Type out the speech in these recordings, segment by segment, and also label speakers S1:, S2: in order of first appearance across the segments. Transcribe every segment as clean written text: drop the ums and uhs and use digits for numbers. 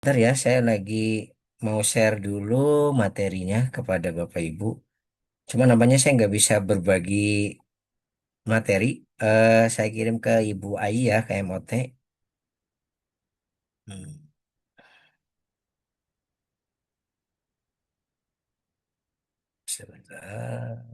S1: Bentar ya, saya lagi mau share dulu materinya kepada Bapak Ibu. Cuma nampaknya saya nggak bisa berbagi materi. Saya kirim ke Ibu Ai ya, ke MOT. Hmm, sebentar.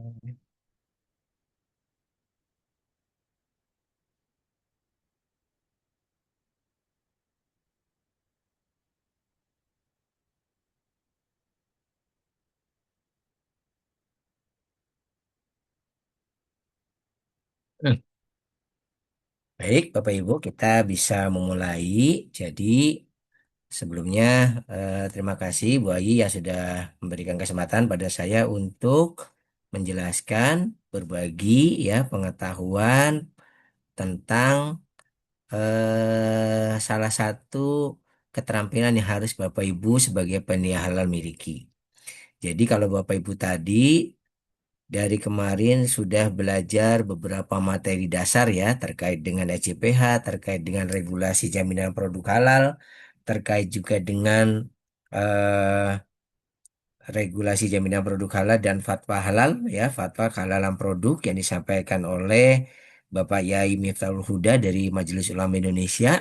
S1: Hmm. Baik, Bapak Ibu, kita bisa memulai. Jadi, sebelumnya terima kasih Bu Ai yang sudah memberikan kesempatan pada saya untuk menjelaskan, berbagi ya pengetahuan tentang salah satu keterampilan yang harus Bapak Ibu sebagai penyedia halal miliki. Jadi kalau Bapak Ibu tadi dari kemarin sudah belajar beberapa materi dasar ya terkait dengan ECPH, terkait dengan regulasi jaminan produk halal, terkait juga dengan eh, regulasi jaminan produk halal dan fatwa halal ya, fatwa kehalalan produk yang disampaikan oleh Bapak Yai Miftahul Huda dari Majelis Ulama Indonesia.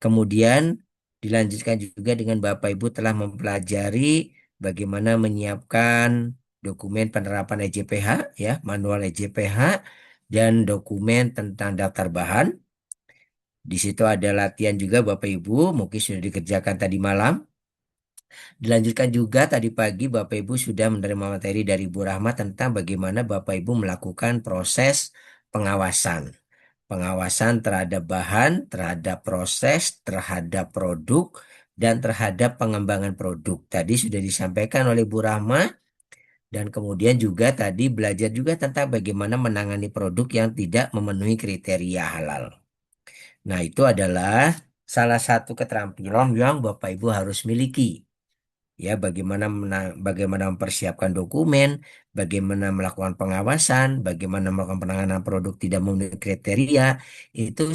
S1: Kemudian dilanjutkan juga dengan Bapak Ibu telah mempelajari bagaimana menyiapkan dokumen penerapan EJPH, ya, manual EJPH, dan dokumen tentang daftar bahan. Di situ ada latihan juga Bapak Ibu, mungkin sudah dikerjakan tadi malam. Dilanjutkan juga tadi pagi Bapak Ibu sudah menerima materi dari Bu Rahmat tentang bagaimana Bapak Ibu melakukan proses pengawasan. Pengawasan terhadap bahan, terhadap proses, terhadap produk, dan terhadap pengembangan produk. Tadi sudah disampaikan oleh Bu Rahma, dan kemudian juga tadi belajar juga tentang bagaimana menangani produk yang tidak memenuhi kriteria halal. Nah, itu adalah salah satu keterampilan yang Bapak Ibu harus miliki. Ya, bagaimana mempersiapkan dokumen, bagaimana melakukan pengawasan, bagaimana melakukan penanganan produk tidak memenuhi kriteria, itu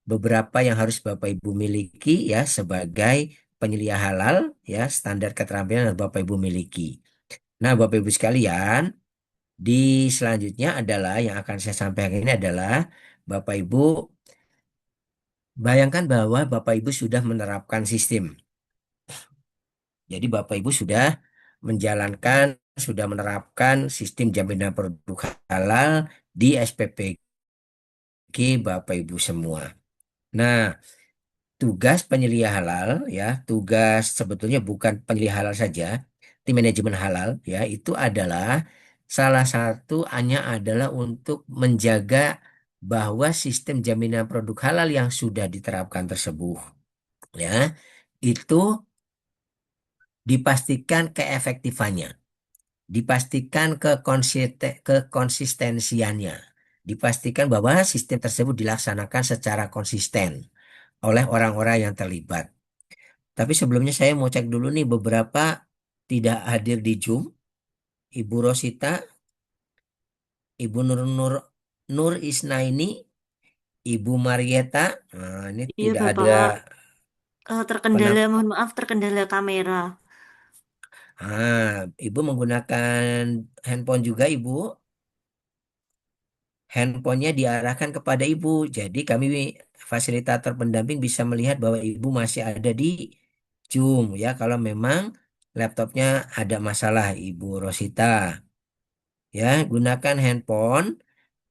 S1: beberapa yang harus Bapak Ibu miliki ya sebagai penyelia halal ya standar keterampilan yang Bapak Ibu miliki. Nah, Bapak Ibu sekalian, di selanjutnya adalah yang akan saya sampaikan ini adalah Bapak Ibu bayangkan bahwa Bapak Ibu sudah menerapkan sistem. Jadi Bapak Ibu sudah menjalankan, sudah menerapkan sistem jaminan produk halal di SPPG Bapak Ibu semua. Nah, tugas penyelia halal ya, tugas sebetulnya bukan penyelia halal saja, tim manajemen halal ya, itu adalah salah satu hanya adalah untuk menjaga bahwa sistem jaminan produk halal yang sudah diterapkan tersebut ya, itu dipastikan keefektifannya, dipastikan kekonsistensiannya, dipastikan bahwa sistem tersebut dilaksanakan secara konsisten oleh orang-orang yang terlibat. Tapi sebelumnya saya mau cek dulu nih beberapa tidak hadir di Zoom. Ibu Rosita, Ibu Nur Nur Nur Isnaini, Ibu Marieta. Nah, ini
S2: Iya
S1: tidak ada
S2: Bapak, terkendala,
S1: penam.
S2: mohon maaf terkendala kamera.
S1: Ibu menggunakan handphone juga, Ibu. Handphonenya diarahkan kepada Ibu. Jadi kami fasilitator pendamping bisa melihat bahwa Ibu masih ada di Zoom ya. Kalau memang laptopnya ada masalah, Ibu Rosita. Ya, gunakan handphone,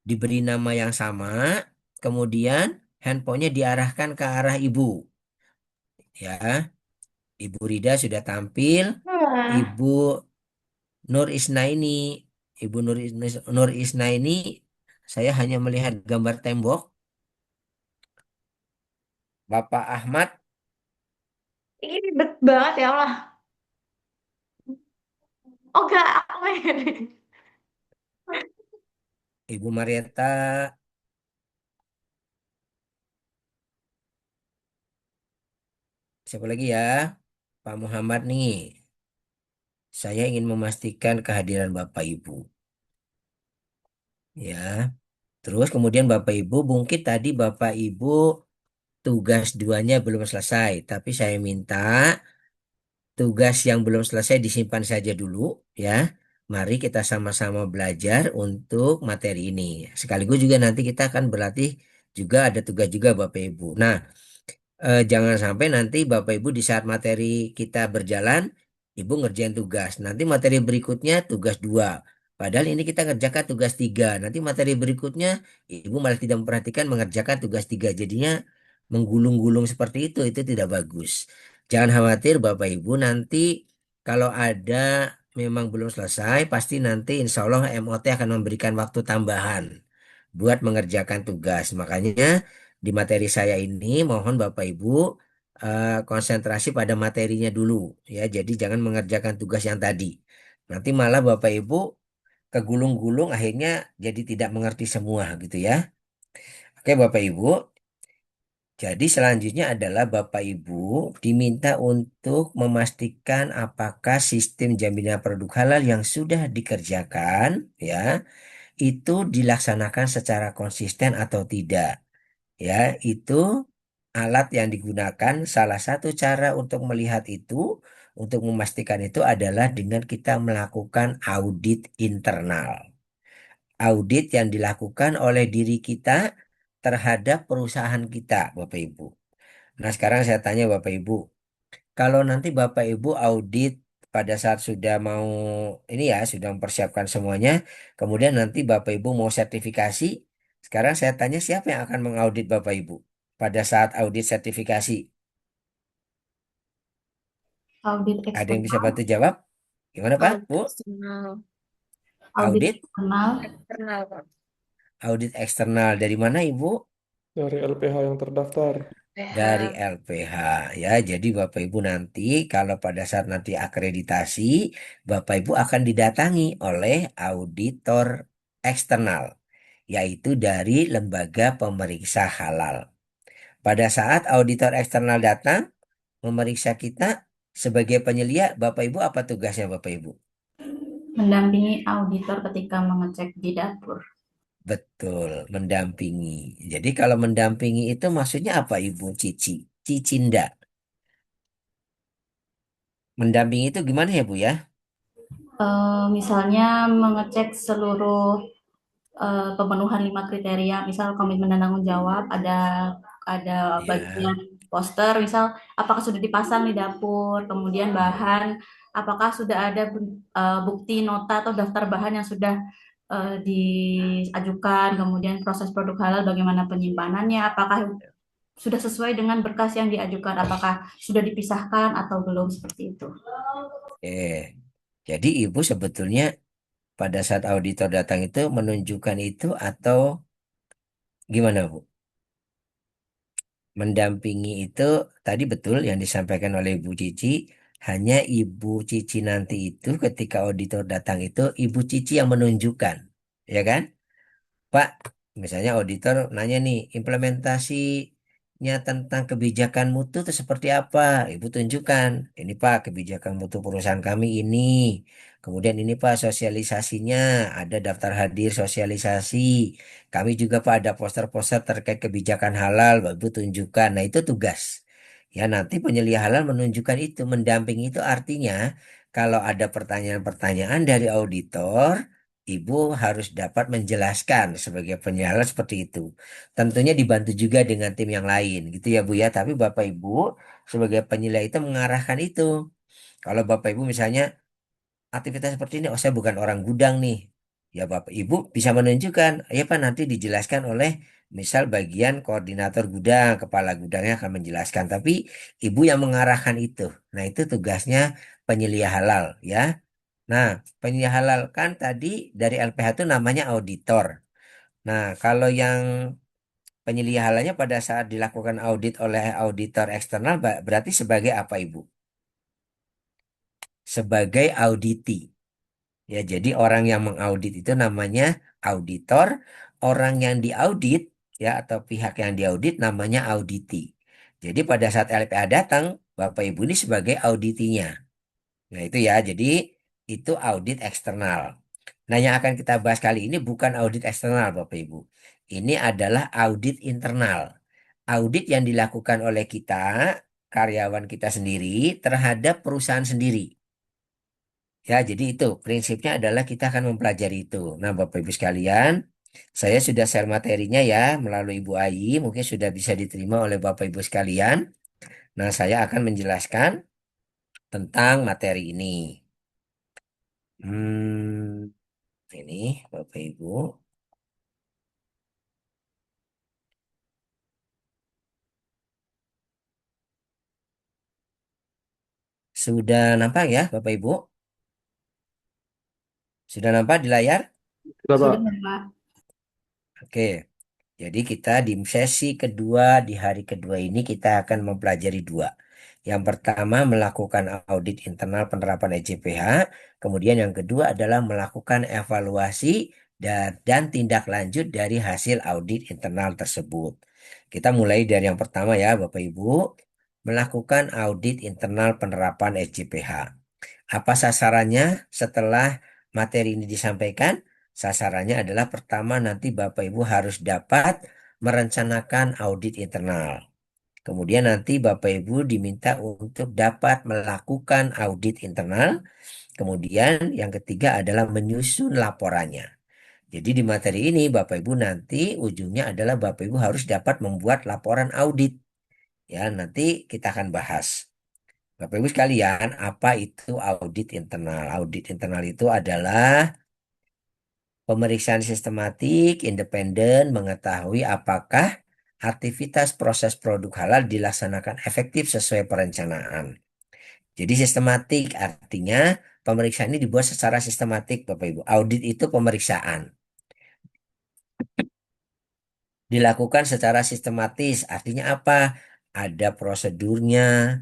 S1: diberi nama yang sama, kemudian handphonenya diarahkan ke arah ibu. Ya, Ibu Rida sudah tampil,
S2: Hmm.
S1: Ibu Nur Isnaini, Ibu Nur Isnaini, saya hanya melihat gambar tembok. Bapak Ahmad,
S2: Ini ribet banget ya Allah. Oh enggak, aku ini.
S1: Ibu Marietta, siapa lagi ya? Pak Muhammad nih. Saya ingin memastikan kehadiran Bapak Ibu. Ya, terus kemudian Bapak Ibu, mungkin tadi Bapak Ibu tugas duanya belum selesai, tapi saya minta tugas yang belum selesai disimpan saja dulu ya. Mari kita sama-sama belajar untuk materi ini. Sekaligus juga nanti kita akan berlatih juga ada tugas juga Bapak Ibu. Nah, jangan sampai nanti Bapak Ibu di saat materi kita berjalan, Ibu ngerjain tugas. Nanti materi berikutnya tugas dua. Padahal ini kita ngerjakan tugas tiga. Nanti materi berikutnya Ibu malah tidak memperhatikan mengerjakan tugas tiga. Jadinya menggulung-gulung seperti itu tidak bagus. Jangan khawatir Bapak Ibu nanti kalau ada memang belum selesai, pasti nanti insya Allah MOT akan memberikan waktu tambahan buat mengerjakan tugas. Makanya di materi saya ini mohon Bapak Ibu konsentrasi pada materinya dulu ya. Jadi jangan mengerjakan tugas yang tadi. Nanti malah Bapak Ibu kegulung-gulung akhirnya jadi tidak mengerti semua gitu ya. Oke Bapak Ibu. Jadi selanjutnya adalah Bapak Ibu diminta untuk memastikan apakah sistem jaminan produk halal yang sudah dikerjakan ya itu dilaksanakan secara konsisten atau tidak. Ya, itu alat yang digunakan. Salah satu cara untuk melihat itu, untuk memastikan itu adalah dengan kita melakukan audit internal. Audit yang dilakukan oleh diri kita terhadap perusahaan kita, Bapak Ibu. Nah, sekarang saya tanya Bapak Ibu, kalau nanti Bapak Ibu audit pada saat sudah mau ini ya, sudah mempersiapkan semuanya, kemudian nanti Bapak Ibu mau sertifikasi, sekarang saya tanya siapa yang akan mengaudit Bapak Ibu pada saat audit sertifikasi?
S2: Audit
S1: Ada yang bisa
S2: eksternal,
S1: bantu jawab? Gimana Pak?
S2: audit
S1: Bu?
S2: eksternal, audit
S1: Audit?
S2: eksternal, eksternal, Pak.
S1: Audit eksternal dari mana Ibu?
S3: Dari LPH yang terdaftar.
S1: Dari
S2: PH.
S1: LPH ya. Jadi Bapak Ibu nanti kalau pada saat nanti akreditasi, Bapak Ibu akan didatangi oleh auditor eksternal, yaitu dari lembaga pemeriksa halal. Pada saat auditor eksternal datang memeriksa kita sebagai penyelia, Bapak Ibu apa tugasnya Bapak Ibu?
S2: Mendampingi auditor ketika mengecek di dapur.
S1: Betul, mendampingi. Jadi kalau mendampingi itu maksudnya apa Ibu Cici? Cicinda. Mendampingi itu gimana ya Bu ya?
S2: Misalnya mengecek seluruh pemenuhan 5 kriteria, misal komitmen dan tanggung jawab, ada
S1: Ya,
S2: bagian poster, misal apakah sudah dipasang di dapur, kemudian bahan, apakah sudah ada bukti nota atau daftar bahan yang sudah diajukan, kemudian proses produk halal bagaimana penyimpanannya, apakah sudah sesuai dengan berkas yang diajukan, apakah sudah dipisahkan atau belum, seperti itu.
S1: eh. Jadi Ibu sebetulnya pada saat auditor datang itu menunjukkan itu atau gimana Bu? Mendampingi itu tadi betul yang disampaikan oleh Ibu Cici, hanya Ibu Cici nanti itu ketika auditor datang itu Ibu Cici yang menunjukkan, ya kan? Pak, misalnya auditor nanya nih, implementasinya tentang kebijakan mutu itu seperti apa? Ibu tunjukkan. Ini Pak, kebijakan mutu perusahaan kami ini. Kemudian ini Pak, sosialisasinya. Ada daftar hadir sosialisasi. Kami juga Pak, ada poster-poster terkait kebijakan halal. Ibu tunjukkan. Nah, itu tugas. Ya, nanti penyelia halal menunjukkan itu. Mendampingi itu artinya, kalau ada pertanyaan-pertanyaan dari auditor, Ibu harus dapat menjelaskan sebagai penyelia seperti itu. Tentunya dibantu juga dengan tim yang lain, gitu ya Bu ya. Tapi Bapak Ibu sebagai penyelia itu mengarahkan itu. Kalau Bapak Ibu misalnya aktivitas seperti ini, oh saya bukan orang gudang nih. Ya Bapak Ibu bisa menunjukkan, ya Pak nanti dijelaskan oleh misal bagian koordinator gudang, kepala gudangnya akan menjelaskan. Tapi Ibu yang mengarahkan itu. Nah itu tugasnya penyelia halal ya. Nah, penyelia halal kan tadi dari LPH itu namanya auditor. Nah, kalau yang penyelia halalnya pada saat dilakukan audit oleh auditor eksternal berarti sebagai apa, Ibu? Sebagai auditi. Ya, jadi orang yang mengaudit itu namanya auditor, orang yang diaudit ya atau pihak yang diaudit namanya auditi. Jadi pada saat LPH datang, Bapak Ibu ini sebagai auditinya. Nah, itu ya. Jadi itu audit eksternal. Nah, yang akan kita bahas kali ini bukan audit eksternal, Bapak Ibu. Ini adalah audit internal. audit yang dilakukan oleh kita, karyawan kita sendiri terhadap perusahaan sendiri. Ya, jadi itu prinsipnya adalah kita akan mempelajari itu. Nah, Bapak Ibu sekalian, saya sudah share materinya ya melalui Ibu Ayi, mungkin sudah bisa diterima oleh Bapak Ibu sekalian. Nah, saya akan menjelaskan tentang materi ini. Hmm, ini Bapak Ibu sudah nampak ya, Bapak Ibu? Sudah nampak di layar?
S3: Sudah, Pak.
S2: Sudah, Pak.
S1: Oke. Jadi kita di sesi kedua di hari kedua ini kita akan mempelajari dua. Yang pertama melakukan audit internal penerapan EJPH, kemudian yang kedua adalah melakukan evaluasi dan tindak lanjut dari hasil audit internal tersebut. Kita mulai dari yang pertama ya Bapak Ibu, melakukan audit internal penerapan EJPH. Apa sasarannya setelah materi ini disampaikan? Sasarannya adalah pertama nanti Bapak Ibu harus dapat merencanakan audit internal. Kemudian nanti Bapak Ibu diminta untuk dapat melakukan audit internal. Kemudian yang ketiga adalah menyusun laporannya. Jadi di materi ini Bapak Ibu nanti ujungnya adalah Bapak Ibu harus dapat membuat laporan audit. Ya, nanti kita akan bahas. Bapak Ibu sekalian, apa itu audit internal? Audit internal itu adalah pemeriksaan sistematik, independen, mengetahui apakah aktivitas proses produk halal dilaksanakan efektif sesuai perencanaan. Jadi sistematik artinya pemeriksaan ini dibuat secara sistematik, Bapak Ibu. Audit itu pemeriksaan. Dilakukan secara sistematis, artinya apa? Ada prosedurnya,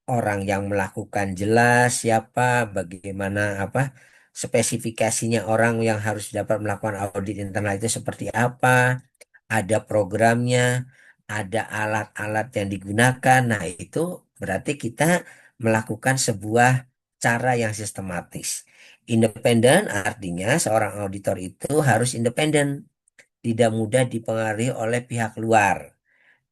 S1: orang yang melakukan jelas siapa, bagaimana apa spesifikasinya orang yang harus dapat melakukan audit internal itu seperti apa, ada programnya, ada alat-alat yang digunakan. Nah, itu berarti kita melakukan sebuah cara yang sistematis. Independen artinya seorang auditor itu harus independen, tidak mudah dipengaruhi oleh pihak luar.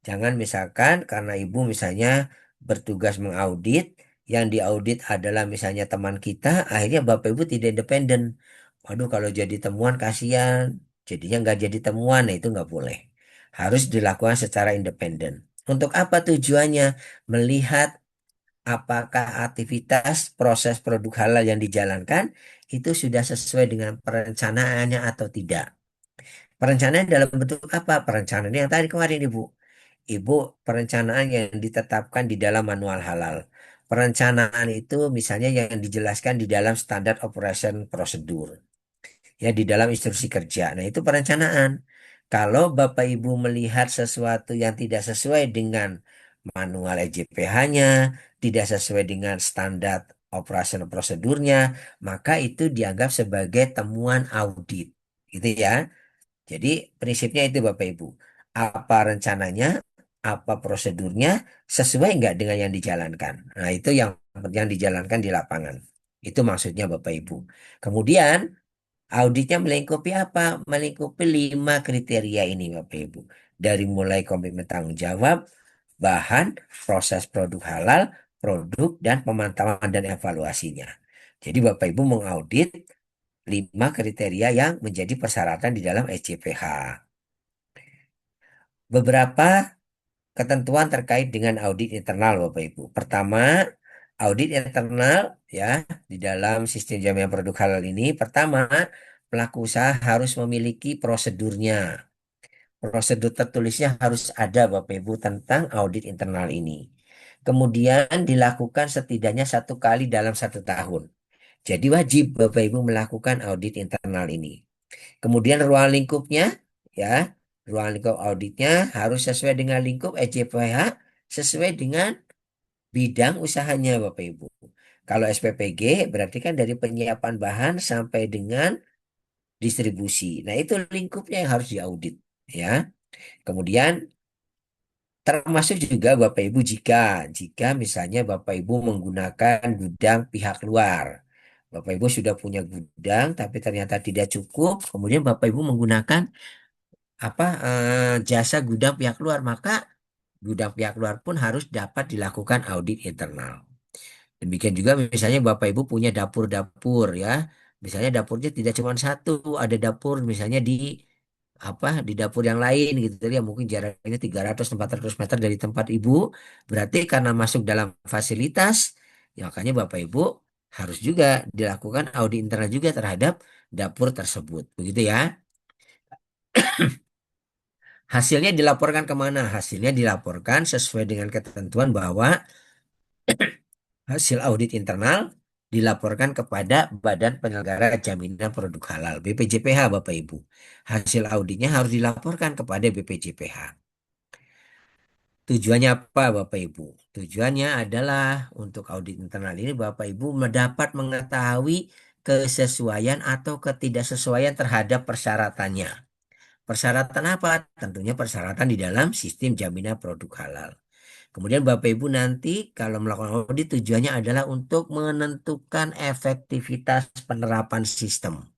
S1: Jangan misalkan karena ibu misalnya bertugas mengaudit, yang diaudit adalah misalnya teman kita, akhirnya bapak ibu tidak independen. Waduh, kalau jadi temuan kasihan, jadinya nggak jadi temuan, nah itu nggak boleh. Harus dilakukan secara independen. Untuk apa tujuannya? Melihat apakah aktivitas proses produk halal yang dijalankan itu sudah sesuai dengan perencanaannya atau tidak. Perencanaan dalam bentuk apa? Perencanaan yang tadi kemarin Ibu. Ibu, perencanaan yang ditetapkan di dalam manual halal. Perencanaan itu misalnya yang dijelaskan di dalam standar operation prosedur. Ya, di dalam instruksi kerja. Nah, itu perencanaan. Kalau Bapak Ibu melihat sesuatu yang tidak sesuai dengan manual EJPH-nya, tidak sesuai dengan standar operation prosedurnya, maka itu dianggap sebagai temuan audit. Gitu ya. Jadi prinsipnya itu Bapak Ibu. Apa rencananya, apa prosedurnya, sesuai nggak dengan yang dijalankan. Nah itu yang dijalankan di lapangan. Itu maksudnya Bapak Ibu. Kemudian auditnya melingkupi apa? Melingkupi 5 kriteria ini Bapak Ibu. Dari mulai komitmen tanggung jawab, bahan, proses produk halal, produk, dan pemantauan dan evaluasinya. Jadi Bapak Ibu mengaudit 5 kriteria yang menjadi persyaratan di dalam SCPH. Beberapa ketentuan terkait dengan audit internal, Bapak Ibu. Pertama, audit internal ya di dalam sistem jamiah produk halal ini, pertama, pelaku usaha harus memiliki prosedurnya. Prosedur tertulisnya harus ada, Bapak Ibu, tentang audit internal ini. Kemudian dilakukan setidaknya 1 kali dalam 1 tahun. Jadi wajib Bapak Ibu melakukan audit internal ini. Kemudian ruang lingkupnya, ya, ruang lingkup auditnya harus sesuai dengan lingkup EJPH, sesuai dengan bidang usahanya, Bapak Ibu. Kalau SPPG berarti kan dari penyiapan bahan sampai dengan distribusi. Nah, itu lingkupnya yang harus diaudit, ya. Kemudian termasuk juga Bapak Ibu jika misalnya Bapak Ibu menggunakan gudang pihak luar. Bapak Ibu sudah punya gudang tapi ternyata tidak cukup, kemudian Bapak Ibu menggunakan jasa gudang pihak luar, maka gudang pihak luar pun harus dapat dilakukan audit internal. Demikian juga misalnya Bapak Ibu punya dapur-dapur ya. Misalnya dapurnya tidak cuma satu, ada dapur misalnya di di dapur yang lain gitu ya, mungkin jaraknya 300-400 meter dari tempat Ibu. Berarti karena masuk dalam fasilitas, ya makanya Bapak Ibu harus juga dilakukan audit internal juga terhadap dapur tersebut. Begitu ya. Hasilnya dilaporkan kemana? Hasilnya dilaporkan sesuai dengan ketentuan bahwa hasil audit internal dilaporkan kepada Badan Penyelenggara Jaminan Produk Halal BPJPH Bapak Ibu. Hasil auditnya harus dilaporkan kepada BPJPH. Tujuannya apa Bapak Ibu? Tujuannya adalah untuk audit internal ini Bapak Ibu mendapat mengetahui kesesuaian atau ketidaksesuaian terhadap persyaratannya. Persyaratan apa? Tentunya persyaratan di dalam sistem jaminan produk halal. Kemudian Bapak Ibu nanti kalau melakukan audit tujuannya adalah untuk menentukan efektivitas penerapan sistem.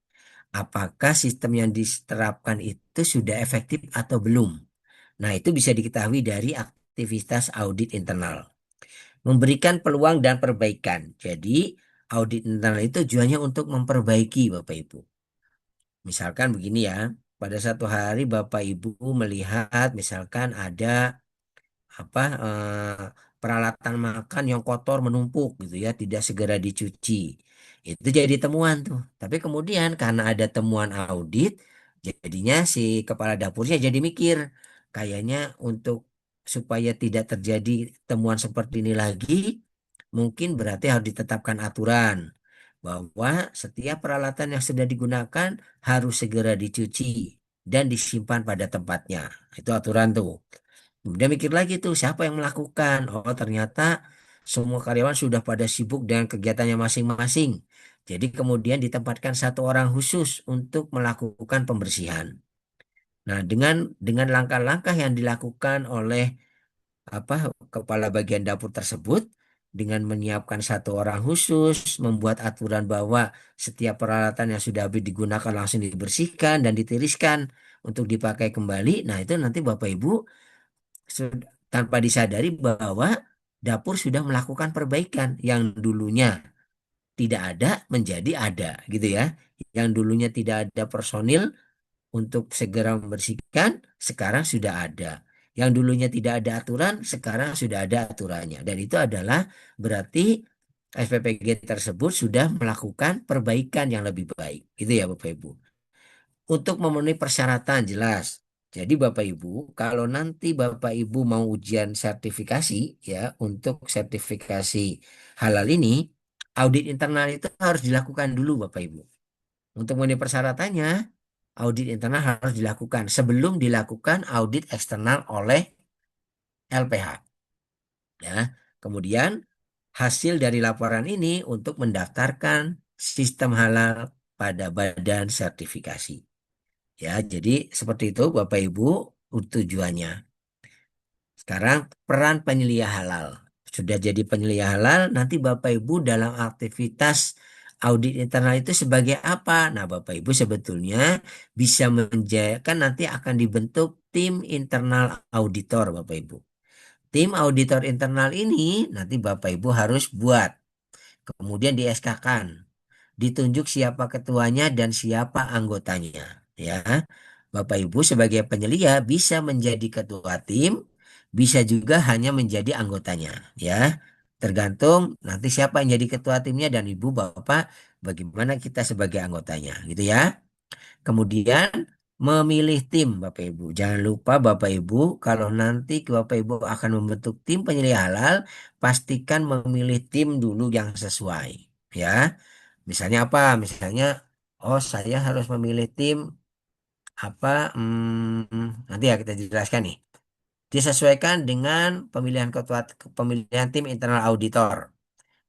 S1: Apakah sistem yang diterapkan itu sudah efektif atau belum? Nah, itu bisa diketahui dari aktivitas audit internal. Memberikan peluang dan perbaikan. Jadi, audit internal itu tujuannya untuk memperbaiki Bapak Ibu. Misalkan begini ya, pada satu hari Bapak Ibu melihat misalkan ada peralatan makan yang kotor menumpuk gitu ya, tidak segera dicuci. Itu jadi temuan tuh. Tapi kemudian karena ada temuan audit, jadinya si kepala dapurnya jadi mikir, kayaknya untuk supaya tidak terjadi temuan seperti ini lagi, mungkin berarti harus ditetapkan aturan bahwa setiap peralatan yang sudah digunakan harus segera dicuci dan disimpan pada tempatnya. Itu aturan tuh. Kemudian mikir lagi tuh siapa yang melakukan. Oh ternyata semua karyawan sudah pada sibuk dengan kegiatannya masing-masing. Jadi kemudian ditempatkan satu orang khusus untuk melakukan pembersihan. Nah dengan langkah-langkah yang dilakukan oleh apa kepala bagian dapur tersebut dengan menyiapkan satu orang khusus, membuat aturan bahwa setiap peralatan yang sudah habis digunakan langsung dibersihkan dan ditiriskan untuk dipakai kembali. Nah itu nanti Bapak Ibu tanpa disadari bahwa dapur sudah melakukan perbaikan yang dulunya tidak ada menjadi ada gitu ya. Yang dulunya tidak ada personil untuk segera membersihkan sekarang sudah ada. Yang dulunya tidak ada aturan sekarang sudah ada aturannya dan itu adalah berarti SPPG tersebut sudah melakukan perbaikan yang lebih baik. Gitu ya Bapak Ibu. Untuk memenuhi persyaratan jelas. Jadi Bapak Ibu, kalau nanti Bapak Ibu mau ujian sertifikasi ya untuk sertifikasi halal ini, audit internal itu harus dilakukan dulu Bapak Ibu. Untuk memenuhi persyaratannya, audit internal harus dilakukan sebelum dilakukan audit eksternal oleh LPH. Ya, kemudian hasil dari laporan ini untuk mendaftarkan sistem halal pada badan sertifikasi. Ya, jadi seperti itu Bapak Ibu tujuannya. Sekarang peran penyelia halal. Sudah jadi penyelia halal, nanti Bapak Ibu dalam aktivitas audit internal itu sebagai apa? Nah, Bapak Ibu sebetulnya bisa menjayakan nanti akan dibentuk tim internal auditor Bapak Ibu. Tim auditor internal ini nanti Bapak Ibu harus buat, kemudian di SK-kan ditunjuk siapa ketuanya dan siapa anggotanya. Ya, Bapak Ibu sebagai penyelia bisa menjadi ketua tim, bisa juga hanya menjadi anggotanya. Ya, tergantung nanti siapa yang jadi ketua timnya dan Ibu Bapak bagaimana kita sebagai anggotanya, gitu ya. Kemudian memilih tim Bapak Ibu. Jangan lupa Bapak Ibu kalau nanti Bapak Ibu akan membentuk tim penyelia halal, pastikan memilih tim dulu yang sesuai. Ya. Misalnya apa? Misalnya, oh saya harus memilih tim apa? Nanti ya kita jelaskan nih. Disesuaikan dengan pemilihan ketua pemilihan tim internal auditor.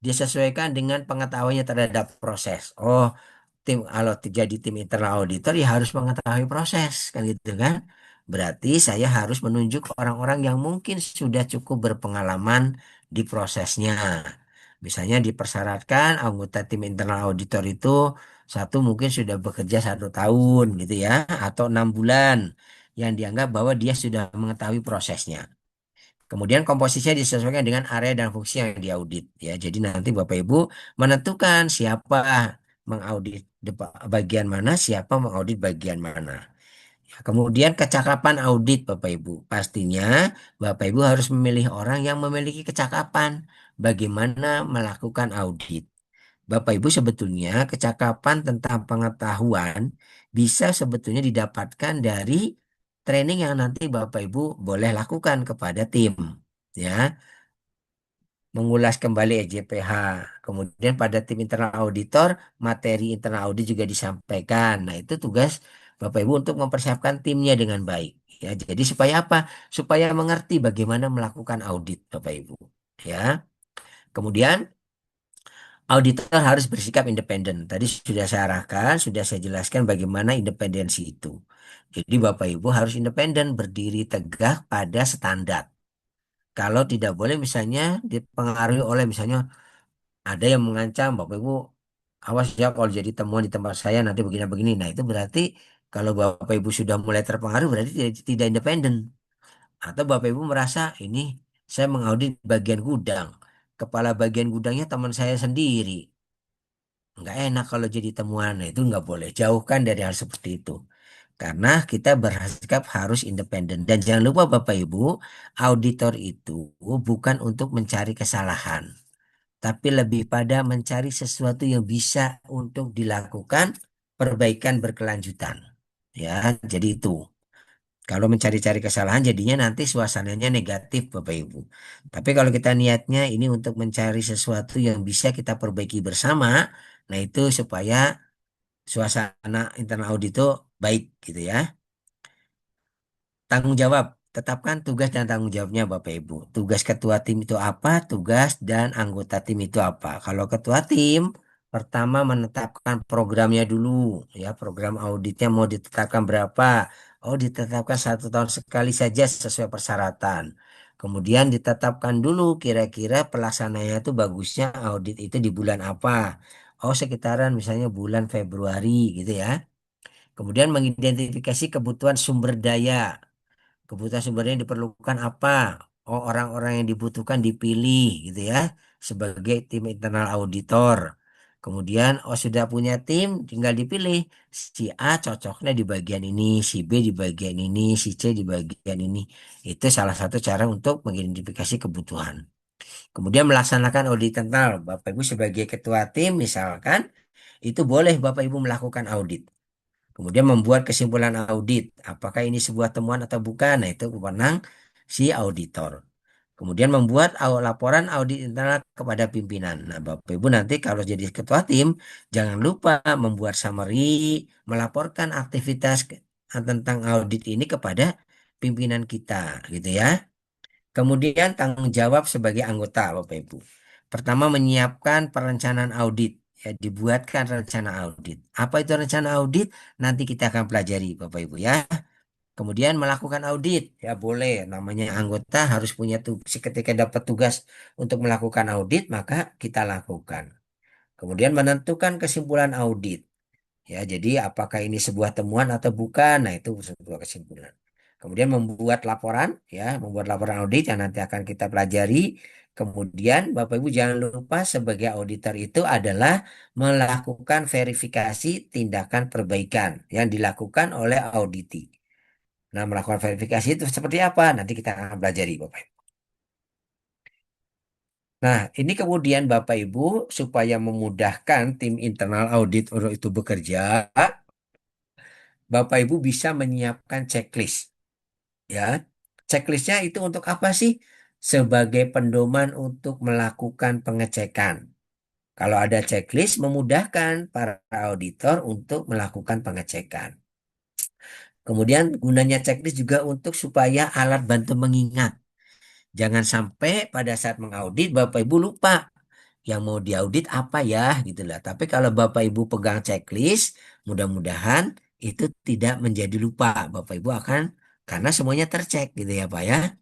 S1: Disesuaikan dengan pengetahuannya terhadap proses. Oh, tim kalau jadi tim internal auditor ya harus mengetahui proses kan gitu kan. Berarti saya harus menunjuk orang-orang yang mungkin sudah cukup berpengalaman di prosesnya. Misalnya dipersyaratkan anggota tim internal auditor itu satu mungkin sudah bekerja 1 tahun gitu ya atau 6 bulan yang dianggap bahwa dia sudah mengetahui prosesnya. Kemudian komposisinya disesuaikan dengan area dan fungsi yang diaudit ya. Jadi nanti Bapak Ibu menentukan siapa mengaudit bagian mana, siapa mengaudit bagian mana. Ya, kemudian kecakapan audit Bapak Ibu. Pastinya Bapak Ibu harus memilih orang yang memiliki kecakapan bagaimana melakukan audit. Bapak Ibu sebetulnya kecakapan tentang pengetahuan bisa sebetulnya didapatkan dari training yang nanti Bapak Ibu boleh lakukan kepada tim. Ya, mengulas kembali EJPH. Kemudian pada tim internal auditor, materi internal audit juga disampaikan. Nah, itu tugas Bapak Ibu untuk mempersiapkan timnya dengan baik. Ya, jadi supaya apa? Supaya mengerti bagaimana melakukan audit, Bapak Ibu. Ya. Kemudian auditor harus bersikap independen. Tadi sudah saya arahkan, sudah saya jelaskan bagaimana independensi itu. Jadi Bapak Ibu harus independen, berdiri tegak pada standar. Kalau tidak boleh misalnya dipengaruhi oleh misalnya ada yang mengancam Bapak Ibu, awas ya kalau jadi temuan di tempat saya nanti begini-begini. Nah itu berarti kalau Bapak Ibu sudah mulai terpengaruh berarti tidak independen. Atau Bapak Ibu merasa ini saya mengaudit bagian gudang. Kepala bagian gudangnya teman saya sendiri. Nggak enak kalau jadi temuan. Nah, itu nggak boleh. Jauhkan dari hal seperti itu. Karena kita bersikap harus independen. Dan jangan lupa Bapak Ibu, auditor itu bukan untuk mencari kesalahan. Tapi lebih pada mencari sesuatu yang bisa untuk dilakukan perbaikan berkelanjutan. Ya, jadi itu. Kalau mencari-cari kesalahan jadinya nanti suasananya negatif Bapak Ibu. Tapi kalau kita niatnya ini untuk mencari sesuatu yang bisa kita perbaiki bersama, nah itu supaya suasana internal audit itu baik gitu ya. Tanggung jawab. Tetapkan tugas dan tanggung jawabnya Bapak Ibu. Tugas ketua tim itu apa? Tugas dan anggota tim itu apa? Kalau ketua tim, pertama menetapkan programnya dulu. Ya, program auditnya mau ditetapkan berapa? Oh, ditetapkan 1 tahun sekali saja sesuai persyaratan. Kemudian ditetapkan dulu kira-kira pelaksananya itu bagusnya audit itu di bulan apa? Oh, sekitaran misalnya bulan Februari gitu ya. Kemudian mengidentifikasi kebutuhan sumber daya. Kebutuhan sumbernya diperlukan apa? Oh, orang-orang yang dibutuhkan dipilih gitu ya sebagai tim internal auditor. Kemudian, oh sudah punya tim, tinggal dipilih. Si A cocoknya di bagian ini, si B di bagian ini, si C di bagian ini. Itu salah satu cara untuk mengidentifikasi kebutuhan. Kemudian melaksanakan audit internal. Bapak Ibu sebagai ketua tim misalkan, itu boleh Bapak Ibu melakukan audit. Kemudian membuat kesimpulan audit, apakah ini sebuah temuan atau bukan. Nah, itu wewenang si auditor. Kemudian membuat laporan audit internal kepada pimpinan. Nah, Bapak Ibu nanti kalau jadi ketua tim, jangan lupa membuat summary, melaporkan aktivitas tentang audit ini kepada pimpinan kita, gitu ya. Kemudian tanggung jawab sebagai anggota, Bapak Ibu. Pertama, menyiapkan perencanaan audit. Ya, dibuatkan rencana audit. Apa itu rencana audit? Nanti kita akan pelajari, Bapak Ibu ya. Kemudian melakukan audit. Ya, boleh. Namanya anggota harus punya tugas. Ketika dapat tugas untuk melakukan audit, maka kita lakukan. Kemudian menentukan kesimpulan audit. Ya, jadi apakah ini sebuah temuan atau bukan? Nah, itu sebuah kesimpulan. Kemudian membuat laporan audit yang nanti akan kita pelajari. Kemudian Bapak Ibu jangan lupa sebagai auditor itu adalah melakukan verifikasi tindakan perbaikan yang dilakukan oleh auditi. Nah, melakukan verifikasi itu seperti apa? Nanti kita akan pelajari Bapak Ibu. Nah, ini kemudian Bapak Ibu supaya memudahkan tim internal audit untuk itu bekerja, Bapak Ibu bisa menyiapkan checklist. Ya, checklistnya itu untuk apa sih? Sebagai pedoman untuk melakukan pengecekan. Kalau ada checklist, memudahkan para auditor untuk melakukan pengecekan. Kemudian gunanya checklist juga untuk supaya alat bantu mengingat. Jangan sampai pada saat mengaudit Bapak Ibu lupa yang mau diaudit apa ya gitu lah. Tapi kalau Bapak Ibu pegang checklist, mudah-mudahan itu tidak menjadi lupa. Bapak Ibu akan karena semuanya tercek gitu ya Pak ya.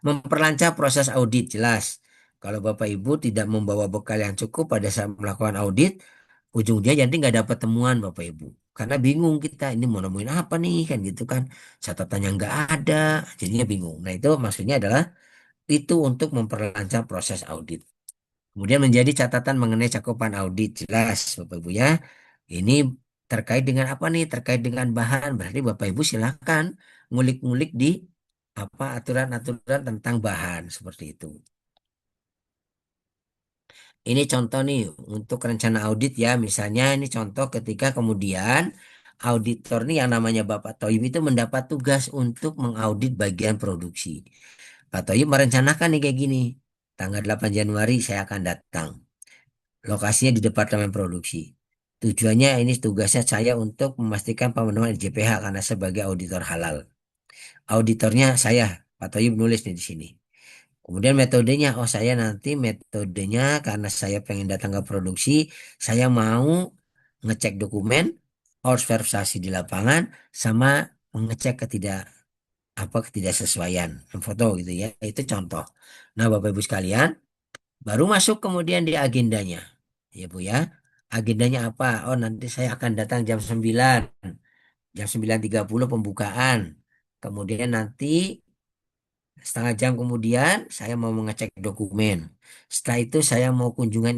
S1: Memperlancar proses audit jelas. Kalau Bapak Ibu tidak membawa bekal yang cukup pada saat melakukan audit, ujung-ujungnya jadi nggak dapat temuan Bapak Ibu. Karena bingung kita ini mau nemuin apa nih kan gitu kan. Catatannya nggak ada, jadinya bingung. Nah itu maksudnya adalah Itu untuk memperlancar proses audit. Kemudian menjadi catatan mengenai cakupan audit. Jelas, Bapak Ibu ya. Ini terkait dengan apa nih? Terkait dengan bahan. Berarti Bapak Ibu silakan ngulik-ngulik di apa aturan-aturan tentang bahan seperti itu. Ini contoh nih untuk rencana audit ya. Misalnya ini contoh ketika kemudian auditor nih yang namanya Bapak Toyib itu mendapat tugas untuk mengaudit bagian produksi. Pak Toyib merencanakan nih kayak gini. Tanggal 8 Januari saya akan datang. Lokasinya di departemen produksi. Tujuannya ini tugasnya saya untuk memastikan pemenuhan JPH karena sebagai auditor halal. Auditornya saya, Pak Toyib nulis nih di sini. Kemudian metodenya, oh saya nanti metodenya karena saya pengen datang ke produksi, saya mau ngecek dokumen, harus verifikasi di lapangan, sama mengecek ketidaksesuaian foto gitu ya. Itu contoh. Nah, Bapak Ibu sekalian, baru masuk kemudian di agendanya. Ya Bu ya. Agendanya apa? Oh, nanti saya akan datang jam 9. Jam 9.30 pembukaan. Kemudian nanti setengah jam kemudian saya mau mengecek dokumen. Setelah itu saya mau kunjungan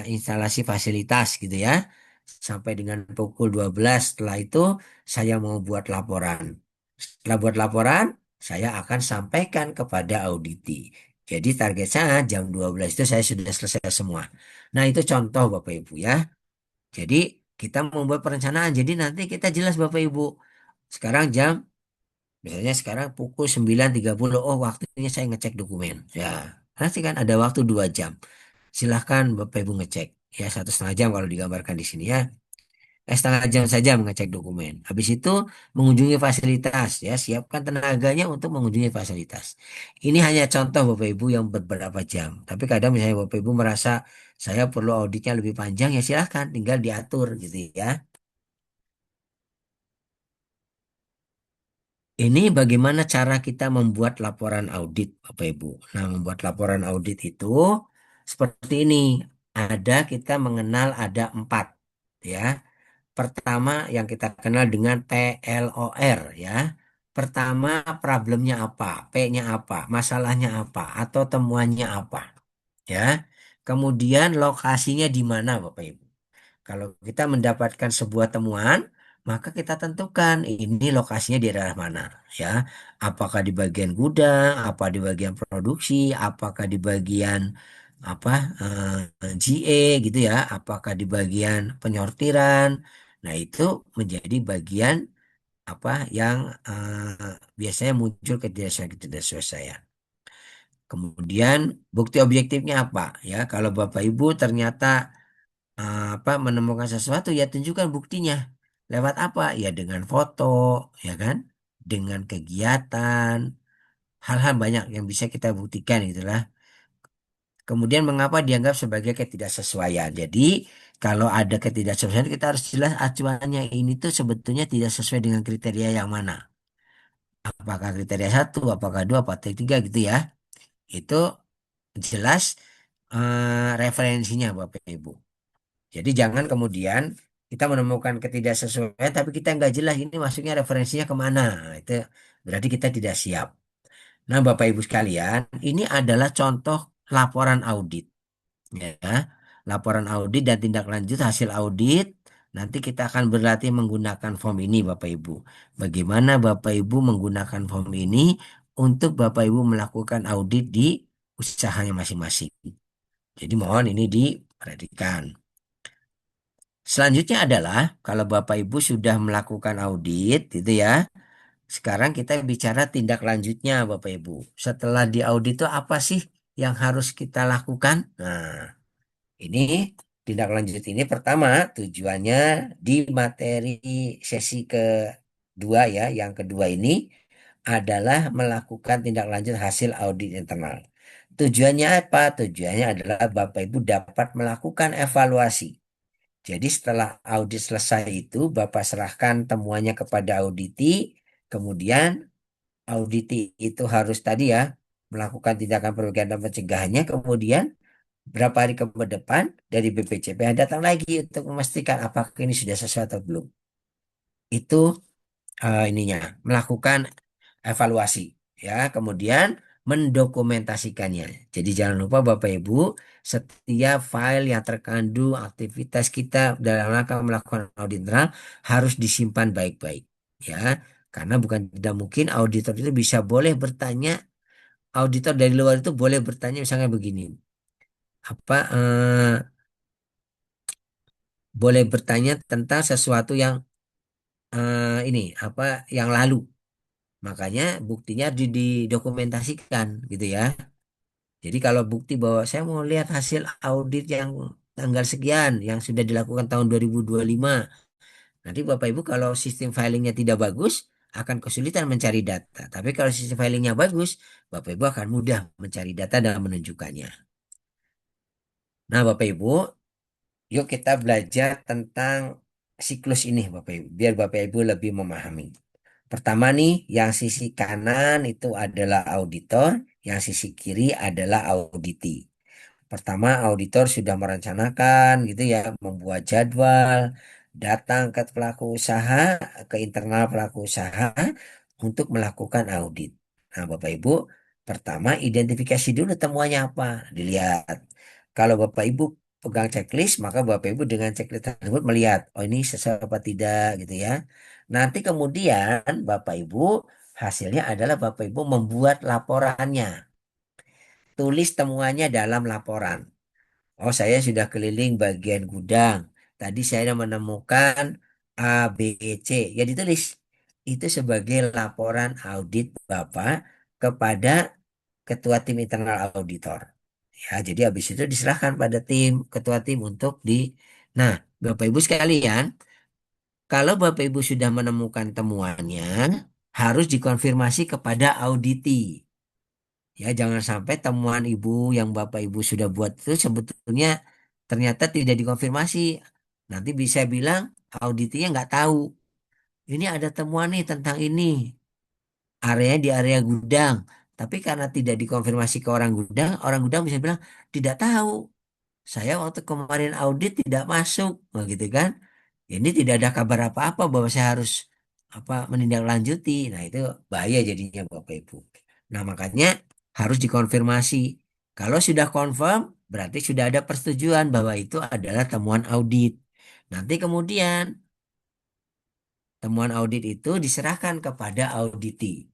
S1: instalasi fasilitas gitu ya. Sampai dengan pukul 12. Setelah itu saya mau buat laporan. Setelah buat laporan, saya akan sampaikan kepada auditi. Jadi target saya jam 12 itu saya sudah selesai semua. Nah, itu contoh Bapak Ibu ya. Jadi kita membuat perencanaan. Jadi nanti kita jelas Bapak Ibu. Sekarang misalnya sekarang pukul 9.30. Oh, waktunya saya ngecek dokumen. Ya, nanti kan ada waktu 2 jam. Silahkan Bapak Ibu ngecek. Ya, 1,5 jam kalau digambarkan di sini ya. Setengah jam saja mengecek dokumen. Habis itu mengunjungi fasilitas ya, siapkan tenaganya untuk mengunjungi fasilitas. Ini hanya contoh Bapak Ibu yang beberapa jam. Tapi kadang misalnya Bapak Ibu merasa saya perlu auditnya lebih panjang ya silahkan tinggal diatur gitu ya. Ini bagaimana cara kita membuat laporan audit Bapak Ibu. Nah, membuat laporan audit itu seperti ini. Kita mengenal ada 4 ya. Pertama yang kita kenal dengan PLOR ya. Pertama problemnya apa, P-nya apa, masalahnya apa, atau temuannya apa ya. Kemudian lokasinya di mana Bapak Ibu. Kalau kita mendapatkan sebuah temuan, maka kita tentukan ini lokasinya di daerah mana ya. Apakah di bagian gudang, apa di bagian produksi, apakah di bagian apa GA gitu ya, apakah di bagian penyortiran. Nah, itu menjadi bagian apa yang biasanya muncul ketidaksesuaian. Kemudian bukti objektifnya apa ya? Kalau Bapak Ibu ternyata menemukan sesuatu ya tunjukkan buktinya. Lewat apa? Ya dengan foto, ya kan? Dengan kegiatan, hal-hal banyak yang bisa kita buktikan itulah. Kemudian mengapa dianggap sebagai ketidaksesuaian? Jadi kalau ada ketidaksesuaian kita harus jelas acuannya ini tuh sebetulnya tidak sesuai dengan kriteria yang mana. Apakah kriteria satu, apakah dua, apakah tiga gitu ya. Itu jelas referensinya Bapak Ibu. Jadi jangan kemudian kita menemukan ketidaksesuaian tapi kita nggak jelas ini masuknya referensinya kemana. Nah, itu berarti kita tidak siap. Nah, Bapak Ibu sekalian, ini adalah contoh laporan audit. Ya, laporan audit dan tindak lanjut hasil audit. Nanti kita akan berlatih menggunakan form ini, Bapak Ibu. Bagaimana Bapak Ibu menggunakan form ini untuk Bapak Ibu melakukan audit di usahanya masing-masing. Jadi mohon ini diperhatikan. Selanjutnya adalah kalau Bapak Ibu sudah melakukan audit gitu ya. Sekarang kita bicara tindak lanjutnya Bapak Ibu. Setelah di audit itu apa sih yang harus kita lakukan? Nah, ini tindak lanjut ini pertama tujuannya di materi sesi kedua ya. Yang kedua ini adalah melakukan tindak lanjut hasil audit internal. Tujuannya apa? Tujuannya adalah Bapak Ibu dapat melakukan evaluasi. Jadi setelah audit selesai itu, Bapak serahkan temuannya kepada auditi, kemudian auditi itu harus tadi ya, melakukan tindakan perbaikan dan pencegahannya, kemudian berapa hari ke depan dari BPJPH datang lagi untuk memastikan apakah ini sudah sesuai atau belum. Itu ininya, melakukan evaluasi. Ya, kemudian mendokumentasikannya. Jadi jangan lupa Bapak Ibu, setiap file yang terkandung aktivitas kita dalam rangka melakukan audit internal harus disimpan baik-baik. Ya, karena bukan tidak mungkin auditor itu bisa boleh bertanya, auditor dari luar itu boleh bertanya misalnya begini, apa boleh bertanya tentang sesuatu yang ini apa yang lalu. Makanya buktinya didokumentasikan gitu ya. Jadi kalau bukti bahwa saya mau lihat hasil audit yang tanggal sekian yang sudah dilakukan tahun 2025. Nanti Bapak Ibu kalau sistem filingnya tidak bagus akan kesulitan mencari data. Tapi kalau sistem filingnya bagus, Bapak Ibu akan mudah mencari data dan menunjukkannya. Nah, Bapak Ibu, yuk kita belajar tentang siklus ini Bapak Ibu, biar Bapak Ibu lebih memahami. Pertama nih, yang sisi kanan itu adalah auditor, yang sisi kiri adalah auditi. Pertama, auditor sudah merencanakan gitu ya, membuat jadwal, datang ke pelaku usaha, ke internal pelaku usaha untuk melakukan audit. Nah, Bapak Ibu, pertama identifikasi dulu temuannya apa, dilihat. Kalau Bapak Ibu pegang checklist, maka Bapak Ibu dengan checklist tersebut melihat, oh ini sesuai apa tidak gitu ya. Nanti kemudian Bapak Ibu hasilnya adalah Bapak Ibu membuat laporannya. Tulis temuannya dalam laporan. Oh, saya sudah keliling bagian gudang. Tadi saya menemukan A, B, C. Ya ditulis. Itu sebagai laporan audit Bapak kepada ketua tim internal auditor. Ya, jadi habis itu diserahkan pada ketua tim untuk Nah, Bapak Ibu sekalian, kalau Bapak Ibu sudah menemukan temuannya, harus dikonfirmasi kepada auditi. Ya, jangan sampai temuan ibu yang bapak ibu sudah buat itu sebetulnya ternyata tidak dikonfirmasi. Nanti bisa bilang auditnya nggak tahu. Ini ada temuan nih tentang ini. Area di area gudang. Tapi karena tidak dikonfirmasi ke orang gudang bisa bilang tidak tahu. Saya waktu kemarin audit tidak masuk, nah, gitu kan? Ini tidak ada kabar apa-apa bahwa saya harus menindaklanjuti. Nah, itu bahaya jadinya Bapak Ibu. Nah, makanya harus dikonfirmasi. Kalau sudah confirm, berarti sudah ada persetujuan bahwa itu adalah temuan audit. Nanti kemudian temuan audit itu diserahkan kepada auditi.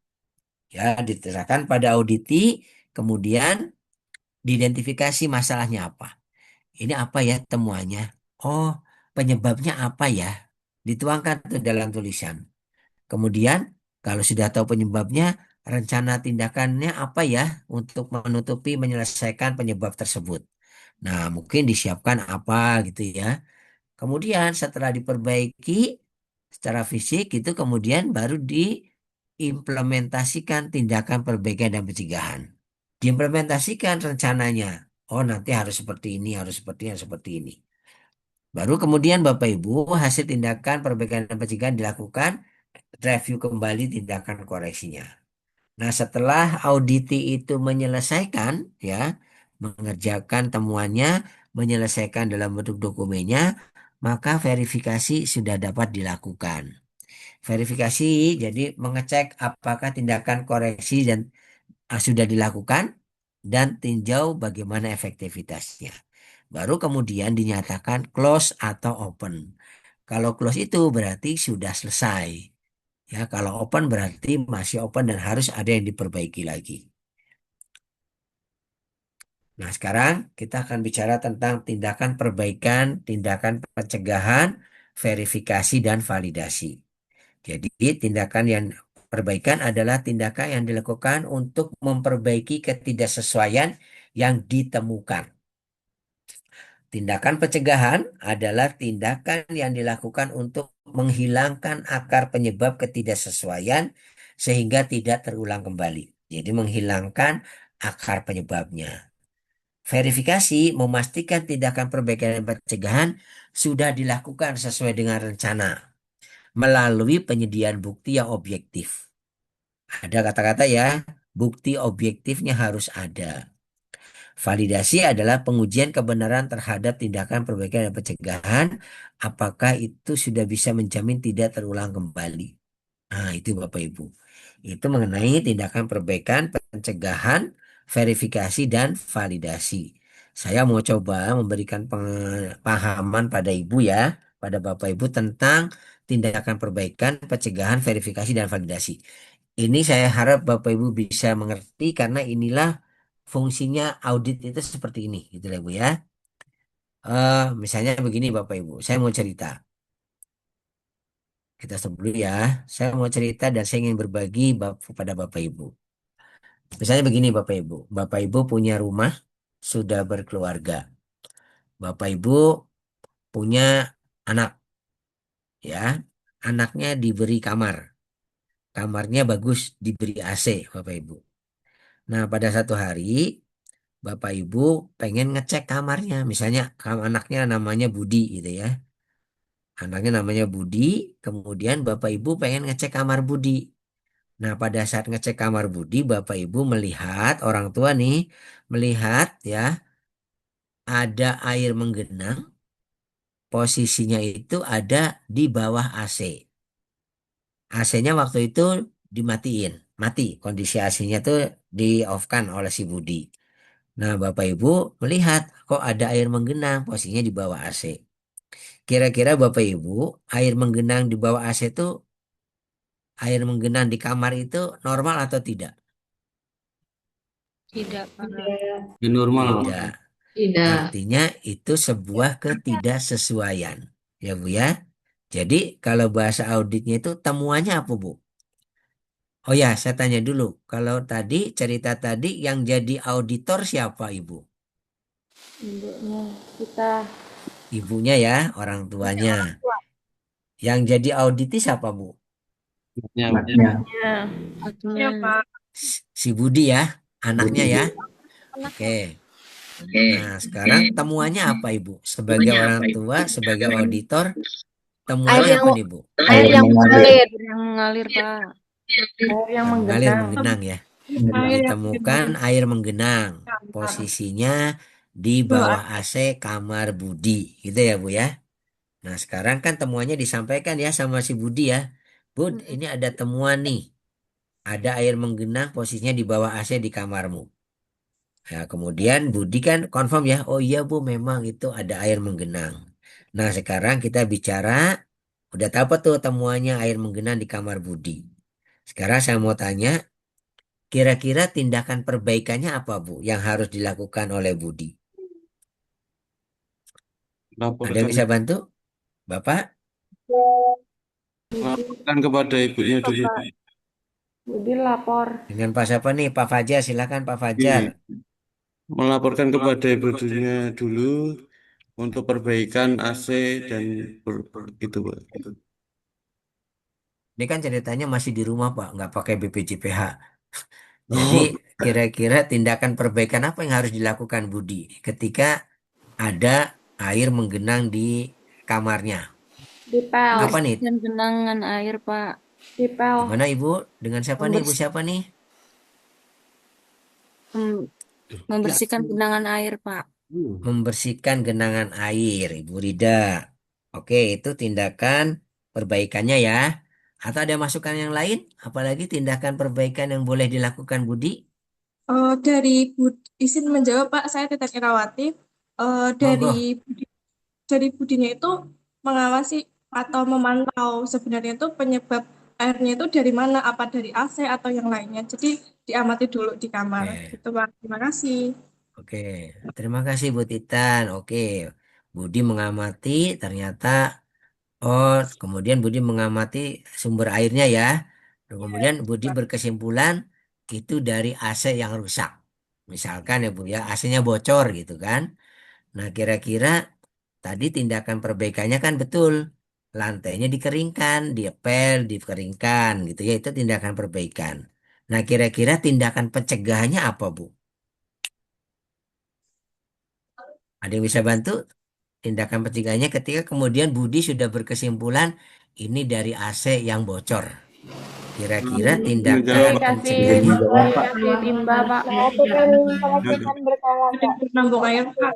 S1: Ya, diserahkan pada auditi, kemudian diidentifikasi masalahnya apa. Ini apa ya temuannya? Oh, penyebabnya apa ya? Dituangkan tuh dalam tulisan. Kemudian, kalau sudah tahu penyebabnya, rencana tindakannya apa ya untuk menutupi menyelesaikan penyebab tersebut. Nah, mungkin disiapkan apa gitu ya. Kemudian setelah diperbaiki secara fisik itu kemudian baru diimplementasikan tindakan perbaikan dan pencegahan. Diimplementasikan rencananya. Oh, nanti harus seperti ini, harus seperti ini, harus seperti ini. Baru kemudian Bapak Ibu hasil tindakan perbaikan dan pencegahan dilakukan, review kembali tindakan koreksinya. Nah, setelah auditi itu menyelesaikan ya, mengerjakan temuannya, menyelesaikan dalam bentuk dokumennya, maka verifikasi sudah dapat dilakukan. Verifikasi jadi mengecek apakah tindakan koreksi dan sudah dilakukan dan tinjau bagaimana efektivitasnya. Baru kemudian dinyatakan close atau open. Kalau close itu berarti sudah selesai. Ya, kalau open berarti masih open dan harus ada yang diperbaiki lagi. Nah, sekarang kita akan bicara tentang tindakan perbaikan, tindakan pencegahan, verifikasi, dan validasi. Jadi, tindakan yang perbaikan adalah tindakan yang dilakukan untuk memperbaiki ketidaksesuaian yang ditemukan. Tindakan pencegahan adalah tindakan yang dilakukan untuk menghilangkan akar penyebab ketidaksesuaian sehingga tidak terulang kembali. Jadi menghilangkan akar penyebabnya. Verifikasi memastikan tindakan perbaikan dan pencegahan sudah dilakukan sesuai dengan rencana melalui penyediaan bukti yang objektif. Ada kata-kata ya, bukti objektifnya harus ada. Validasi adalah pengujian kebenaran terhadap tindakan perbaikan dan pencegahan, apakah itu sudah bisa menjamin tidak terulang kembali. Nah, itu Bapak Ibu. Itu mengenai tindakan perbaikan, pencegahan, verifikasi, dan validasi. Saya mau coba memberikan pemahaman pada Ibu ya, pada Bapak Ibu tentang tindakan perbaikan, pencegahan, verifikasi, dan validasi. Ini saya harap Bapak Ibu bisa mengerti karena inilah fungsinya audit itu seperti ini, gitu lah Ibu ya. Misalnya begini Bapak Ibu, saya mau cerita. Kita stop dulu ya. Saya mau cerita dan saya ingin berbagi pada Bapak Ibu. Misalnya begini Bapak Ibu. Bapak Ibu punya rumah, sudah berkeluarga. Bapak Ibu punya anak, ya. Anaknya diberi kamar. Kamarnya bagus, diberi AC, Bapak Ibu. Nah, pada satu hari, Bapak Ibu pengen ngecek kamarnya. Misalnya, anaknya namanya Budi, gitu ya. Anaknya namanya Budi, kemudian Bapak Ibu pengen ngecek kamar Budi. Nah, pada saat ngecek kamar Budi, Bapak Ibu melihat, orang tua nih, melihat ya, ada air menggenang, posisinya itu ada di bawah AC. AC-nya waktu itu dimatiin, mati. Kondisi AC-nya tuh di off-kan oleh si Budi. Nah, Bapak Ibu melihat, kok ada air menggenang, posisinya di bawah AC. Kira-kira Bapak Ibu, air menggenang di bawah AC itu, air menggenang di kamar itu normal atau tidak?
S4: Tidak, Pak.
S5: Ya, normal, Pak.
S1: Tidak.
S2: Tidak.
S1: Artinya itu sebuah ketidaksesuaian. Ya Bu ya. Jadi kalau bahasa auditnya itu temuannya apa Bu? Oh ya, saya tanya dulu. Kalau tadi cerita tadi yang jadi auditor siapa Ibu?
S4: Ibunya kita.
S1: Ibunya ya, orang tuanya. Yang jadi auditis siapa Bu?
S5: Ya,
S4: Ya, satunya.
S1: Si Budi ya, anaknya ya. Oke. Nah, sekarang temuannya apa Ibu? Sebagai orang tua, sebagai auditor,
S4: Air
S1: temuannya
S4: yang
S1: apa nih Bu?
S4: air yang mengalir, yang mengalir, Pak. Air yang
S1: Yang mengalir
S4: menggenang.
S1: menggenang ya.
S2: Air yang
S1: Ditemukan air menggenang. Posisinya di bawah AC kamar Budi. Gitu ya Bu ya. Nah sekarang kan temuannya disampaikan ya sama si Budi ya. Bud, ini ada temuan nih. Ada air menggenang posisinya di bawah AC di kamarmu. Nah kemudian Budi kan confirm ya. Oh iya Bu memang itu ada air menggenang. Nah sekarang kita bicara. Udah tahu apa tuh temuannya air menggenang di kamar Budi. Sekarang saya mau tanya. Kira-kira tindakan perbaikannya apa, Bu, yang harus dilakukan oleh Budi? Ada yang
S5: laporkan,
S1: bisa bantu, Bapak?
S5: laporkan kepada ibunya dulu.
S4: Pak. Budi lapor.
S1: Dengan Pak siapa nih? Pak Fajar, silakan Pak Fajar.
S5: Iya. Melaporkan kepada ibunya dulu untuk perbaikan AC dan itu, Pak.
S1: Ini kan ceritanya masih di rumah, Pak, nggak pakai BPJPH. Jadi,
S5: Oh,
S1: kira-kira tindakan perbaikan apa yang harus dilakukan Budi ketika ada air menggenang di kamarnya?
S4: Dipel.
S1: Apa nih?
S4: Dan genangan air, Pak. Dipel.
S1: Gimana Ibu? Dengan siapa nih? Ibu siapa nih?
S4: Membersihkan genangan air, Pak.
S1: Membersihkan genangan air, Ibu Rida. Oke, itu tindakan perbaikannya ya. Atau ada masukan yang lain? Apalagi tindakan perbaikan yang boleh dilakukan Budi?
S6: Dari izin menjawab Pak, saya Tita Irawati. Dari
S1: Monggo.
S6: budinya itu mengawasi atau memantau sebenarnya itu penyebab airnya itu dari mana, apa dari AC atau yang lainnya. Jadi diamati dulu di kamar.
S1: Oke,
S6: Gitu Pak. Terima kasih.
S1: oke. Terima kasih Bu Titan. Oke, Budi mengamati ternyata, oh, kemudian Budi mengamati sumber airnya ya. Dan kemudian Budi berkesimpulan itu dari AC yang rusak. Misalkan ya Bu ya, AC-nya bocor gitu kan. Nah, kira-kira tadi tindakan perbaikannya kan betul. Lantainya dikeringkan, diepel, dikeringkan gitu ya. Itu tindakan perbaikan. Nah, kira-kira tindakan pencegahannya apa, Bu? Ada yang bisa bantu? Tindakan pencegahannya ketika kemudian Budi sudah berkesimpulan ini dari AC yang bocor. Kira-kira tindakan
S5: menjawab, Pak.
S4: Kasih
S1: pencegahannya
S4: kasih timba, Pak.
S6: Melakukan pengecekan berkala Pak. Penambung air Pak.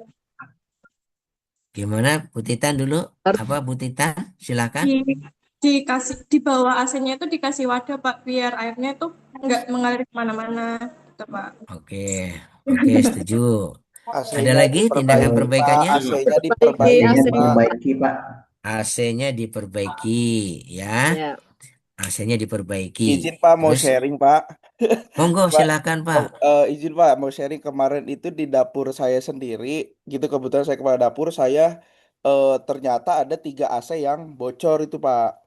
S1: gimana? Bu Titan dulu. Apa Bu Titan? Silakan.
S6: Di di bawah AC-nya itu dikasih wadah Pak biar airnya itu nggak mengalir kemana-mana gitu Pak.
S1: Oke, oke, setuju. Ada
S7: AC-nya
S1: lagi tindakan
S7: diperbaiki, Pak.
S1: perbaikannya?
S7: AC-nya
S4: Perbaiki
S7: diperbaiki,
S8: AC-nya
S4: AC.
S7: Pak.
S8: diperbaiki, Pak.
S1: AC-nya diperbaiki, ya.
S4: Ya.
S1: AC-nya diperbaiki.
S7: Izin Pak mau
S1: Terus,
S7: sharing Pak.
S1: monggo
S7: Pak,
S1: silakan Pak.
S7: izin Pak mau sharing kemarin itu di dapur saya sendiri gitu kebetulan saya kepala dapur saya ternyata ada 3 AC yang bocor itu Pak.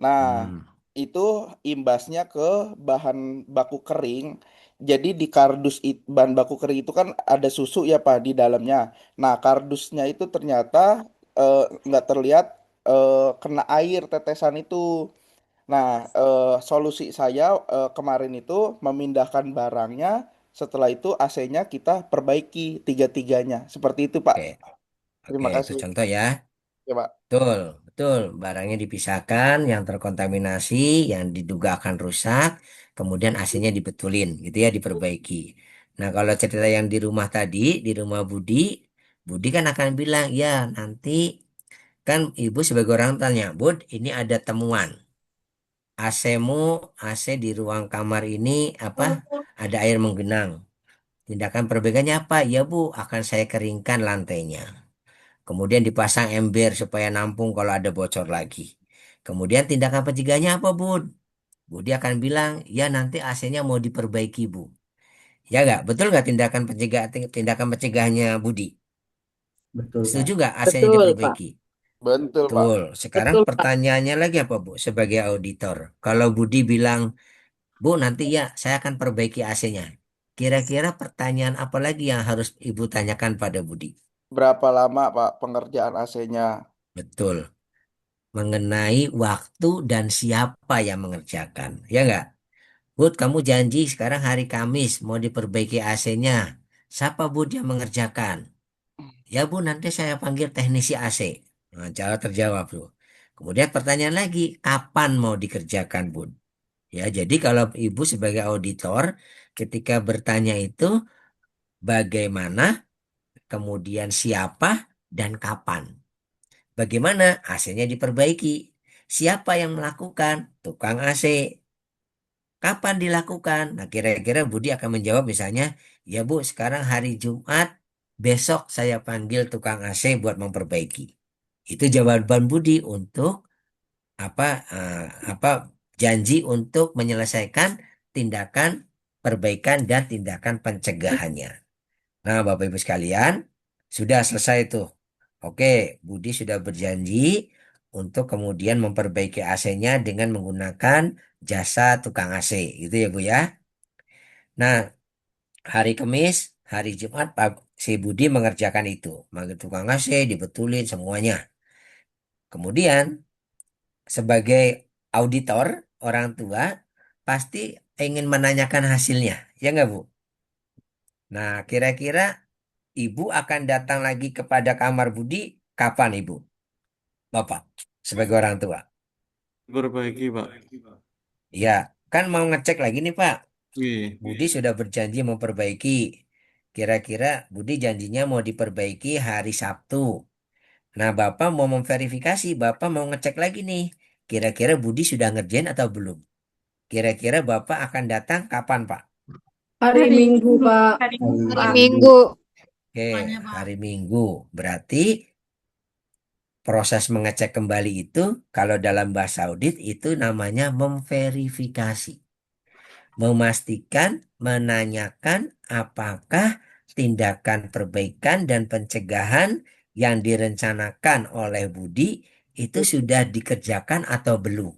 S7: Nah
S1: Hmm,
S7: itu imbasnya ke bahan baku kering. Jadi di kardus bahan baku kering itu kan ada susu ya Pak di dalamnya. Nah kardusnya itu ternyata nggak terlihat kena air tetesan itu. Nah, solusi saya kemarin itu memindahkan barangnya, setelah itu AC-nya kita perbaiki tiga-tiganya. Seperti itu, Pak.
S1: oke, oke,
S7: Terima
S1: itu
S7: kasih.
S1: contoh ya.
S7: Ya, Pak.
S1: Betul, betul. Barangnya dipisahkan, yang terkontaminasi, yang diduga akan rusak, kemudian AC-nya dibetulin, gitu ya, diperbaiki. Nah, kalau cerita yang di rumah tadi, di rumah Budi, Budi kan akan bilang, ya nanti kan ibu sebagai orang tanya, Bud, ini ada temuan. AC-mu, AC di ruang kamar ini apa? Ada air menggenang. Tindakan perbaikannya apa? Ya Bu, akan saya keringkan lantainya. Kemudian dipasang ember supaya nampung kalau ada bocor lagi. Kemudian tindakan pencegahannya apa, Bud? Budi akan bilang, ya nanti AC-nya mau diperbaiki, Bu. Ya nggak? Betul nggak tindakan pencegahannya Budi?
S8: Betul,
S1: Setuju
S8: Pak.
S1: nggak AC-nya
S4: Betul, Pak.
S1: diperbaiki?
S7: Betul, Pak.
S1: Betul. Sekarang
S4: Betul, Pak.
S1: pertanyaannya lagi apa, Bu? Sebagai auditor. Kalau Budi bilang, Bu, nanti ya saya akan perbaiki AC-nya. Kira-kira pertanyaan apa lagi yang harus Ibu tanyakan pada Budi?
S7: Berapa lama, Pak, pengerjaan AC-nya?
S1: Betul. Mengenai waktu dan siapa yang mengerjakan. Ya nggak? Bud, kamu janji sekarang hari Kamis mau diperbaiki AC-nya. Siapa Bud yang mengerjakan? Ya Bu, nanti saya panggil teknisi AC. Nah, jawab terjawab tuh. Kemudian pertanyaan lagi, kapan mau dikerjakan Bud? Ya, jadi kalau Ibu sebagai auditor ketika bertanya itu bagaimana, kemudian siapa dan kapan. Bagaimana AC-nya diperbaiki? Siapa yang melakukan? Tukang AC. Kapan dilakukan? Nah, kira-kira Budi akan menjawab misalnya, ya Bu, sekarang hari Jumat, besok saya panggil tukang AC buat memperbaiki. Itu jawaban Budi untuk apa apa janji untuk menyelesaikan tindakan perbaikan dan tindakan pencegahannya. Nah, Bapak Ibu sekalian, sudah selesai tuh. Oke, Budi sudah berjanji untuk kemudian memperbaiki AC-nya dengan menggunakan jasa tukang AC. Gitu ya, Bu ya. Nah, hari Kamis, hari Jumat, si Budi mengerjakan itu. Manggil tukang AC, dibetulin semuanya. Kemudian, sebagai auditor, orang tua, pasti ingin menanyakan hasilnya. Ya nggak, Bu? Nah, kira-kira Ibu akan datang lagi kepada kamar Budi kapan, Ibu? Bapak, sebagai orang tua.
S5: Perbaiki, Pak.
S1: Ya, kan mau ngecek lagi nih, Pak.
S5: Iya.
S1: Budi sudah berjanji memperbaiki. Kira-kira Budi janjinya mau diperbaiki hari Sabtu. Nah, Bapak mau memverifikasi, Bapak mau ngecek lagi nih. Kira-kira Budi sudah ngerjain atau belum? Kira-kira Bapak akan datang kapan, Pak?
S4: Hari Minggu, Pak.
S6: Hari
S4: Hari
S8: Hari
S4: Minggu.
S1: Oke, hari Minggu. Berarti proses mengecek kembali itu, kalau dalam bahasa audit itu namanya memverifikasi. Memastikan, menanyakan apakah tindakan perbaikan dan pencegahan yang direncanakan oleh Budi itu sudah dikerjakan atau belum.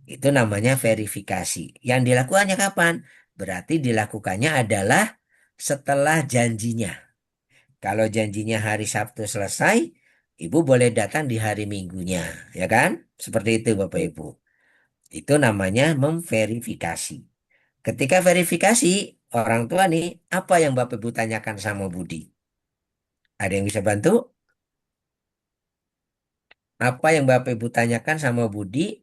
S1: Itu namanya verifikasi. Yang dilakukannya kapan? Berarti dilakukannya adalah setelah janjinya. Kalau janjinya hari Sabtu selesai, Ibu boleh datang di hari Minggunya, ya kan? Seperti itu Bapak Ibu. Itu namanya memverifikasi. Ketika verifikasi, orang tua nih, apa yang Bapak Ibu tanyakan sama Budi? Ada yang bisa bantu? Apa yang Bapak Ibu tanyakan sama Budi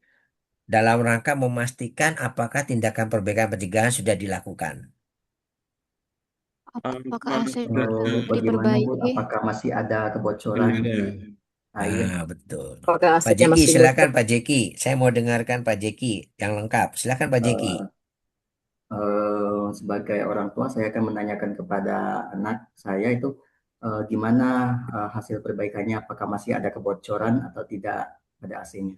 S1: dalam rangka memastikan apakah tindakan perbaikan pencegahan sudah dilakukan?
S4: Apakah
S5: Apakah
S4: AC
S5: sudah ada
S8: bagaimana Bu?
S4: diperbaiki?
S8: Apakah masih ada
S5: yang
S8: kebocoran
S5: ada?
S8: di Nah, iya.
S1: Ah, betul.
S4: Apakah
S1: Pak
S4: AC-nya
S1: Jeki,
S4: masih
S1: silakan
S4: bocor?
S1: Pak Jeki. Saya mau dengarkan Pak Jeki yang lengkap. Silakan Pak Jeki.
S8: Eh, Sebagai orang tua, saya akan menanyakan kepada anak saya itu gimana hasil perbaikannya, apakah masih ada kebocoran atau tidak pada AC-nya.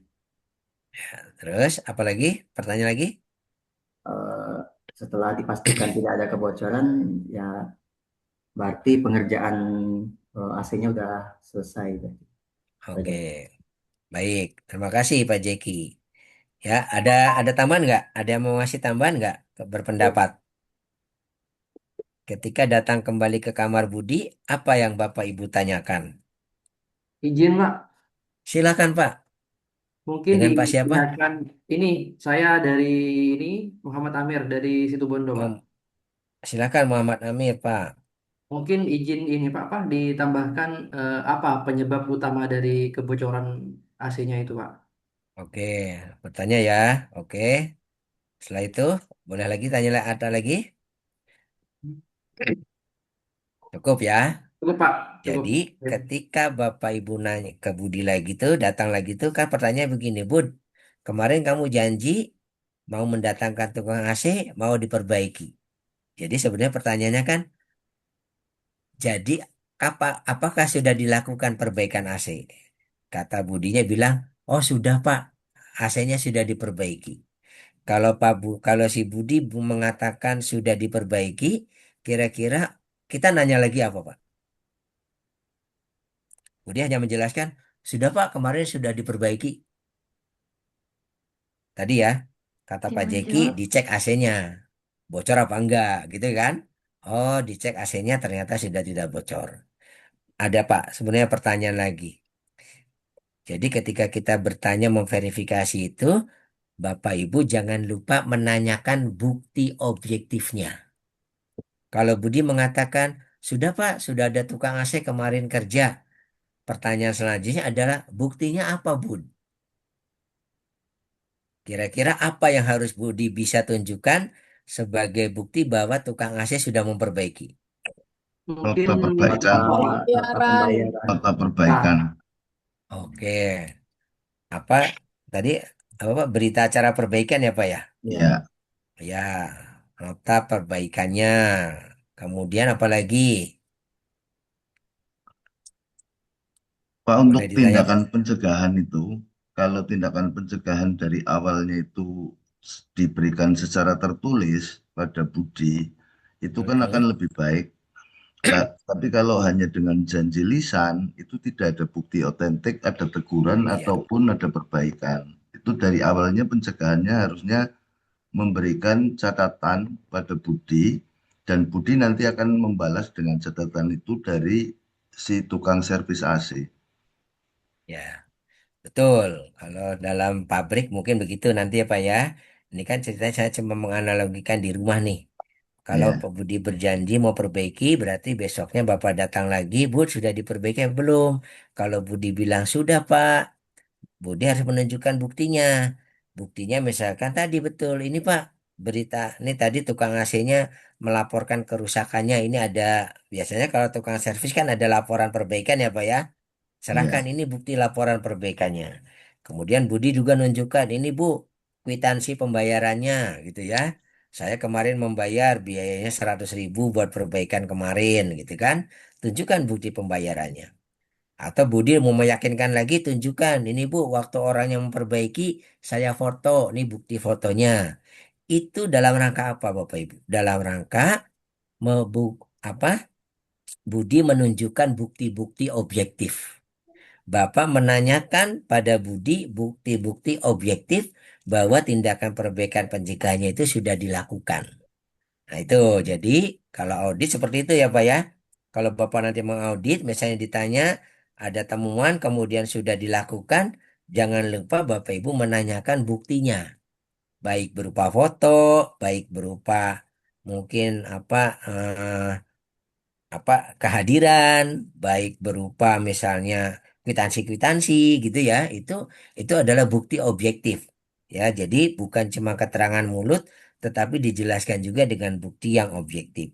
S1: Terus, apa lagi? Pertanyaan lagi?
S8: Eh, Setelah dipastikan tidak ada kebocoran, ya berarti pengerjaan AC-nya udah selesai. Berarti.
S1: Oke, baik. Terima kasih Pak Jeki. Ya, ada tambahan nggak? Ada yang mau ngasih tambahan nggak? Berpendapat. Ketika datang kembali ke kamar Budi, apa yang Bapak Ibu tanyakan?
S9: Izin Pak,
S1: Silakan Pak.
S9: mungkin
S1: Dengan Pak siapa?
S9: ditanyakan ini saya dari ini Muhammad Amir dari Situbondo Pak.
S1: Mem- Silakan Muhammad Amir Pak.
S9: Mungkin izin ini Pak ditambahkan apa penyebab utama dari kebocoran AC-nya itu Pak?
S1: Oke, bertanya ya. Oke. Setelah itu, boleh lagi tanya ada lagi? Cukup ya.
S9: Cukup Pak, cukup.
S1: Jadi ketika Bapak Ibu nanya ke Budi lagi tuh, datang lagi tuh kan pertanyaan begini, Bud, kemarin kamu janji mau mendatangkan tukang AC, mau diperbaiki. Jadi sebenarnya pertanyaannya kan, jadi apakah sudah dilakukan perbaikan AC? Kata Budinya bilang, oh sudah Pak, AC-nya sudah diperbaiki. Kalau si mengatakan sudah diperbaiki, kira-kira kita nanya lagi apa Pak? Budi hanya menjelaskan, sudah Pak, kemarin sudah diperbaiki. Tadi ya, kata Pak Jeki,
S2: Dilanjut.
S1: dicek AC-nya. Bocor apa enggak, gitu kan? Oh, dicek AC-nya ternyata sudah tidak bocor. Ada Pak, sebenarnya pertanyaan lagi. Jadi ketika kita bertanya memverifikasi itu, Bapak Ibu jangan lupa menanyakan bukti objektifnya. Kalau Budi mengatakan, sudah Pak, sudah ada tukang AC kemarin kerja. Pertanyaan selanjutnya adalah, buktinya apa Bud? Kira-kira apa yang harus Budi bisa tunjukkan sebagai bukti bahwa tukang AC sudah memperbaiki?
S9: Mungkin
S10: Nota perbaikan,
S8: Nota pembayaran.
S10: nota perbaikan.
S1: Oke, apa tadi apa Pak? Berita acara perbaikan ya Pak ya?
S8: Ya.
S10: Ya,
S1: Ya, nota perbaikannya. Kemudian apa lagi?
S10: Pak, untuk
S1: Boleh ditanya Pak.
S10: tindakan pencegahan itu, kalau tindakan pencegahan dari awalnya itu diberikan secara tertulis pada Budi, itu kan akan lebih baik. Tapi kalau hanya dengan janji lisan, itu tidak ada bukti otentik, ada teguran
S1: Iya,
S10: ataupun ada perbaikan. Itu dari awalnya pencegahannya harusnya memberikan catatan pada Budi, dan Budi nanti akan membalas dengan catatan itu dari si tukang servis AC.
S1: ya, betul. Kalau dalam pabrik mungkin begitu nanti ya Pak ya. Ini kan ceritanya saya cuma menganalogikan di rumah nih. Kalau
S10: Ya,
S1: Pak Budi berjanji mau perbaiki, berarti besoknya Bapak datang lagi, Bud sudah diperbaiki apa belum? Kalau Budi bilang sudah Pak, Budi harus menunjukkan buktinya. Buktinya misalkan tadi betul, ini Pak, berita, ini tadi tukang AC-nya melaporkan kerusakannya, ini ada, biasanya kalau tukang servis kan ada laporan perbaikan ya Pak ya. Serahkan
S10: ya,
S1: ini bukti laporan perbaikannya. Kemudian Budi juga nunjukkan ini Bu, kwitansi pembayarannya gitu ya. Saya kemarin membayar biayanya 100.000 buat perbaikan kemarin gitu kan. Tunjukkan bukti pembayarannya. Atau Budi mau meyakinkan lagi tunjukkan ini Bu, waktu orang yang memperbaiki saya foto, ini bukti fotonya. Itu dalam rangka apa Bapak Ibu? Dalam rangka membuk apa? Budi menunjukkan bukti-bukti objektif. Bapak menanyakan pada Budi bukti-bukti objektif bahwa tindakan perbaikan pencegahannya itu sudah dilakukan. Nah itu, jadi kalau audit seperti itu ya Pak ya. Kalau Bapak nanti mengaudit, misalnya ditanya ada temuan kemudian sudah dilakukan, jangan lupa Bapak Ibu menanyakan buktinya. Baik berupa foto, baik berupa mungkin apa kehadiran baik berupa misalnya kwitansi-kwitansi gitu ya itu adalah bukti objektif ya jadi bukan cuma keterangan mulut tetapi dijelaskan juga dengan bukti yang objektif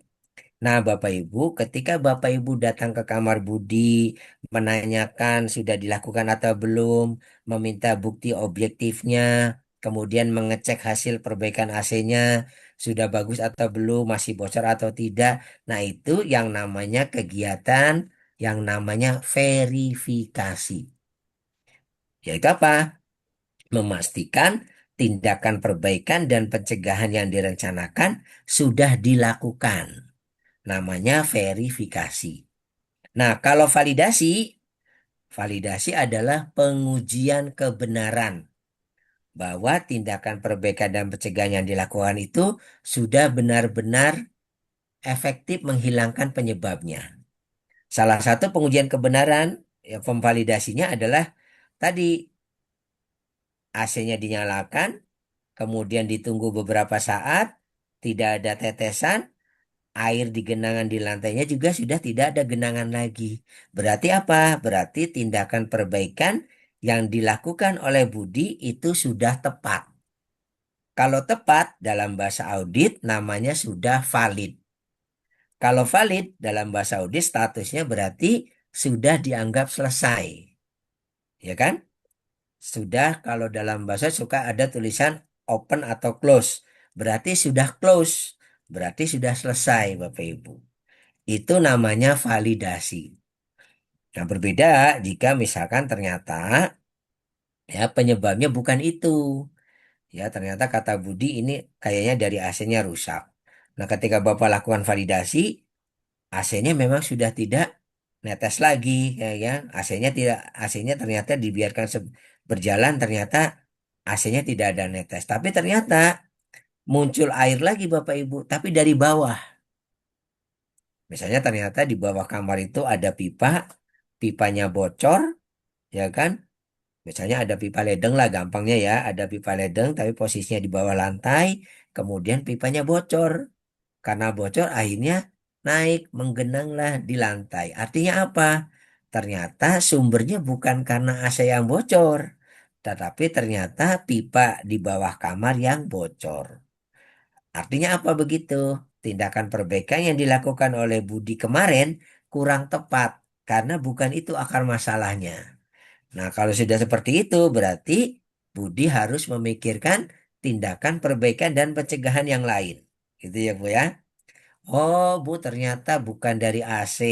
S1: Nah, Bapak Ibu, ketika Bapak Ibu datang ke kamar Budi, menanyakan sudah dilakukan atau belum, meminta bukti objektifnya, kemudian mengecek hasil perbaikan AC-nya, sudah bagus atau belum, masih bocor atau tidak. Nah, itu yang namanya kegiatan yang namanya verifikasi. Yaitu apa? Memastikan tindakan perbaikan dan pencegahan yang direncanakan sudah dilakukan. Namanya verifikasi. Nah, kalau validasi adalah pengujian kebenaran bahwa tindakan perbaikan dan pencegahan yang dilakukan itu sudah benar-benar efektif menghilangkan penyebabnya. Salah satu pengujian kebenaran, ya, pemvalidasinya adalah tadi AC-nya dinyalakan, kemudian ditunggu beberapa saat, tidak ada tetesan, air di genangan di lantainya juga sudah tidak ada genangan lagi. Berarti apa? Berarti tindakan perbaikan yang dilakukan oleh Budi itu sudah tepat. Kalau tepat dalam bahasa audit namanya sudah valid. Kalau valid dalam bahasa audit statusnya berarti sudah dianggap selesai. Ya kan? Sudah, kalau dalam bahasa suka ada tulisan open atau close. Berarti sudah close. Berarti sudah selesai, Bapak Ibu. Itu namanya validasi. Nah, berbeda jika misalkan ternyata ya penyebabnya bukan itu. Ya, ternyata kata Budi ini kayaknya dari AC-nya rusak. Nah, ketika Bapak lakukan validasi, AC-nya memang sudah tidak netes lagi, ya. AC-nya tidak, AC-nya ternyata dibiarkan berjalan, ternyata AC-nya tidak ada netes. Tapi ternyata muncul air lagi Bapak Ibu, tapi dari bawah. Misalnya ternyata di bawah kamar itu ada pipa, pipanya bocor, ya kan? Misalnya ada pipa ledeng lah gampangnya ya, ada pipa ledeng tapi posisinya di bawah lantai, kemudian pipanya bocor. Karena bocor akhirnya naik, menggenanglah di lantai. Artinya apa? Ternyata sumbernya bukan karena AC yang bocor, tetapi ternyata pipa di bawah kamar yang bocor. Artinya apa begitu? Tindakan perbaikan yang dilakukan oleh Budi kemarin kurang tepat karena bukan itu akar masalahnya. Nah, kalau sudah seperti itu berarti Budi harus memikirkan tindakan perbaikan dan pencegahan yang lain. Gitu ya, Bu ya. Oh, Bu, ternyata bukan dari AC.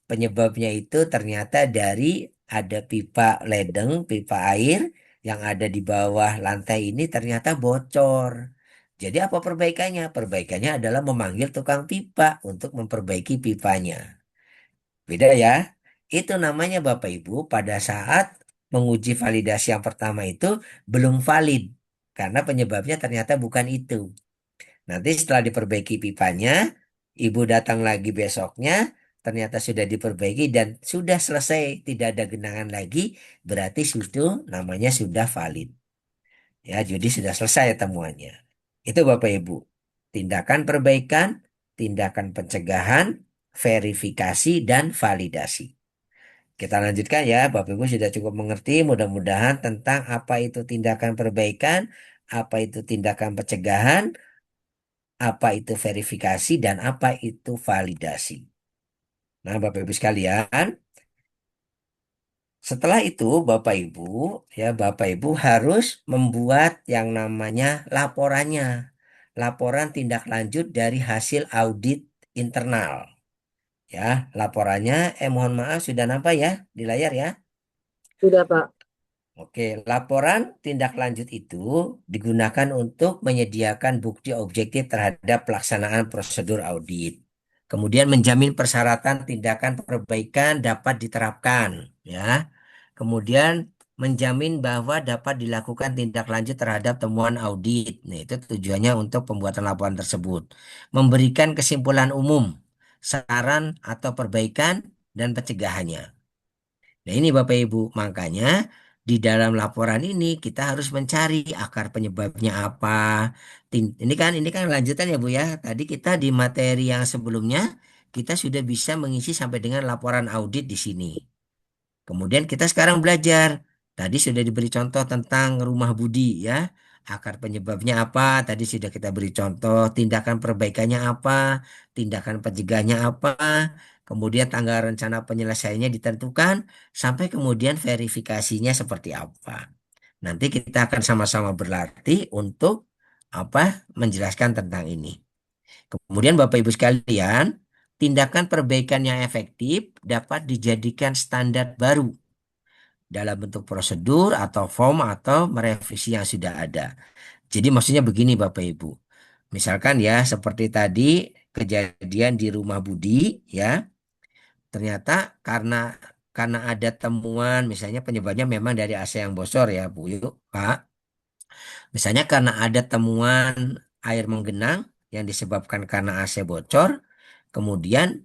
S1: Penyebabnya itu ternyata dari ada pipa ledeng, pipa air yang ada di bawah lantai ini ternyata bocor. Jadi apa perbaikannya? Perbaikannya adalah memanggil tukang pipa untuk memperbaiki pipanya. Beda ya. Itu namanya Bapak Ibu pada saat menguji validasi yang pertama itu belum valid. Karena penyebabnya ternyata bukan itu. Nanti setelah diperbaiki pipanya, ibu datang lagi besoknya, ternyata sudah diperbaiki dan sudah selesai, tidak ada genangan lagi, berarti sudah namanya sudah valid. Ya, jadi sudah selesai temuannya. Itu Bapak Ibu. Tindakan perbaikan, tindakan pencegahan, verifikasi, dan validasi. Kita lanjutkan ya, Bapak Ibu sudah cukup mengerti mudah-mudahan tentang apa itu tindakan perbaikan, apa itu tindakan pencegahan, apa itu verifikasi dan apa itu validasi. Nah, Bapak Ibu sekalian, setelah itu Bapak Ibu harus membuat yang namanya laporannya. Laporan tindak lanjut dari hasil audit internal. Ya, laporannya mohon maaf sudah nampak ya di layar ya.
S4: Sudah, Pak.
S1: Oke, laporan tindak lanjut itu digunakan untuk menyediakan bukti objektif terhadap pelaksanaan prosedur audit. Kemudian menjamin persyaratan tindakan perbaikan dapat diterapkan, ya. Kemudian menjamin bahwa dapat dilakukan tindak lanjut terhadap temuan audit. Nah, itu tujuannya untuk pembuatan laporan tersebut. Memberikan kesimpulan umum, saran atau perbaikan dan pencegahannya. Nah, ini Bapak Ibu, makanya di dalam laporan ini kita harus mencari akar penyebabnya apa. Ini kan lanjutan ya Bu ya. Tadi kita di materi yang sebelumnya kita sudah bisa mengisi sampai dengan laporan audit di sini. Kemudian kita sekarang belajar. Tadi sudah diberi contoh tentang rumah Budi ya. akar penyebabnya apa, tadi sudah kita beri contoh, tindakan perbaikannya apa, tindakan pencegahannya apa, kemudian tanggal rencana penyelesaiannya ditentukan, sampai kemudian verifikasinya seperti apa. Nanti kita akan sama-sama berlatih untuk menjelaskan tentang ini. Kemudian Bapak Ibu sekalian, tindakan perbaikan yang efektif dapat dijadikan standar baru dalam bentuk prosedur atau form atau merevisi yang sudah ada. Jadi maksudnya begini Bapak Ibu. Misalkan ya seperti tadi kejadian di rumah Budi ya, ternyata karena ada temuan misalnya penyebabnya memang dari AC yang bocor ya Bu Yu, Pak. Misalnya karena ada temuan air menggenang yang disebabkan karena AC bocor, kemudian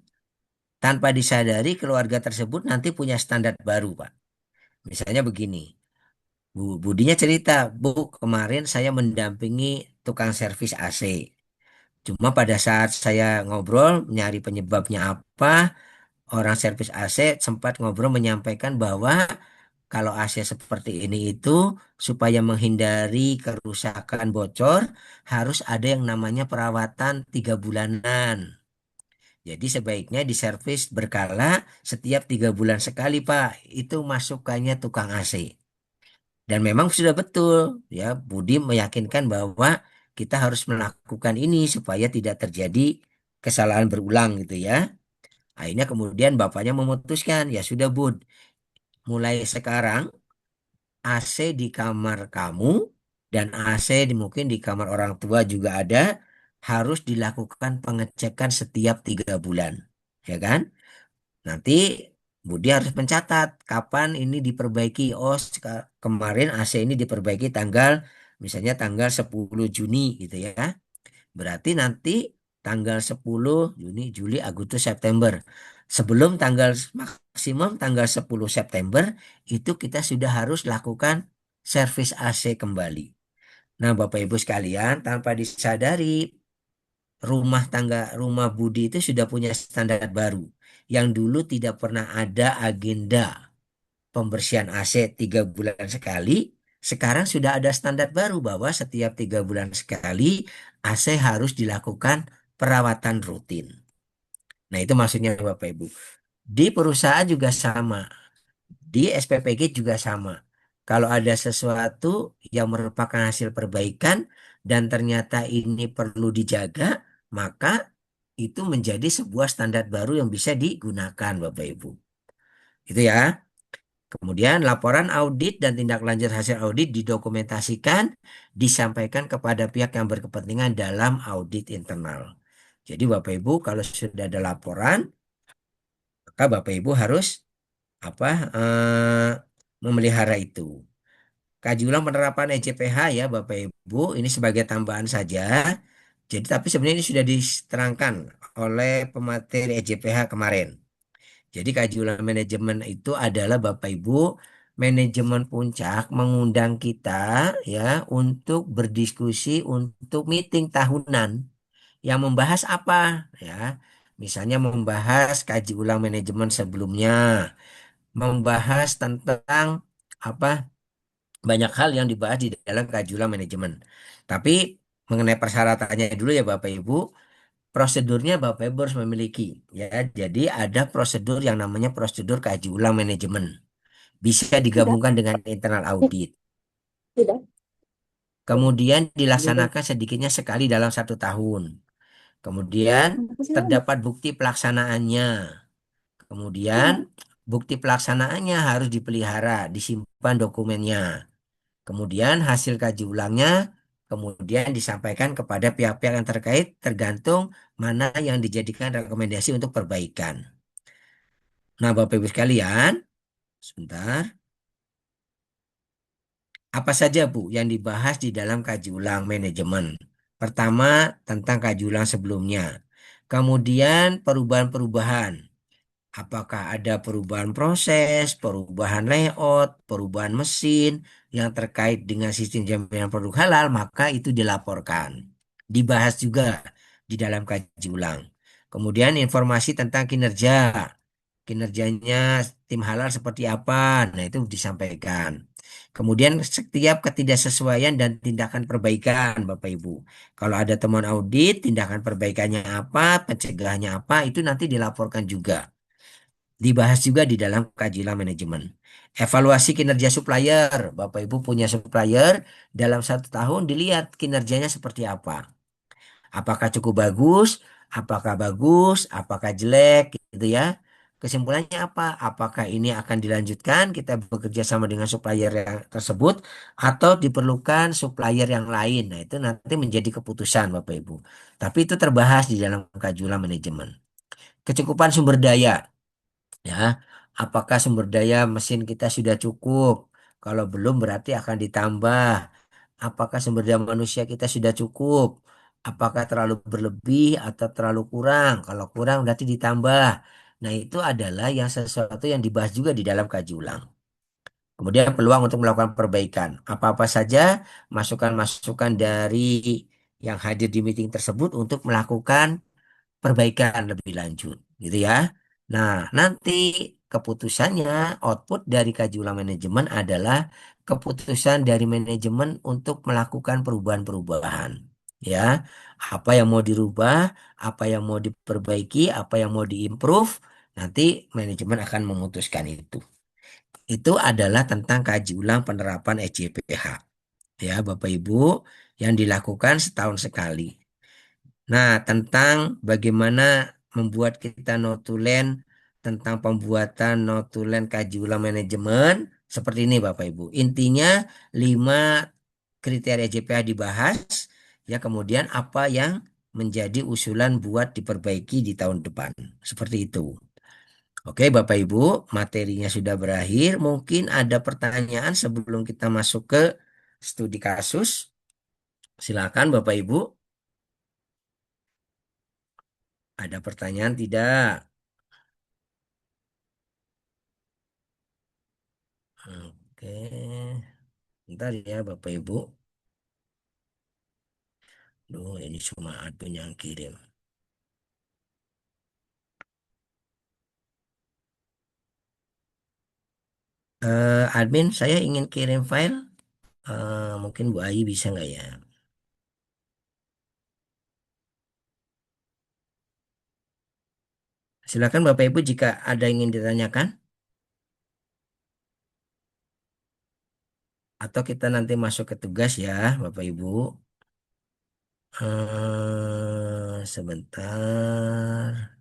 S1: tanpa disadari keluarga tersebut nanti punya standar baru, Pak. Misalnya begini, Budinya cerita, Bu, kemarin saya mendampingi tukang servis AC. Cuma pada saat saya ngobrol nyari penyebabnya apa, orang servis AC sempat ngobrol menyampaikan bahwa kalau AC seperti ini itu supaya menghindari kerusakan bocor harus ada yang namanya perawatan 3 bulanan. Jadi sebaiknya diservis berkala setiap 3 bulan sekali, Pak. Itu masukannya tukang AC. Dan memang sudah betul, ya. Budi meyakinkan bahwa kita harus melakukan ini supaya tidak terjadi kesalahan berulang gitu ya. Akhirnya kemudian bapaknya memutuskan, ya sudah Bud, mulai sekarang AC di kamar kamu dan AC mungkin di kamar orang tua juga ada, harus dilakukan pengecekan setiap 3 bulan, ya kan? Nanti Budi harus mencatat kapan ini diperbaiki. Oh, kemarin AC ini diperbaiki misalnya tanggal 10 Juni gitu ya. Berarti nanti tanggal 10 Juni, Juli, Agustus, September. Sebelum maksimum tanggal 10 September itu kita sudah harus lakukan servis AC kembali. Nah, Bapak Ibu sekalian, tanpa disadari rumah Budi itu sudah punya standar baru yang dulu tidak pernah ada agenda pembersihan AC 3 bulan sekali. Sekarang sudah ada standar baru bahwa setiap 3 bulan sekali AC harus dilakukan perawatan rutin. Nah, itu maksudnya Bapak Ibu. Di perusahaan juga sama, di SPPG juga sama. Kalau ada sesuatu yang merupakan hasil perbaikan dan ternyata ini perlu dijaga, maka itu menjadi sebuah standar baru yang bisa digunakan, Bapak Ibu. Itu ya. Kemudian laporan audit dan tindak lanjut hasil audit didokumentasikan, disampaikan kepada pihak yang berkepentingan dalam audit internal. Jadi Bapak Ibu kalau sudah ada laporan, maka Bapak Ibu harus apa memelihara itu. Kaji ulang penerapan EJPH ya Bapak Ibu, ini sebagai tambahan saja. Jadi tapi sebenarnya ini sudah diterangkan oleh pemateri EJPH kemarin. Jadi kaji ulang manajemen itu adalah Bapak Ibu, manajemen puncak mengundang kita ya untuk berdiskusi untuk meeting tahunan yang membahas apa ya. Misalnya membahas kaji ulang manajemen sebelumnya, membahas tentang apa banyak hal yang dibahas di dalam kaji ulang manajemen. Tapi mengenai persyaratannya dulu ya Bapak Ibu, prosedurnya Bapak Ibu harus memiliki ya. Jadi ada prosedur yang namanya prosedur kaji ulang manajemen. Bisa digabungkan dengan internal audit.
S6: Tidak.
S1: Kemudian dilaksanakan sedikitnya sekali dalam 1 tahun. Kemudian terdapat bukti pelaksanaannya. Kemudian bukti pelaksanaannya harus dipelihara, disimpan dokumennya. Kemudian hasil kaji ulangnya kemudian disampaikan kepada pihak-pihak yang terkait tergantung mana yang dijadikan rekomendasi untuk perbaikan. Nah, Bapak Ibu sekalian, sebentar. Apa saja Bu yang dibahas di dalam kaji ulang manajemen? Pertama, tentang kaji ulang sebelumnya. Kemudian perubahan-perubahan. Apakah ada perubahan proses, perubahan layout, perubahan mesin yang terkait dengan sistem jaminan produk halal, maka itu dilaporkan. Dibahas juga di dalam kaji ulang. Kemudian informasi tentang kinerjanya tim halal seperti apa, nah itu disampaikan. Kemudian setiap ketidaksesuaian dan tindakan perbaikan, Bapak Ibu. Kalau ada temuan audit, tindakan perbaikannya apa, pencegahannya apa, itu nanti dilaporkan juga. Dibahas juga di dalam kajian manajemen. Evaluasi kinerja supplier. Bapak Ibu punya supplier, dalam 1 tahun dilihat kinerjanya seperti apa. Apakah cukup bagus, apakah jelek, gitu ya. Kesimpulannya apa? Apakah ini akan dilanjutkan, kita bekerja sama dengan supplier yang tersebut, atau diperlukan supplier yang lain. Nah, itu nanti menjadi keputusan Bapak Ibu. Tapi itu terbahas di dalam kajian manajemen. Kecukupan sumber daya. Ya, apakah sumber daya mesin kita sudah cukup? Kalau belum berarti akan ditambah. Apakah sumber daya manusia kita sudah cukup? Apakah terlalu berlebih atau terlalu kurang? Kalau kurang berarti ditambah. Nah, itu adalah yang sesuatu yang dibahas juga di dalam kaji ulang. Kemudian peluang untuk melakukan perbaikan. Apa-apa saja masukan-masukan dari yang hadir di meeting tersebut untuk melakukan perbaikan lebih lanjut, gitu ya. Nah, nanti keputusannya, output dari kaji ulang manajemen adalah keputusan dari manajemen untuk melakukan perubahan-perubahan. Ya, apa yang mau dirubah, apa yang mau diperbaiki, apa yang mau diimprove, nanti manajemen akan memutuskan itu. Itu adalah tentang kaji ulang penerapan SJPH. Ya, Bapak Ibu, yang dilakukan setahun sekali. Nah, tentang bagaimana membuat kita notulen, tentang pembuatan notulen kaji ulang manajemen, seperti ini Bapak Ibu. Intinya 5 kriteria JPA dibahas, ya kemudian apa yang menjadi usulan buat diperbaiki di tahun depan. Seperti itu. Oke Bapak Ibu, materinya sudah berakhir. Mungkin ada pertanyaan sebelum kita masuk ke studi kasus. Silakan Bapak Ibu. Ada pertanyaan tidak? Oke, bentar ya Bapak Ibu. Duh, ini cuma admin yang kirim. Admin, saya ingin kirim file. Mungkin Bu Ayi bisa nggak ya? Silakan Bapak Ibu jika ada yang ingin ditanyakan. Atau kita nanti masuk ke tugas ya Bapak Ibu. Sebentar.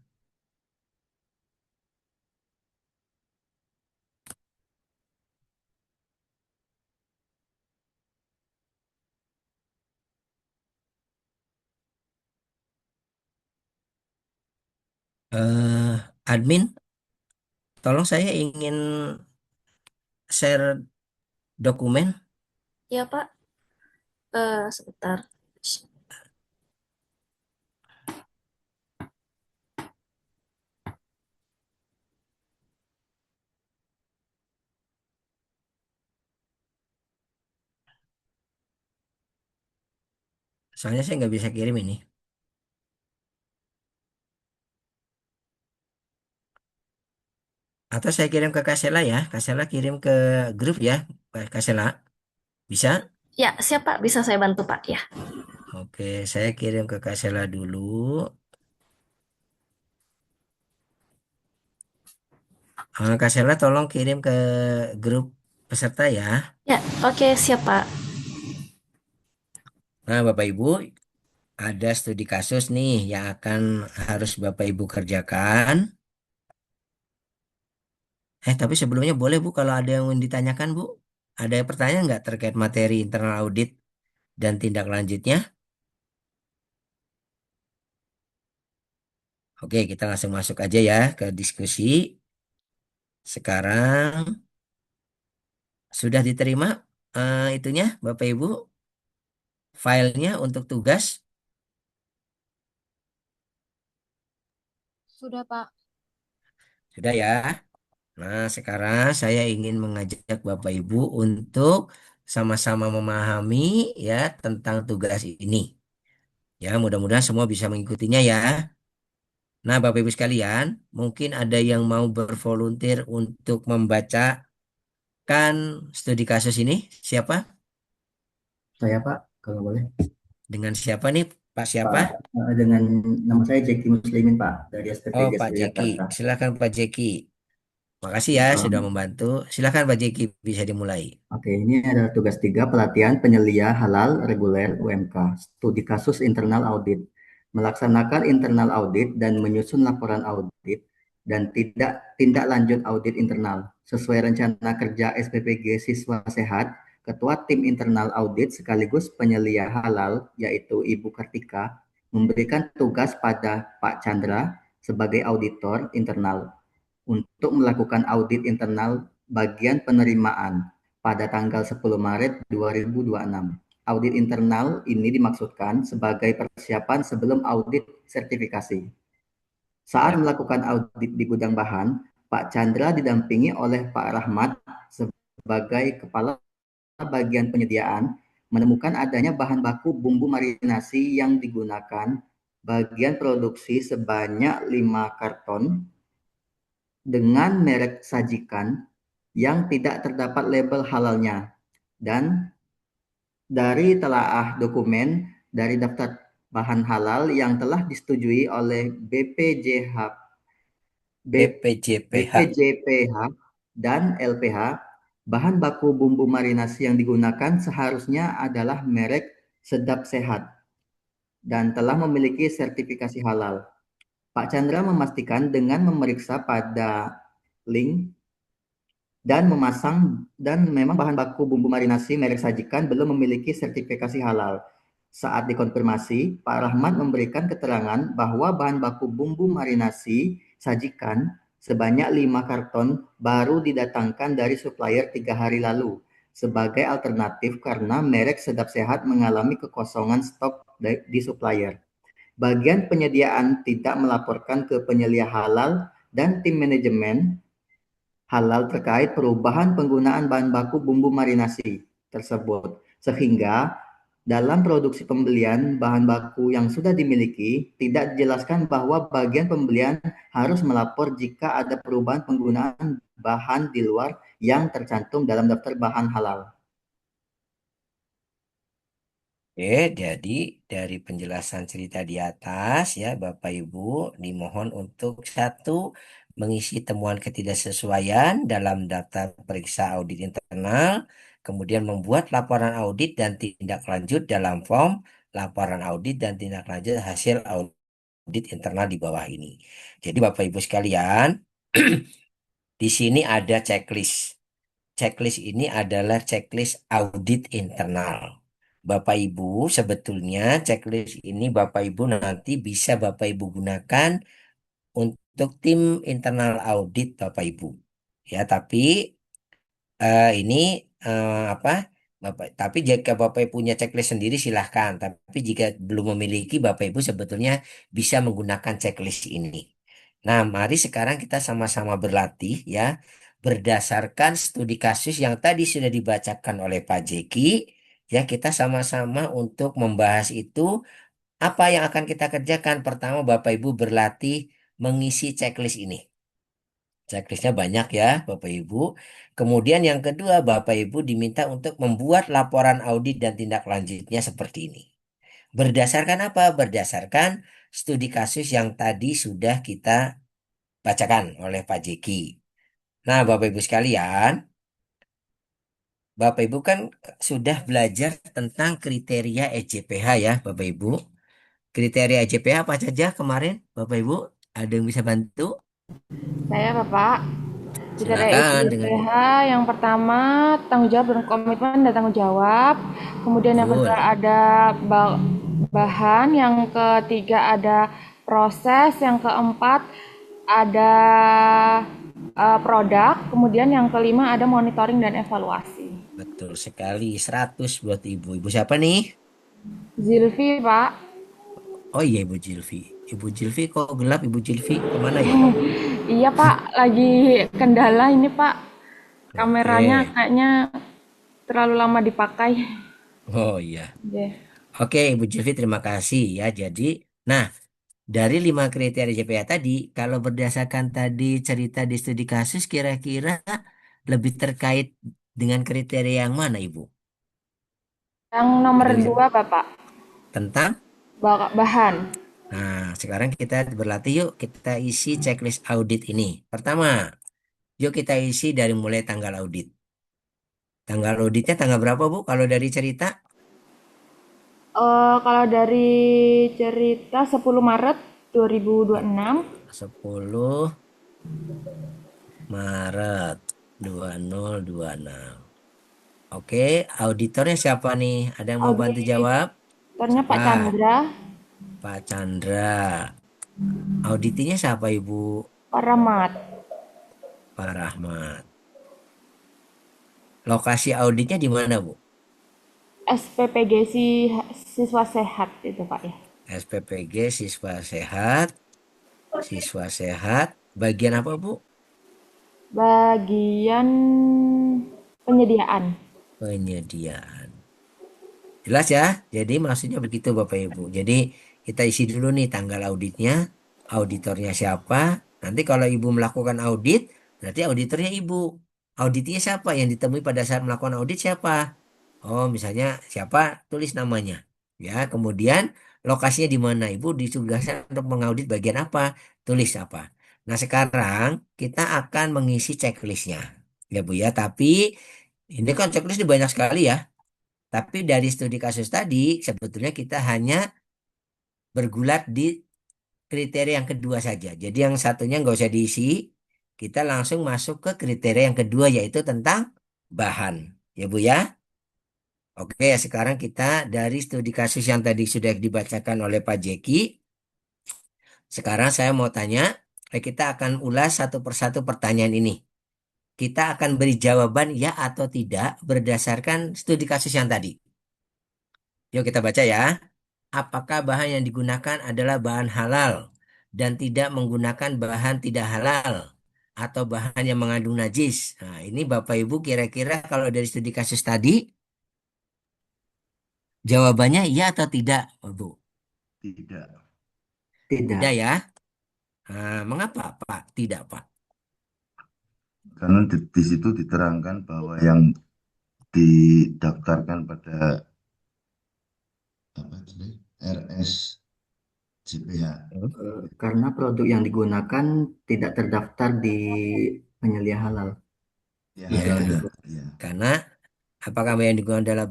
S1: Admin, tolong saya ingin share dokumen.
S2: Ya, Pak. Sebentar.
S1: Soalnya saya nggak bisa kirim ini. Atau saya kirim ke Kasela ya. Kasela kirim ke grup ya. Kasela. Bisa?
S2: Ya, siap Pak. Bisa saya bantu Pak ya.
S1: Oke, saya kirim ke Kasela dulu. Kasela tolong kirim ke grup peserta ya.
S2: Ya, oke siap Pak.
S1: Nah, Bapak Ibu, ada studi kasus nih yang akan harus Bapak Ibu kerjakan. Tapi sebelumnya boleh Bu kalau ada yang ingin ditanyakan Bu. Ada pertanyaan nggak terkait materi internal audit dan tindak lanjutnya? Oke, kita langsung masuk aja ya ke diskusi. Sekarang sudah diterima itunya Bapak Ibu, filenya untuk tugas.
S4: Sudah, Pak.
S1: Sudah ya. Nah, sekarang saya ingin mengajak Bapak Ibu untuk sama-sama memahami ya tentang tugas ini. Ya, mudah-mudahan semua bisa mengikutinya ya. Nah, Bapak Ibu sekalian, mungkin ada yang mau bervolunteer untuk membaca membacakan studi kasus ini? Siapa?
S8: Saya Pak, kalau boleh.
S1: Dengan siapa nih? Pak siapa?
S8: Pak, dengan nama saya Jeki Muslimin Pak, dari
S1: Oh,
S8: SPPG
S1: Pak Jeki.
S8: Jakarta.
S1: Silakan Pak Jeki. Makasih ya sudah membantu. Silakan Pak Jeki, bisa dimulai.
S8: Oke, ini ada tugas 3, pelatihan penyelia halal reguler UMK, studi kasus internal audit, melaksanakan internal audit dan menyusun laporan audit, dan tindak lanjut audit internal. Sesuai rencana kerja SPPG Siswa Sehat, Ketua Tim Internal Audit sekaligus penyelia halal, yaitu Ibu Kartika, memberikan tugas pada Pak Chandra sebagai auditor internal untuk melakukan audit internal bagian penerimaan pada tanggal 10 Maret 2026. Audit internal ini dimaksudkan sebagai persiapan sebelum audit sertifikasi. Saat
S1: Ya.
S8: melakukan audit di gudang bahan, Pak Chandra didampingi oleh Pak Rahmat sebagai Kepala Bagian Penyediaan, menemukan adanya bahan baku bumbu marinasi yang digunakan bagian produksi sebanyak 5 karton dengan merek sajikan yang tidak terdapat label halalnya, dan dari telaah dokumen dari daftar bahan halal yang telah disetujui oleh BPJPH dan LPH, bahan baku bumbu marinasi yang digunakan seharusnya adalah merek Sedap Sehat dan telah memiliki sertifikasi halal. Pak Chandra memastikan dengan memeriksa pada link dan memang bahan baku bumbu marinasi merek sajikan belum memiliki sertifikasi halal. Saat dikonfirmasi, Pak Rahmat memberikan keterangan bahwa bahan baku bumbu marinasi sajikan sebanyak 5 karton baru didatangkan dari supplier 3 hari lalu sebagai alternatif karena merek Sedap Sehat mengalami kekosongan stok di supplier. Bagian penyediaan tidak melaporkan ke penyelia halal dan tim manajemen halal terkait perubahan penggunaan bahan baku bumbu marinasi tersebut, sehingga dalam produksi pembelian bahan baku yang sudah dimiliki tidak dijelaskan bahwa bagian pembelian harus melapor jika ada perubahan penggunaan bahan di luar yang tercantum dalam daftar bahan halal.
S1: Jadi dari penjelasan cerita di atas ya Bapak Ibu dimohon untuk satu mengisi temuan ketidaksesuaian dalam daftar periksa audit internal, kemudian membuat laporan audit dan tindak lanjut dalam form laporan audit dan tindak lanjut hasil audit internal di bawah ini. Jadi Bapak Ibu sekalian, di sini ada checklist. Checklist ini adalah checklist audit internal. Bapak Ibu, sebetulnya checklist ini Bapak Ibu nanti bisa Bapak Ibu gunakan untuk tim internal audit Bapak Ibu. Ya, tapi ini apa? Tapi jika Bapak Ibu punya checklist sendiri silahkan. Tapi jika belum memiliki, Bapak Ibu sebetulnya bisa menggunakan checklist ini. Nah, mari sekarang kita sama-sama berlatih ya, berdasarkan studi kasus yang tadi sudah dibacakan oleh Pak Jeki. Ya, kita sama-sama untuk membahas itu. Apa yang akan kita kerjakan? Pertama, Bapak Ibu berlatih mengisi checklist ini. Checklistnya banyak ya, Bapak Ibu. Kemudian yang kedua, Bapak Ibu diminta untuk membuat laporan audit dan tindak lanjutnya seperti ini. Berdasarkan apa? Berdasarkan studi kasus yang tadi sudah kita bacakan oleh Pak Jeki. Nah, Bapak Ibu sekalian, Bapak Ibu kan sudah belajar tentang kriteria EJPH ya, Bapak Ibu. Kriteria EJPH apa saja kemarin, Bapak Ibu? Ada yang bisa bantu?
S4: Saya Bapak, kriteria
S1: Silakan dengan
S4: IPH yang pertama tanggung jawab dan komitmen dan tanggung jawab. Kemudian yang kedua
S1: betul.
S4: ada bahan, yang ketiga ada proses, yang keempat ada produk, kemudian yang kelima ada monitoring dan evaluasi.
S1: Betul sekali, 100 buat Ibu. Ibu siapa nih?
S4: Zilvi, Pak.
S1: Oh iya, Ibu Jilvi. Ibu Jilvi kok gelap, Ibu Jilvi? Kemana ya?
S4: Iya, Pak, lagi kendala ini, Pak. Kameranya
S1: Oke.
S4: kayaknya terlalu lama dipakai.
S1: Oh iya.
S4: Deh.
S1: Oke, Ibu Jilvi, terima kasih ya. Jadi, nah, dari 5 kriteria JPA tadi, kalau berdasarkan tadi cerita di studi kasus, kira-kira lebih terkait dengan kriteria yang mana, Ibu?
S4: Yang nomor
S1: Ada
S4: 2, Bapak.
S1: tentang?
S4: Bahan.
S1: Nah, sekarang kita berlatih yuk. Kita isi checklist audit ini. Pertama, yuk kita isi dari mulai tanggal audit. Tanggal auditnya tanggal berapa, Bu? Kalau dari cerita?
S4: Kalau dari cerita 10 Maret 2026.
S1: 10 Maret 2026. Oke, auditornya siapa nih? Ada yang mau bantu jawab?
S4: Auditornya Pak
S1: Siapa?
S4: Chandra,
S1: Pak Chandra. Auditinya siapa, Ibu?
S4: Pak Rahmat.
S1: Pak Rahmat. Lokasi auditnya di mana, Bu?
S4: SPPG Siswa Sehat itu Pak ya.
S1: SPPG Siswa Sehat. Siswa Sehat. Bagian apa, Bu?
S4: Bagian penyediaan.
S1: Penyediaan. Jelas ya? Jadi maksudnya begitu Bapak Ibu. Jadi kita isi dulu nih tanggal auditnya, auditornya siapa. Nanti kalau Ibu melakukan audit, berarti auditornya Ibu. Auditnya siapa? Yang ditemui pada saat melakukan audit siapa? Oh, misalnya siapa? Tulis namanya. Ya, kemudian lokasinya di mana? Ibu ditugaskan untuk mengaudit bagian apa? Tulis apa. Nah, sekarang kita akan mengisi checklistnya. Ya Bu ya, tapi ini kan checklist ini banyak sekali ya. Tapi dari studi kasus tadi, sebetulnya kita hanya bergulat di kriteria yang kedua saja. Jadi yang satunya nggak usah diisi, kita langsung masuk ke kriteria yang kedua yaitu tentang bahan. Ya Bu ya. Oke, sekarang kita dari studi kasus yang tadi sudah dibacakan oleh Pak Jeki. Sekarang saya mau tanya, kita akan ulas satu persatu pertanyaan ini. Kita akan beri jawaban ya atau tidak berdasarkan studi kasus yang tadi. Yuk kita baca ya. Apakah bahan yang digunakan adalah bahan halal dan tidak menggunakan bahan tidak halal atau bahan yang mengandung najis? Nah, ini Bapak Ibu kira-kira kalau dari studi kasus tadi jawabannya iya atau tidak, Bu?
S10: Tidak.
S8: Tidak.
S1: Tidak ya. Nah, mengapa, Pak? Tidak, Pak.
S10: Karena di situ diterangkan bahwa yang didaftarkan pada apa tadi? RSJPH.
S8: Karena produk yang digunakan tidak terdaftar di penyelia halal.
S10: Ya,
S1: Ya,
S10: ya.
S1: karena apakah yang digunakan adalah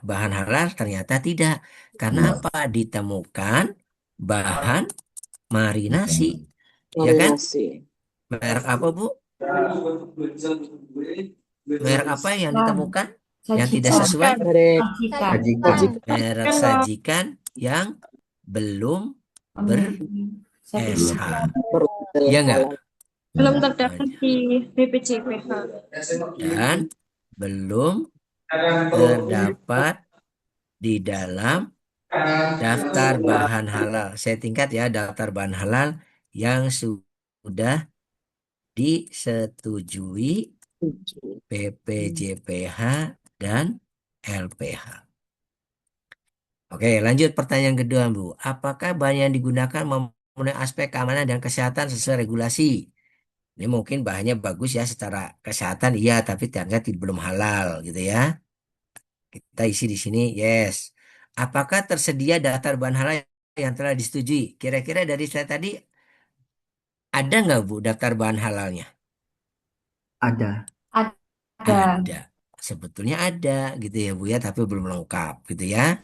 S1: bahan halal? Ternyata tidak. Karena
S10: Ya.
S1: apa? Ditemukan bahan marinasi. Ya kan? Merek apa, Bu? Merek apa yang ditemukan yang tidak sesuai?
S8: Sajikan.
S1: Merek sajikan yang belum ber-SH. Ya enggak?
S6: Belum terdaftar di BPJPH.
S1: Dan belum terdapat di dalam daftar bahan halal. Saya tingkat ya, daftar bahan halal yang sudah disetujui BPJPH dan LPH. Oke, lanjut pertanyaan kedua, Bu. Apakah bahan yang digunakan memenuhi aspek keamanan dan kesehatan sesuai regulasi? Ini mungkin bahannya bagus ya secara kesehatan, iya, tapi ternyata belum halal gitu ya. Kita isi di sini, yes. Apakah tersedia daftar bahan halal yang telah disetujui? Kira-kira dari saya tadi ada nggak Bu daftar bahan halalnya?
S8: Ada.
S1: Ada. Sebetulnya ada gitu ya Bu ya, tapi belum lengkap gitu ya.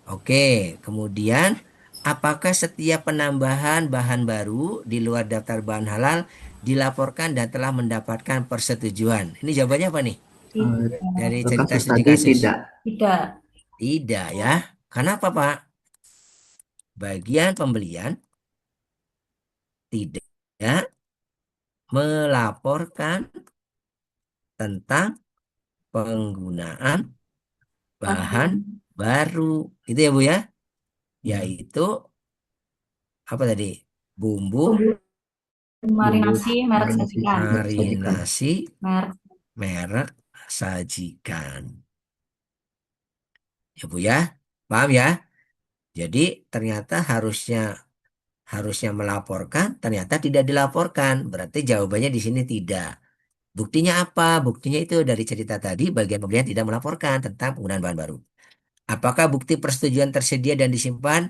S1: Oke, kemudian apakah setiap penambahan bahan baru di luar daftar bahan halal dilaporkan dan telah mendapatkan persetujuan? Ini jawabannya apa nih? Dari cerita
S8: Kasus
S1: studi
S8: tadi
S1: kasus.
S8: tidak.
S2: Tidak.
S1: Tidak ya. Kenapa Pak? Bagian pembelian tidak melaporkan tentang penggunaan bahan baru. Itu ya Bu ya? Yaitu apa tadi? Bumbu
S2: Marinasi merek sajikan.
S1: marinasi
S2: Merek.
S1: merek sajikan. Ya Bu ya? Paham ya? Jadi ternyata harusnya melaporkan, ternyata tidak dilaporkan. Berarti jawabannya di sini tidak. Buktinya apa? Buktinya itu dari cerita tadi, bagian pembelian tidak melaporkan tentang penggunaan bahan baru. Apakah bukti persetujuan tersedia dan disimpan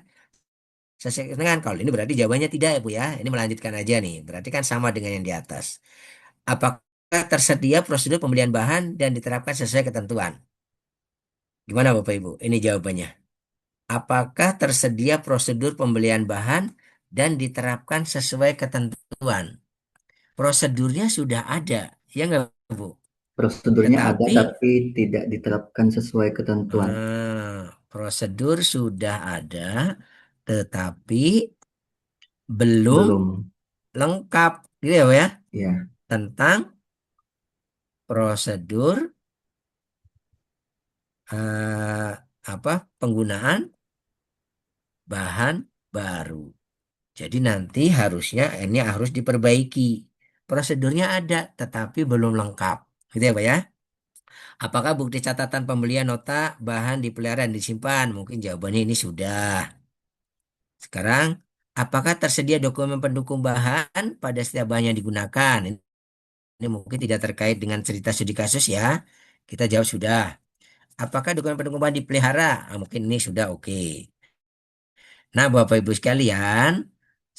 S1: sesuai dengan? Kalau ini berarti jawabannya tidak ya Bu ya. Ini melanjutkan aja nih. Berarti kan sama dengan yang di atas. Apakah tersedia prosedur pembelian bahan dan diterapkan sesuai ketentuan? Gimana Bapak Ibu? Ini jawabannya. Apakah tersedia prosedur pembelian bahan dan diterapkan sesuai ketentuan? Prosedurnya sudah ada, ya nggak Bu?
S8: Prosedurnya ada
S1: Tetapi
S8: tapi tidak diterapkan sesuai ketentuan.
S1: prosedur sudah ada, tetapi belum
S8: Belum.
S1: lengkap, gitu ya, Pak ya?
S8: Ya.
S1: Tentang prosedur eh, apa penggunaan bahan baru. Jadi nanti harusnya ini harus diperbaiki. Prosedurnya ada, tetapi belum lengkap, gitu ya, Pak ya? Apakah bukti catatan pembelian nota bahan dipelihara dan disimpan? Mungkin jawabannya ini sudah. Sekarang, apakah tersedia dokumen pendukung bahan pada setiap bahan yang digunakan? Ini mungkin tidak terkait dengan cerita studi kasus ya. Kita jawab sudah. Apakah dokumen pendukung bahan dipelihara? Mungkin ini sudah oke. Nah, Bapak Ibu sekalian,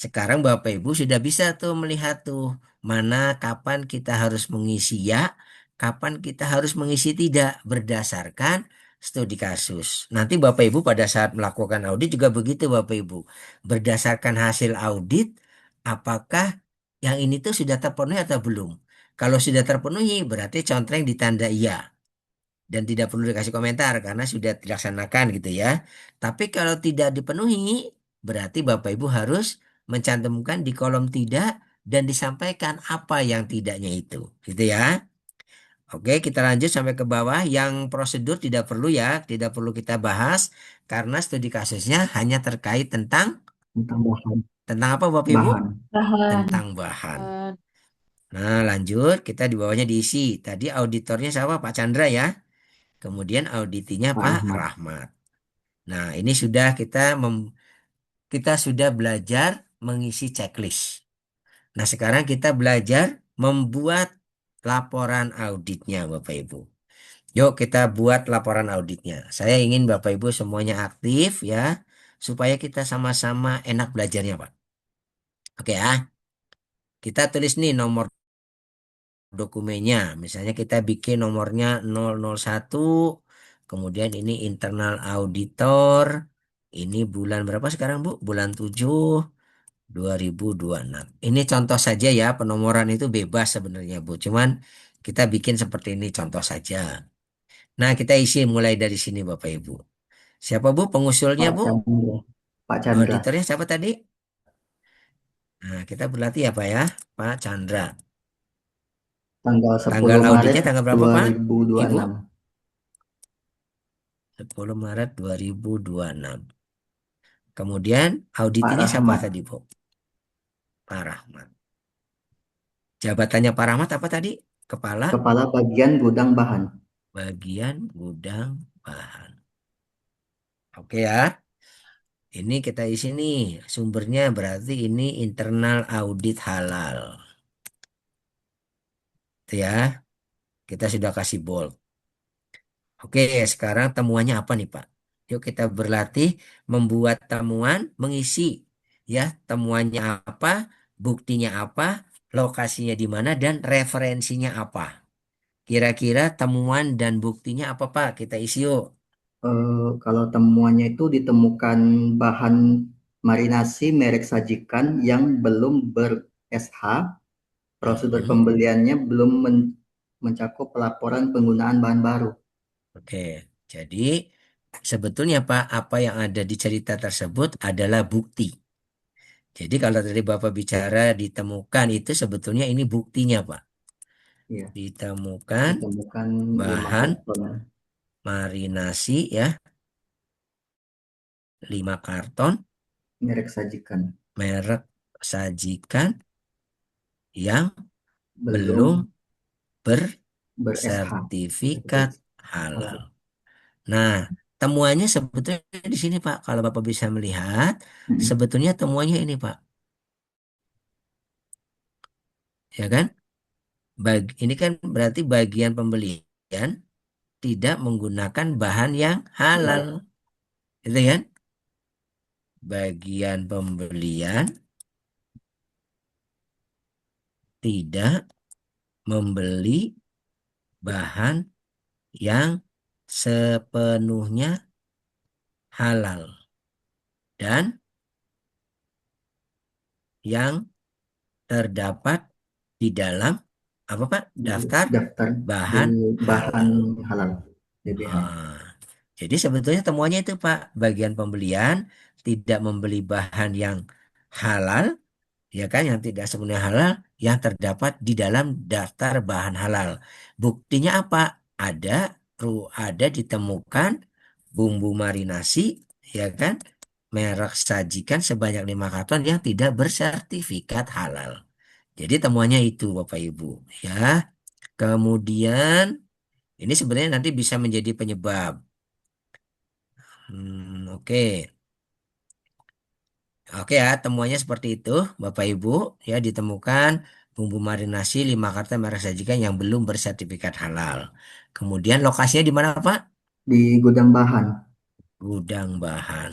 S1: sekarang Bapak Ibu sudah bisa tuh melihat tuh mana kapan kita harus mengisi ya, kapan kita harus mengisi tidak berdasarkan studi kasus. Nanti Bapak Ibu pada saat melakukan audit juga begitu Bapak Ibu. Berdasarkan hasil audit, apakah yang ini tuh sudah terpenuhi atau belum? Kalau sudah terpenuhi, berarti contreng ditanda iya dan tidak perlu dikasih komentar karena sudah dilaksanakan gitu ya. Tapi kalau tidak dipenuhi, berarti Bapak Ibu harus mencantumkan di kolom tidak dan disampaikan apa yang tidaknya itu, gitu ya. Oke, kita lanjut sampai ke bawah. Yang prosedur tidak perlu ya, tidak perlu kita bahas karena studi kasusnya hanya terkait
S8: Tentang bahan.
S1: tentang apa Bapak Ibu?
S8: Bahan.
S2: Bahan.
S1: Tentang bahan. Nah, lanjut kita di bawahnya diisi. Tadi auditornya siapa? Pak Chandra ya. Kemudian auditinya
S8: Pak
S1: Pak
S8: Ahmad.
S1: Rahmat. Nah, ini sudah kita sudah belajar mengisi checklist. Nah, sekarang kita belajar membuat laporan auditnya, Bapak Ibu. Yuk kita buat laporan auditnya. Saya ingin Bapak Ibu semuanya aktif ya, supaya kita sama-sama enak belajarnya, Pak. Oke ya. Kita tulis nih nomor dokumennya. Misalnya kita bikin nomornya 001, kemudian ini internal auditor. Ini bulan berapa sekarang, Bu? Bulan 7 2026. Ini contoh saja ya, penomoran itu bebas sebenarnya, Bu. Cuman kita bikin seperti ini contoh saja. Nah, kita isi mulai dari sini, Bapak Ibu. Siapa, Bu, pengusulnya,
S8: Pak
S1: Bu?
S8: Chandra. Pak Chandra.
S1: Auditornya siapa tadi? Nah, kita berlatih ya, Pak ya. Pak Chandra.
S8: Tanggal
S1: Tanggal
S8: 10 Maret
S1: auditnya tanggal berapa, Pak? Ibu?
S8: 2026.
S1: 10 Maret 2026. Kemudian
S8: Pak
S1: auditinya siapa
S8: Rahmat.
S1: tadi, Bu? Pak Rahmat. Jabatannya Pak Rahmat apa tadi? Kepala
S8: Kepala Bagian Gudang Bahan.
S1: Bagian Gudang Bahan. Oke ya. Ini kita isi nih. Sumbernya berarti ini internal audit halal. Itu ya. Kita sudah kasih bold. Oke, sekarang temuannya apa nih, Pak? Yuk kita berlatih membuat temuan, mengisi ya, temuannya apa, buktinya apa, lokasinya di mana dan referensinya apa. Kira-kira temuan dan buktinya apa, Pak? Kita isi yuk.
S8: Kalau temuannya itu ditemukan bahan marinasi merek sajikan yang belum ber-SH, prosedur
S1: Mhm.
S8: pembeliannya belum mencakup pelaporan penggunaan bahan baru.
S1: Oke, jadi sebetulnya Pak, apa yang ada di cerita tersebut adalah bukti. Jadi kalau tadi Bapak bicara ditemukan itu sebetulnya ini buktinya Pak.
S8: Iya,
S1: Ditemukan
S8: ditemukan 5
S1: bahan
S8: karton
S1: marinasi ya, 5 karton
S8: merek sajikan
S1: merek sajikan yang belum
S8: belum ber-SH.
S1: bersertifikat halal. Nah, temuannya sebetulnya di sini Pak. Kalau Bapak bisa melihat,
S8: Mm.
S1: sebetulnya temuannya ini Pak. Ya kan? Ini kan berarti bagian pembelian tidak menggunakan bahan yang halal,
S8: halal.
S1: gitu kan? Bagian pembelian tidak membeli bahan yang sepenuhnya halal dan yang terdapat di dalam apa Pak?
S8: Di
S1: Daftar
S8: daftar di
S1: bahan
S8: bahan
S1: halal.
S8: halal DBH.
S1: Ah, jadi sebetulnya temuannya itu Pak, bagian pembelian tidak membeli bahan yang halal, ya kan, yang tidak sepenuhnya halal, yang terdapat di dalam daftar bahan halal. Buktinya apa? Ada ditemukan bumbu marinasi, ya kan, merek sajikan sebanyak 5 karton yang tidak bersertifikat halal. Jadi temuannya itu Bapak Ibu, ya. Kemudian ini sebenarnya nanti bisa menjadi penyebab. Oke. Oke ya, temuannya seperti itu, Bapak Ibu. Ya, ditemukan bumbu marinasi 5 karton merek sajikan yang belum bersertifikat halal. Kemudian lokasinya di mana, Pak?
S8: Di gudang bahan.
S1: Gudang bahan.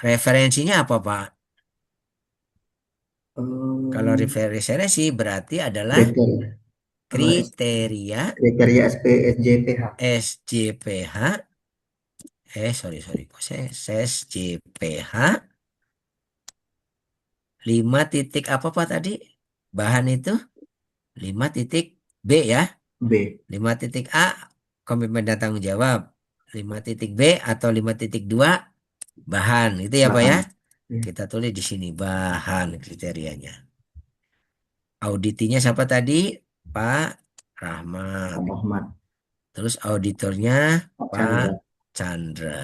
S1: Referensinya apa, Pak? Kalau
S8: Eh,
S1: referensi berarti adalah
S8: kriteria
S1: kriteria
S8: kriteria SPSJPH.
S1: SJPH. Sorry. Kok saya SJPH 5 titik apa, Pak, tadi? Bahan itu 5 titik B ya.
S8: B.
S1: 5 titik A, komitmen dan tanggung jawab. 5 titik B atau 5.2, bahan. Itu ya Pak ya.
S8: Bahan. Ya,
S1: Kita tulis di sini bahan kriterianya. Auditinya siapa tadi? Pak Rahmat.
S8: Pak Muhammad.
S1: Terus auditornya
S8: Pak
S1: Pak
S8: Chandra.
S1: Chandra.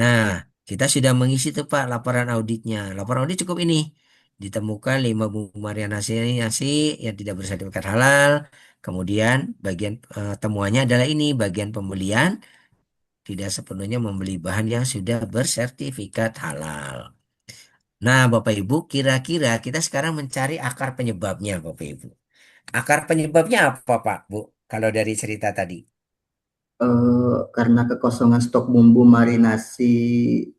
S1: Nah, kita sudah mengisi tuh Pak laporan auditnya. Laporan audit cukup ini. Ditemukan 5 bumbu nasi yang tidak bersertifikat halal. Kemudian bagian temuannya adalah ini, bagian pembelian tidak sepenuhnya membeli bahan yang sudah bersertifikat halal. Nah, Bapak Ibu, kira-kira kita sekarang mencari akar penyebabnya, Bapak Ibu. Akar penyebabnya apa, Pak, Bu? Kalau dari cerita tadi.
S8: Karena kekosongan stok bumbu marinasi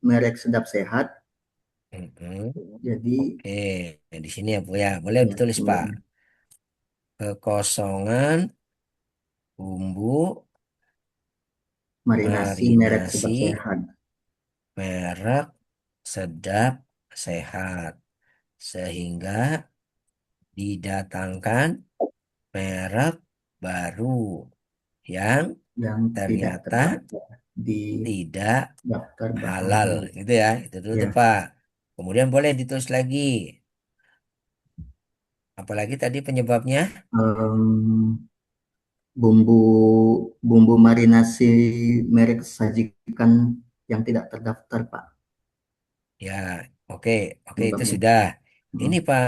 S8: merek Sedap Sehat,
S1: Mhm.
S8: jadi
S1: Oke, di sini ya, Bu ya. Boleh
S8: ya,
S1: ditulis, Pak.
S8: boleh.
S1: Kekosongan bumbu
S8: Marinasi merek Sedap
S1: marinasi
S8: Sehat
S1: merek sedap sehat. Sehingga didatangkan merek baru yang
S8: yang tidak
S1: ternyata
S8: terdaftar di
S1: tidak
S8: daftar bahan
S1: halal,
S8: halal.
S1: gitu ya. Itu dulu tuh
S8: Ya,
S1: Pak. Kemudian boleh ditulis lagi. Apalagi tadi penyebabnya?
S8: em, bumbu bumbu marinasi merek sajikan yang tidak terdaftar, Pak.
S1: Ya, oke, oke itu
S8: Penyebabnya.
S1: sudah. Ini
S8: Hmm,
S1: Pak,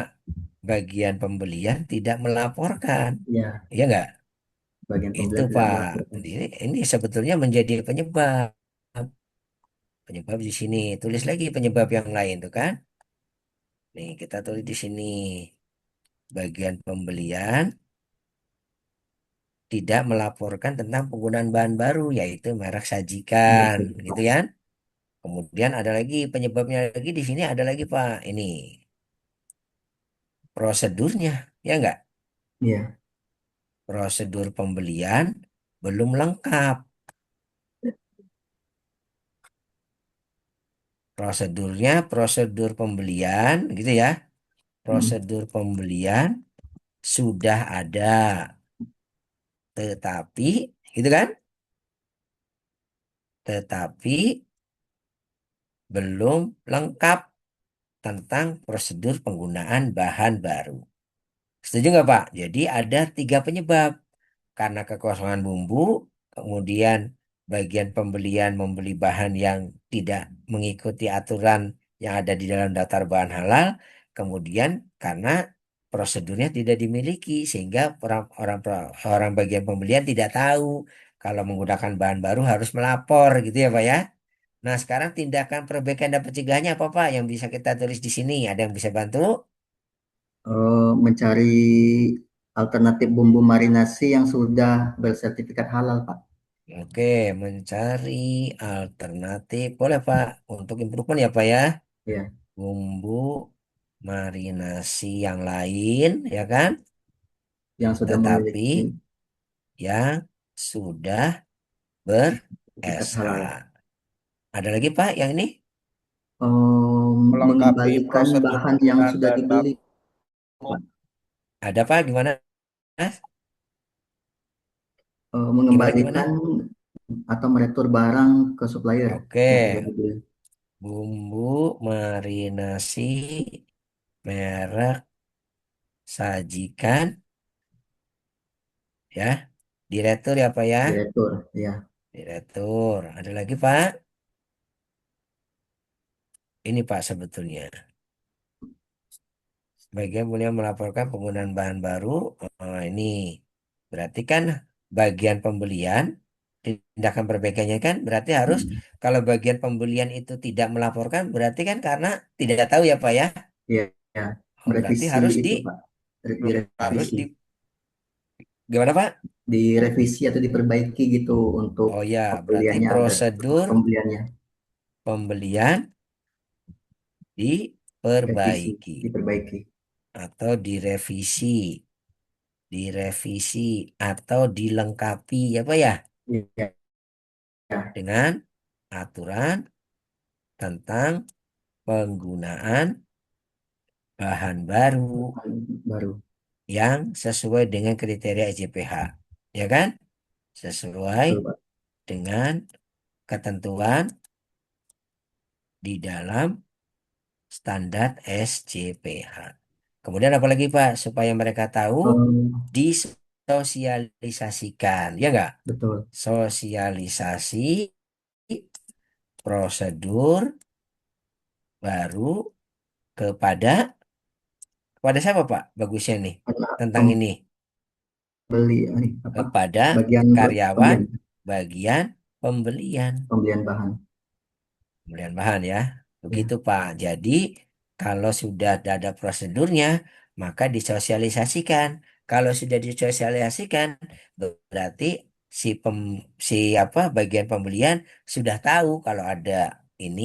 S1: bagian pembelian tidak melaporkan.
S8: Ya,
S1: Iya nggak?
S8: bagian
S1: Itu
S8: pembelian tidak
S1: Pak.
S8: melaporkan.
S1: Ini sebetulnya menjadi penyebab. Penyebab di sini. Tulis lagi penyebab yang lain tuh kan. Nih, kita tulis di sini. Bagian pembelian tidak melaporkan tentang penggunaan bahan baru, yaitu merek sajikan,
S8: Betul,
S1: gitu
S8: Pak.
S1: ya. Kemudian ada lagi penyebabnya lagi di sini ada lagi Pak. Ini prosedurnya, ya enggak?
S8: Ya,
S1: Prosedur pembelian belum lengkap. Prosedurnya, prosedur pembelian, gitu ya.
S8: hmm,
S1: Prosedur pembelian sudah ada, tetapi, gitu kan? Tetapi belum lengkap tentang prosedur penggunaan bahan baru. Setuju nggak Pak? Jadi ada 3 penyebab. Karena kekosongan bumbu, kemudian bagian pembelian membeli bahan yang tidak mengikuti aturan yang ada di dalam daftar bahan halal, kemudian karena prosedurnya tidak dimiliki sehingga orang orang bagian pembelian tidak tahu kalau menggunakan bahan baru harus melapor gitu ya Pak ya. Nah, sekarang tindakan perbaikan dan pencegahannya apa Pak yang bisa kita tulis di sini? Ada yang bisa bantu?
S8: Mencari alternatif bumbu marinasi yang sudah bersertifikat halal, Pak.
S1: Oke, mencari alternatif. Boleh, Pak. Untuk improvement ya, Pak ya.
S8: Ya,
S1: Bumbu marinasi yang lain, ya kan?
S8: yang sudah
S1: Tetapi
S8: memiliki
S1: yang sudah
S8: sertifikat
S1: ber-SH.
S8: halal.
S1: Ada lagi, Pak, yang ini?
S7: Melengkapi
S8: Mengembalikan
S7: prosedur
S8: bahan yang
S7: penggunaan
S8: sudah
S7: bahan
S8: dibeli,
S7: baku.
S8: Pak.
S1: Ada, Pak? Gimana? Mas? Gimana,
S8: Mengembalikan
S1: gimana?
S8: atau meretur barang ke supplier
S1: Oke,
S8: yang sudah dibeli.
S1: bumbu marinasi merek sajikan ya. Diretur ya, Pak ya.
S8: Diretur, ya.
S1: Diretur. Ada lagi, Pak? Ini, Pak, sebetulnya. Bagian mulia melaporkan penggunaan bahan baru. Ini berarti kan bagian pembelian, tindakan perbaikannya kan berarti harus
S8: Hmm.
S1: kalau bagian pembelian itu tidak melaporkan berarti kan karena tidak tahu ya, Pak ya.
S8: Ya, ya.
S1: Berarti
S8: Merevisi
S1: harus
S8: itu, Pak.
S1: harus
S8: Direvisi.
S1: di gimana, Pak?
S8: Direvisi atau diperbaiki gitu untuk
S1: Oh ya, berarti
S8: pembeliannya agar setelah
S1: prosedur
S8: pembeliannya
S1: pembelian
S8: revisi,
S1: diperbaiki
S8: diperbaiki.
S1: atau direvisi atau dilengkapi ya, Pak ya,
S8: Ya, ya.
S1: dengan aturan tentang penggunaan bahan baru
S8: Baru.
S1: yang sesuai dengan kriteria SJPH, ya kan? Sesuai
S8: Betul, Pak.
S1: dengan ketentuan di dalam standar SJPH. Kemudian apa lagi, Pak? Supaya mereka tahu
S8: Um,
S1: disosialisasikan, ya enggak?
S8: betul.
S1: Sosialisasi prosedur baru kepada kepada siapa, Pak? Bagusnya nih
S8: Karena
S1: tentang ini
S8: pembeli ini apa?
S1: kepada
S8: Bagian
S1: karyawan
S8: pembelian,
S1: bagian pembelian
S8: pembelian bahan.
S1: pembelian bahan ya.
S8: Ya.
S1: Begitu, Pak. Jadi kalau sudah ada prosedurnya, maka disosialisasikan. Kalau sudah disosialisasikan, berarti si apa bagian pembelian sudah tahu kalau ada ini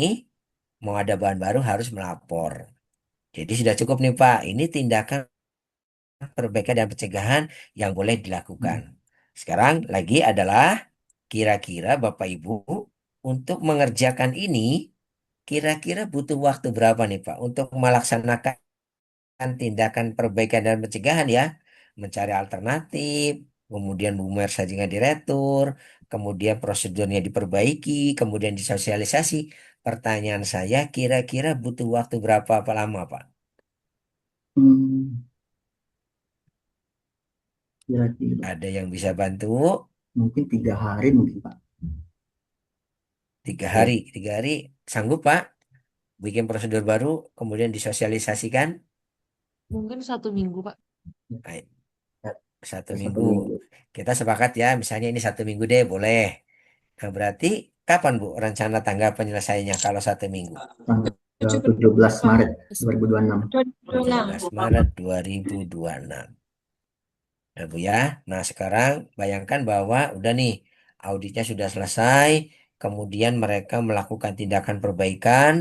S1: mau ada bahan baru harus melapor. Jadi sudah cukup nih, Pak. Ini tindakan perbaikan dan pencegahan yang boleh dilakukan.
S8: Hmm.
S1: Sekarang lagi adalah kira-kira Bapak Ibu untuk mengerjakan ini kira-kira butuh waktu berapa nih, Pak untuk melaksanakan tindakan perbaikan dan pencegahan ya, mencari alternatif, kemudian bumer sajinya diretur, kemudian prosedurnya diperbaiki, kemudian disosialisasi. Pertanyaan saya kira-kira butuh waktu berapa apa lama, Pak?
S8: Hmm, kira-kira
S1: Ada yang bisa bantu?
S8: mungkin 3 hari mungkin, Pak.
S1: Tiga
S8: Ya.
S1: hari, 3 hari sanggup, Pak? Bikin prosedur baru, kemudian disosialisasikan.
S11: Mungkin 1 minggu, Pak.
S1: Baik,
S8: Ya,
S1: 1 minggu.
S8: 1 minggu.
S1: Kita sepakat ya, misalnya ini 1 minggu deh, boleh. Nah, berarti kapan, Bu, rencana tanggal penyelesaiannya kalau 1 minggu?
S8: Tanggal 17 Maret 2026.
S1: 17 Maret 2026. Nah, Bu ya. Nah, sekarang bayangkan bahwa udah nih, auditnya sudah selesai, kemudian mereka melakukan tindakan perbaikan,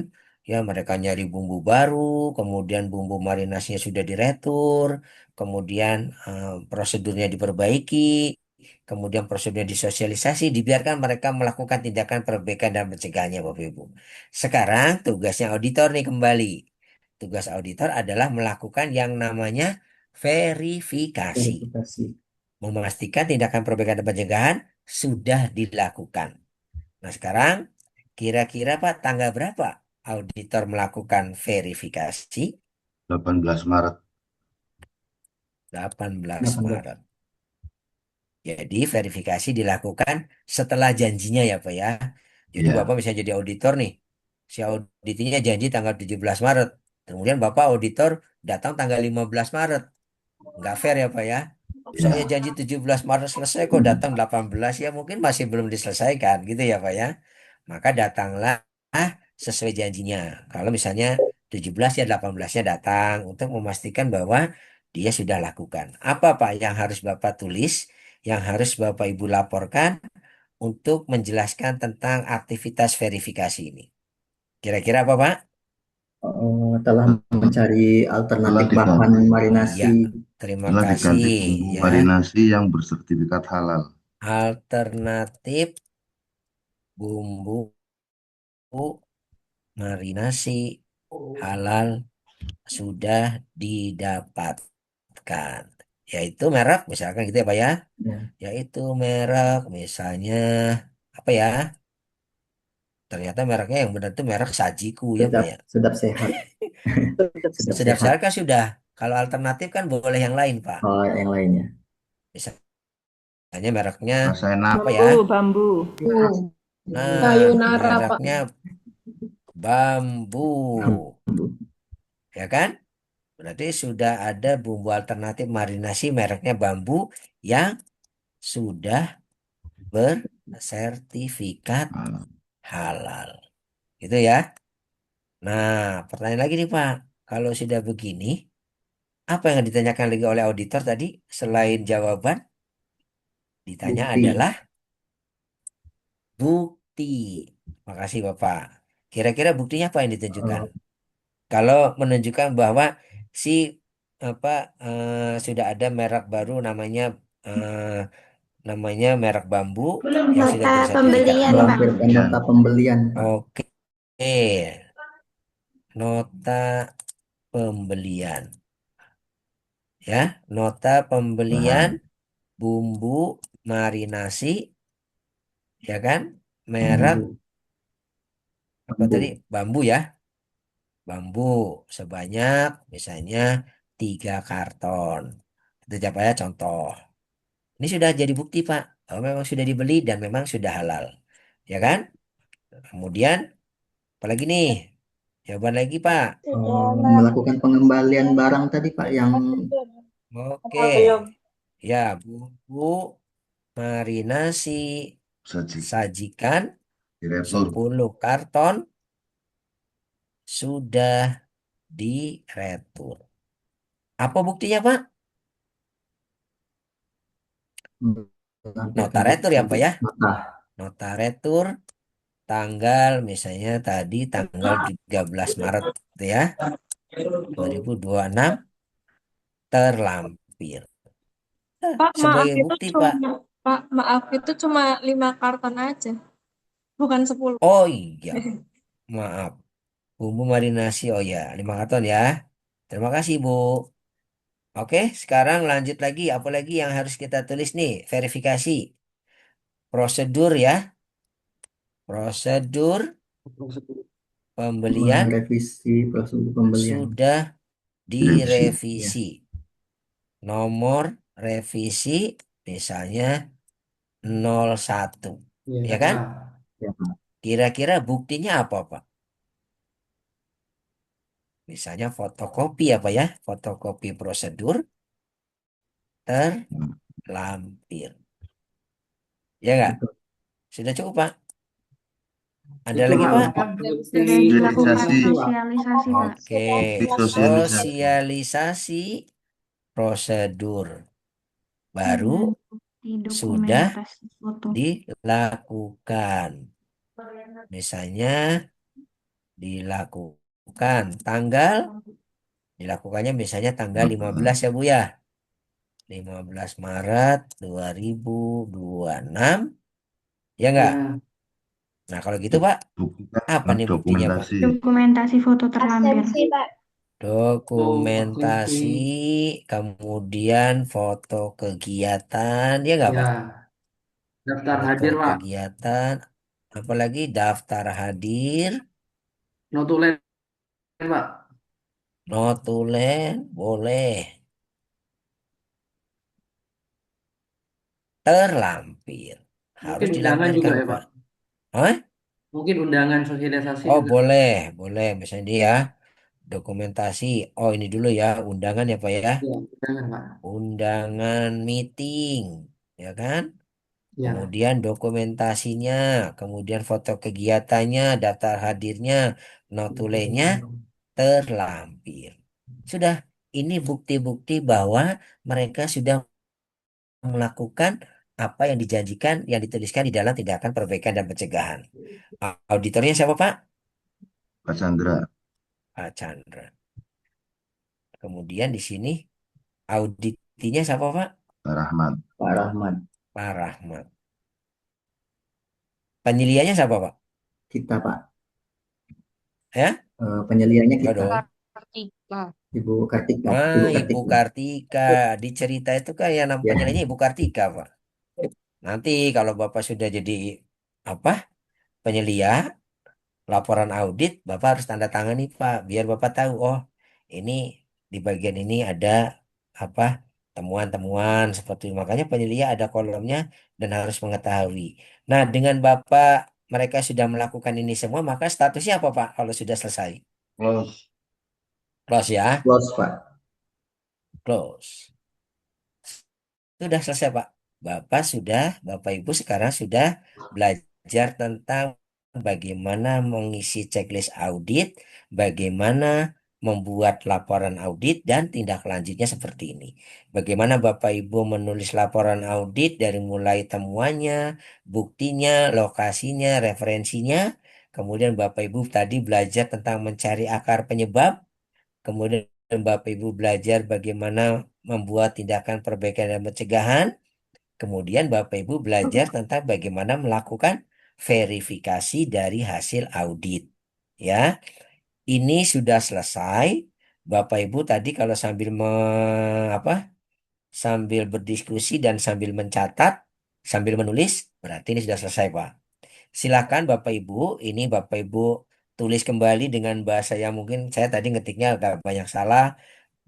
S1: ya mereka nyari bumbu baru, kemudian bumbu marinasinya sudah diretur, kemudian prosedurnya diperbaiki, kemudian prosedurnya disosialisasi, dibiarkan mereka melakukan tindakan perbaikan dan pencegahannya, Bapak Ibu. Sekarang tugasnya auditor nih kembali. Tugas auditor adalah melakukan yang namanya verifikasi,
S8: Verifikasi.
S1: memastikan tindakan perbaikan dan pencegahan sudah dilakukan. Nah, sekarang kira-kira Pak tanggal berapa auditor melakukan verifikasi?
S10: 18 Maret.
S1: 18
S8: 18.
S1: Maret. Jadi verifikasi dilakukan setelah janjinya ya, Pak ya. Jadi
S10: Ya,
S1: Bapak bisa jadi auditor nih. Si auditornya janji tanggal 17 Maret. Kemudian Bapak auditor datang tanggal 15 Maret. Nggak fair ya, Pak ya. Saya
S10: ya.
S1: janji 17 Maret selesai kok
S8: Hmm.
S1: datang 18 ya mungkin masih belum diselesaikan gitu ya, Pak ya. Maka datanglah sesuai janjinya. Kalau misalnya 17 ya 18-nya datang untuk memastikan bahwa dia sudah lakukan. Apa Pak yang harus Bapak tulis, yang harus Bapak Ibu laporkan untuk menjelaskan tentang aktivitas verifikasi ini? Kira-kira apa Pak?
S8: Telah mencari
S10: Telah
S8: alternatif bahan
S10: diganti,
S8: marinasi.
S1: Iya, terima
S10: telah
S1: kasih
S10: diganti bumbu
S1: ya.
S10: marinasi yang bersertifikat halal.
S1: Alternatif bumbu marinasi halal sudah didapatkan. Yaitu merek, misalkan gitu ya Pak ya.
S8: Ya,
S1: Yaitu merek, misalnya apa ya? Ternyata mereknya yang benar itu merek Sajiku ya Pak
S8: sedap,
S1: ya.
S8: sedap sehat. Sedap
S1: Sedap
S8: sehat.
S1: sehat kan sudah. Kalau alternatif kan boleh yang lain Pak.
S8: Oh, yang lainnya.
S1: Misalnya mereknya
S10: Rasa enak.
S1: apa ya?
S4: Bambu.
S1: Nah,
S6: Sayonara, Pak.
S1: mereknya bambu. Ya kan? Berarti sudah ada bumbu alternatif marinasi mereknya bambu yang sudah bersertifikat
S10: Halal.
S1: halal. Gitu ya. Nah, pertanyaan lagi nih Pak. Kalau sudah begini, apa yang ditanyakan lagi oleh auditor tadi? Selain jawaban, ditanya
S8: Bukti.
S1: adalah bukti. Makasih Bapak. Kira-kira buktinya apa yang ditunjukkan?
S8: Oh,
S1: Kalau menunjukkan bahwa si apa sudah ada merek baru eh, namanya merek bambu yang sudah
S12: Nota
S1: bersertifikat
S12: pembelian,
S1: halal.
S12: Pak.
S8: melampirkan nota pembelian, Pak.
S1: Oke, nota pembelian ya, nota pembelian
S8: Bahan
S1: bumbu marinasi ya kan, merek
S8: bambu.
S1: apa
S8: Bambu.
S1: tadi bambu ya, bambu sebanyak misalnya 3 karton. Itu siapa ya contoh. Ini sudah jadi bukti Pak, kalau memang sudah dibeli dan memang sudah halal, ya kan? Kemudian apalagi nih? Jawaban lagi Pak.
S8: Melakukan pengembalian barang tadi, Pak, yang
S1: Oke, ya bumbu marinasi sajikan
S10: Diretur.
S1: 10 karton sudah diretur. Apa buktinya Pak? Nota
S8: melampirkan
S1: retur ya Pak ya?
S8: nota.
S1: Nota retur tanggal misalnya tadi tanggal 13 Maret gitu ya, 2026 terlampir.
S6: Pak, maaf
S1: Sebagai
S6: itu
S1: bukti Pak.
S6: cuma Pak, maaf itu cuma 5 karton aja, bukan 10.
S1: Oh iya, maaf. Bumbu marinasi, oh ya, 5 karton ya. Terima kasih Bu. Oke, sekarang lanjut lagi. Apalagi yang harus kita tulis nih? Verifikasi. Prosedur ya. Prosedur pembelian
S8: Merevisi prosedur pembelian.
S1: sudah
S10: Direvisi.
S8: Ya.
S1: direvisi. Nomor revisi misalnya 01.
S9: Iya,
S1: Ya kan?
S9: Pak.
S8: Ya, Pak.
S1: Kira-kira buktinya apa, Pak? Misalnya fotokopi apa ya? Fotokopi prosedur terlampir. Ya nggak?
S8: Betul.
S1: Sudah cukup, Pak? Ada
S9: Itu
S1: lagi,
S9: Pak,
S1: Pak?
S9: apa bukti
S12: Sudah dilakukan
S10: Sosialisasi.
S12: sosialisasi, Pak.
S1: Oke.
S10: Sosialisasi.
S1: Sosialisasi prosedur baru
S12: Dan bukti
S1: sudah
S12: dokumentasi foto.
S1: dilakukan. Misalnya dilakukan dilakukannya misalnya tanggal 15 ya Bu ya. 15 Maret 2026. Ya enggak?
S9: ya
S1: Nah, kalau gitu Pak,
S10: Buktikan
S1: apa nih buktinya Pak?
S10: dokumentasi.
S12: Dokumentasi foto terlampir.
S1: Dokumentasi,
S9: bukti
S1: kemudian foto kegiatan, ya enggak Pak?
S9: ya daftar
S1: Foto
S9: hadir Pak,
S1: kegiatan, apalagi daftar hadir,
S9: notulen Pak,
S1: notulen, boleh, terlampir. Harus
S9: mungkin undangan juga
S1: dilampirkan
S9: ya Pak,
S1: Pak. Hah?
S9: mungkin undangan sosialisasi
S1: Oh
S9: juga.
S1: boleh, boleh. Misalnya dia dokumentasi. Oh ini dulu ya, undangan ya Pak ya.
S9: Ya, undangan Pak.
S1: Undangan meeting, ya kan?
S9: Ya,
S1: Kemudian dokumentasinya, kemudian foto kegiatannya, daftar hadirnya, notulenya terlampir. Sudah, ini bukti-bukti bahwa mereka sudah melakukan apa yang dijanjikan, yang dituliskan di dalam tindakan perbaikan dan pencegahan. Auditornya siapa, Pak?
S10: Pak Chandra,
S1: Pak Chandra. Kemudian di sini auditinya siapa, Pak?
S10: Pak Rahmat,
S8: Pak Rahmat,
S1: Pak Rahmat. Penyeliannya siapa, Pak?
S8: kita Pak.
S1: Ya?
S8: Penyeliannya
S1: Enggak
S8: kita,
S1: dong.
S11: Kartika.
S8: Ibu Kartika,
S1: Ah,
S8: Ibu
S1: Ibu
S8: Kartika.
S1: Kartika. Di cerita itu kan yang
S8: Ya,
S1: penyeliannya Ibu Kartika, Pak. Nanti kalau Bapak sudah jadi apa? Penyelia, laporan audit, Bapak harus tanda tangani, Pak, biar Bapak tahu, oh, ini di bagian ini ada apa? Temuan-temuan seperti itu. Makanya penyelia ada kolomnya dan harus mengetahui. Nah, dengan Bapak mereka sudah melakukan ini semua, maka statusnya apa, Pak, kalau sudah selesai?
S10: close.
S1: Close ya,
S8: close Pak.
S1: close. Sudah selesai, Pak. Bapak Ibu sekarang sudah belajar tentang bagaimana mengisi checklist audit, bagaimana membuat laporan audit, dan tindak lanjutnya seperti ini. Bagaimana Bapak Ibu menulis laporan audit dari mulai temuannya, buktinya, lokasinya, referensinya. Kemudian Bapak Ibu tadi belajar tentang mencari akar penyebab. Kemudian Bapak Ibu belajar bagaimana membuat tindakan perbaikan dan pencegahan. Kemudian Bapak Ibu belajar tentang bagaimana melakukan verifikasi dari hasil audit. Ya, ini sudah selesai. Bapak Ibu tadi kalau sambil berdiskusi dan sambil mencatat, sambil menulis, berarti ini sudah selesai, Pak. Silakan Bapak Ibu, ini Bapak Ibu tulis kembali dengan bahasa yang mungkin saya tadi ngetiknya agak banyak salah.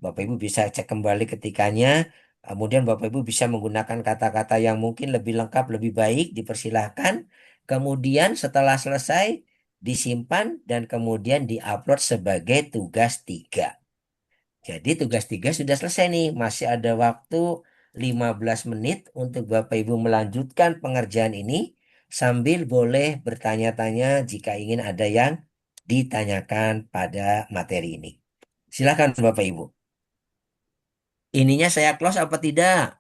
S1: Bapak Ibu bisa cek kembali ketikanya. Kemudian Bapak Ibu bisa menggunakan kata-kata yang mungkin lebih lengkap, lebih baik, dipersilahkan. Kemudian setelah selesai, disimpan dan kemudian diupload sebagai tugas 3. Jadi tugas 3 sudah selesai nih. Masih ada waktu 15 menit untuk Bapak Ibu melanjutkan pengerjaan ini sambil boleh bertanya-tanya jika ingin ada yang ditanyakan pada materi ini. Silakan Bapak Ibu. Ininya saya close apa tidak?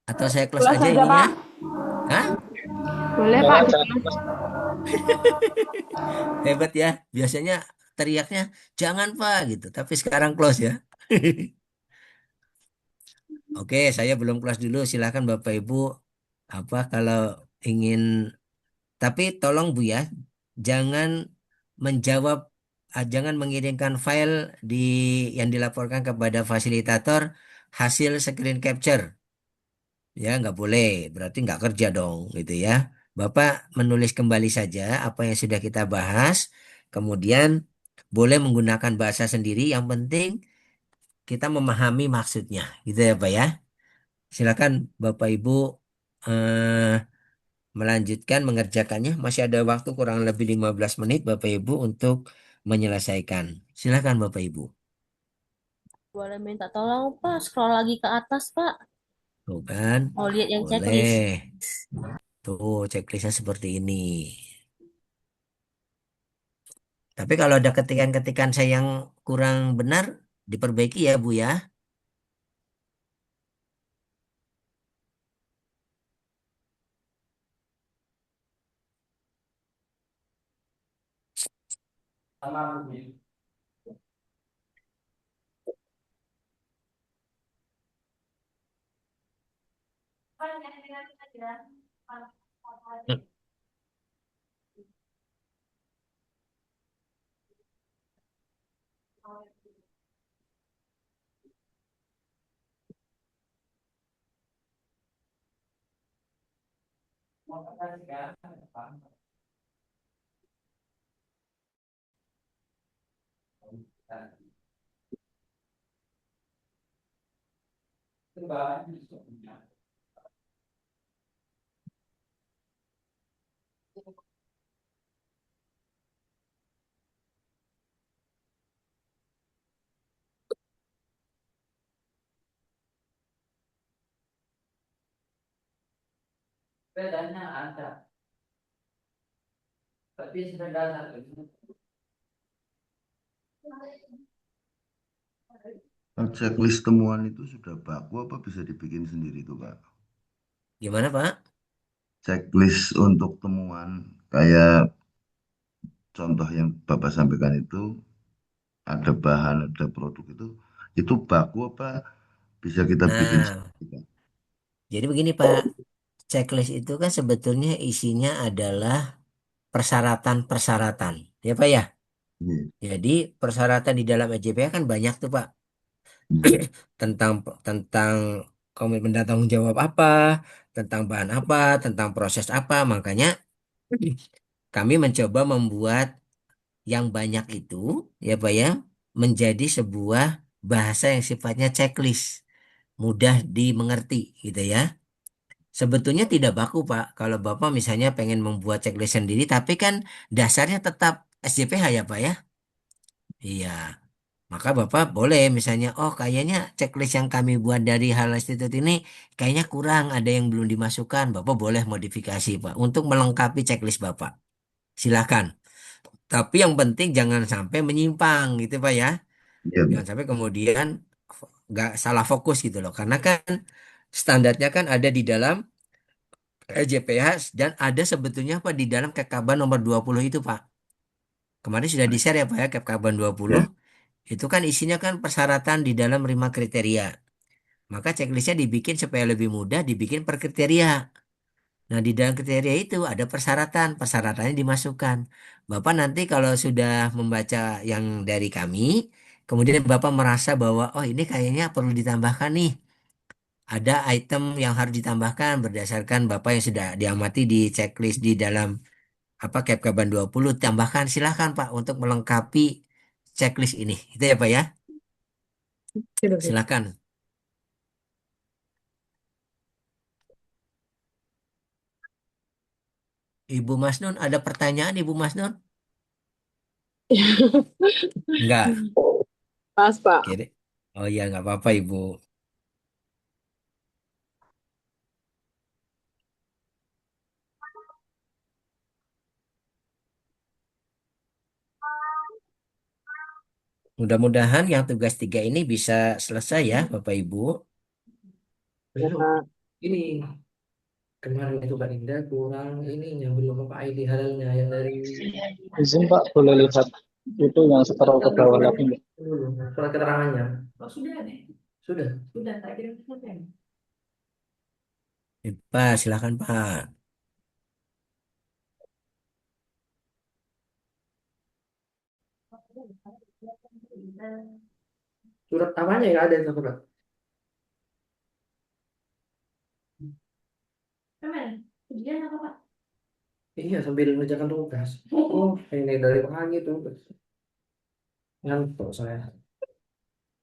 S1: Atau saya close
S4: Close
S1: aja
S4: aja,
S1: ininya?
S4: Pak.
S1: Hah?
S4: Boleh, Pak, di-close.
S1: Hebat ya. Biasanya teriaknya jangan Pak gitu. Tapi sekarang close ya. Oke, saya belum close dulu. Silakan Bapak Ibu. Apa kalau ingin. Tapi tolong Bu ya. Jangan menjawab. Jangan mengirimkan file di yang dilaporkan kepada fasilitator hasil screen capture. Ya, nggak boleh. Berarti nggak kerja dong, gitu ya. Bapak menulis kembali saja apa yang sudah kita bahas. Kemudian boleh menggunakan bahasa sendiri. Yang penting kita memahami maksudnya, gitu ya, Pak ya. Silakan Bapak Ibu eh, melanjutkan mengerjakannya. Masih ada waktu kurang lebih 15 menit Bapak Ibu untuk menyelesaikan. Silakan Bapak Ibu.
S13: Boleh minta tolong, Pak. Scroll lagi ke atas, Pak.
S1: Tuh kan?
S13: Mau lihat yang checklist.
S1: Boleh. Tuh, checklistnya seperti ini. Tapi kalau ada ketikan-ketikan saya yang kurang benar, diperbaiki ya Bu ya. Bedanya ada. Tapi sebenarnya
S10: Nah, checklist temuan itu sudah baku apa bisa dibikin sendiri tuh, Pak?
S1: Gimana, Pak?
S10: Checklist untuk temuan kayak contoh yang Bapak sampaikan itu ada bahan, ada produk itu baku apa bisa kita bikin
S1: Nah,
S10: sendiri, Pak?
S1: jadi begini, Pak. Checklist itu kan sebetulnya isinya adalah persyaratan-persyaratan. Ya, Pak ya?
S10: Iya,
S1: Jadi persyaratan di dalam EJPH kan banyak tuh, Pak.
S10: iya,
S1: Tentang tentang komitmen dan tanggung jawab apa, tentang bahan apa, tentang proses apa. Makanya kami mencoba membuat yang banyak itu, ya Pak ya, menjadi sebuah bahasa yang sifatnya checklist, mudah dimengerti gitu ya. Sebetulnya tidak baku Pak, kalau Bapak misalnya pengen membuat checklist sendiri, tapi kan dasarnya tetap SJPH ya Pak ya. Iya, maka Bapak boleh misalnya, oh kayaknya checklist yang kami buat dari Hal Institute ini kayaknya kurang, ada yang belum dimasukkan. Bapak boleh modifikasi Pak, untuk melengkapi checklist Bapak. Silakan. Tapi yang penting jangan sampai menyimpang gitu Pak ya.
S10: iya,
S1: Jangan
S10: Pak.
S1: sampai kemudian nggak salah fokus gitu loh. Karena kan standarnya kan ada di dalam EJPH dan ada sebetulnya Pak di dalam Kekkaban nomor 20 itu Pak. Kemarin sudah di-share ya Pak ya Kekkaban 20.
S10: Ya,
S1: Itu kan isinya kan persyaratan di dalam 5 kriteria. Maka checklistnya dibikin supaya lebih mudah dibikin per kriteria. Nah, di dalam kriteria itu ada persyaratan, persyaratannya dimasukkan. Bapak nanti kalau sudah membaca yang dari kami, kemudian Bapak merasa bahwa, oh ini kayaknya perlu ditambahkan nih. Ada item yang harus ditambahkan berdasarkan Bapak yang sudah diamati di checklist di dalam apa Kepkaban 20, tambahkan silahkan Pak untuk melengkapi checklist ini. Itu ya Pak ya, silakan. Ibu Masnun, ada pertanyaan Ibu Masnun? Enggak.
S14: Pas, Pak.
S1: Kira. Oh iya, nggak apa-apa Ibu. Mudah-mudahan yang tugas 3 ini bisa selesai ya, Bapak Ibu.
S9: Belum. Ini kemarin itu Mbak Linda kurang ininya belum apa ID halalnya yang dari
S3: Izin Pak, boleh lihat itu yang scroll ke bawah lagi nggak?
S9: dulu surat keterangannya.
S2: Oh, sudah nih.
S9: Sudah.
S2: Sudah, tak kirim fotonya.
S1: Pak, silakan Pak.
S9: Surat apanya yang ada itu Pak?
S2: Kemana? Ujian apa, Pak?
S9: Iya sambil mengerjakan tugas. Oh ini dari pagi tuh ngantuk saya.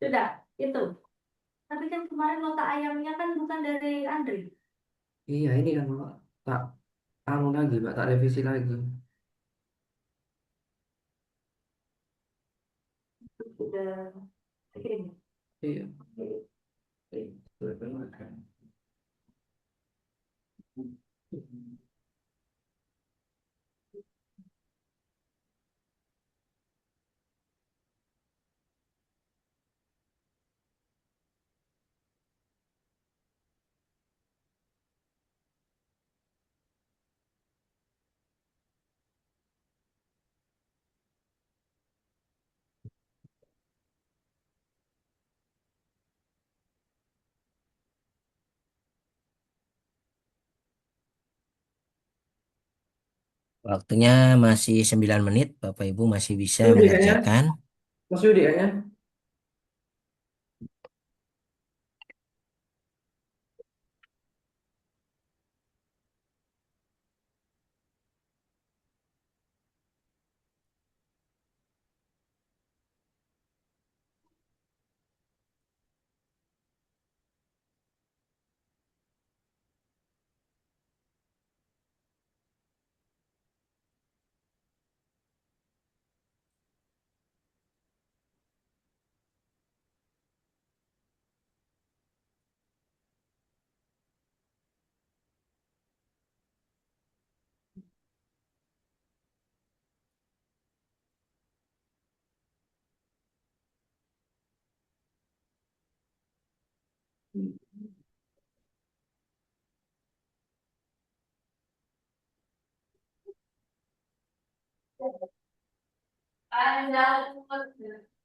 S2: Sudah, itu. Tapi kan kemarin nota ayamnya kan bukan dari Andri.
S9: Iya ini kan Pak. Tak anu lagi Pak, tak revisi lagi.
S2: Sudah saya kirim.
S9: Iya.
S1: Waktunya masih 9 menit, Bapak Ibu masih bisa
S9: Yudi kayaknya.
S1: mengerjakan.
S9: Mas Yudi kayaknya.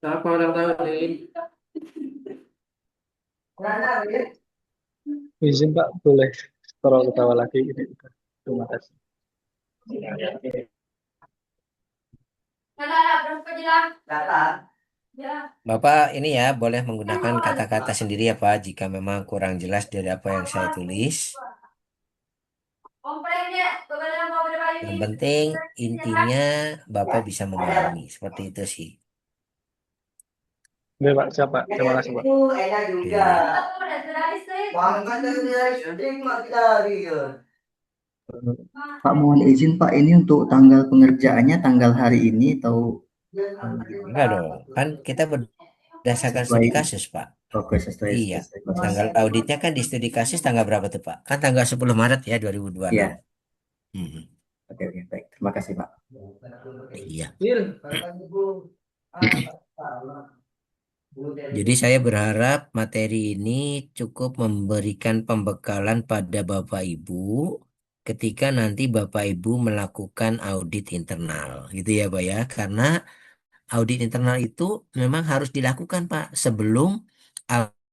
S9: Siapa ulang tahun ini?
S3: Izin Pak, boleh scroll ke bawah lagi ini. Terima kasih.
S1: Bapak ini ya boleh menggunakan kata-kata sendiri ya Pak jika memang kurang jelas dari apa yang saya tulis. Yang penting intinya Bapak bisa memahami. Seperti itu sih.
S3: Oke Pak, siap Pak. Terima kasih Pak.
S8: Pak mohon izin Pak, ini untuk tanggal pengerjaannya tanggal hari ini atau
S1: Enggak dong, kan kita berdasarkan
S8: sesuai
S1: studi kasus Pak.
S8: oke sesuai
S1: Iya,
S8: sesuai proses.
S1: tanggal auditnya kan di studi kasus tanggal berapa tuh Pak? Kan tanggal 10 Maret ya 2026.
S8: Iya,
S1: Hmm,
S8: oke oke baik. Terima kasih Pak.
S1: iya. Jadi saya berharap materi ini cukup memberikan pembekalan pada Bapak Ibu ketika nanti Bapak Ibu melakukan audit internal, gitu ya Pak ya. Karena audit internal itu memang harus dilakukan Pak sebelum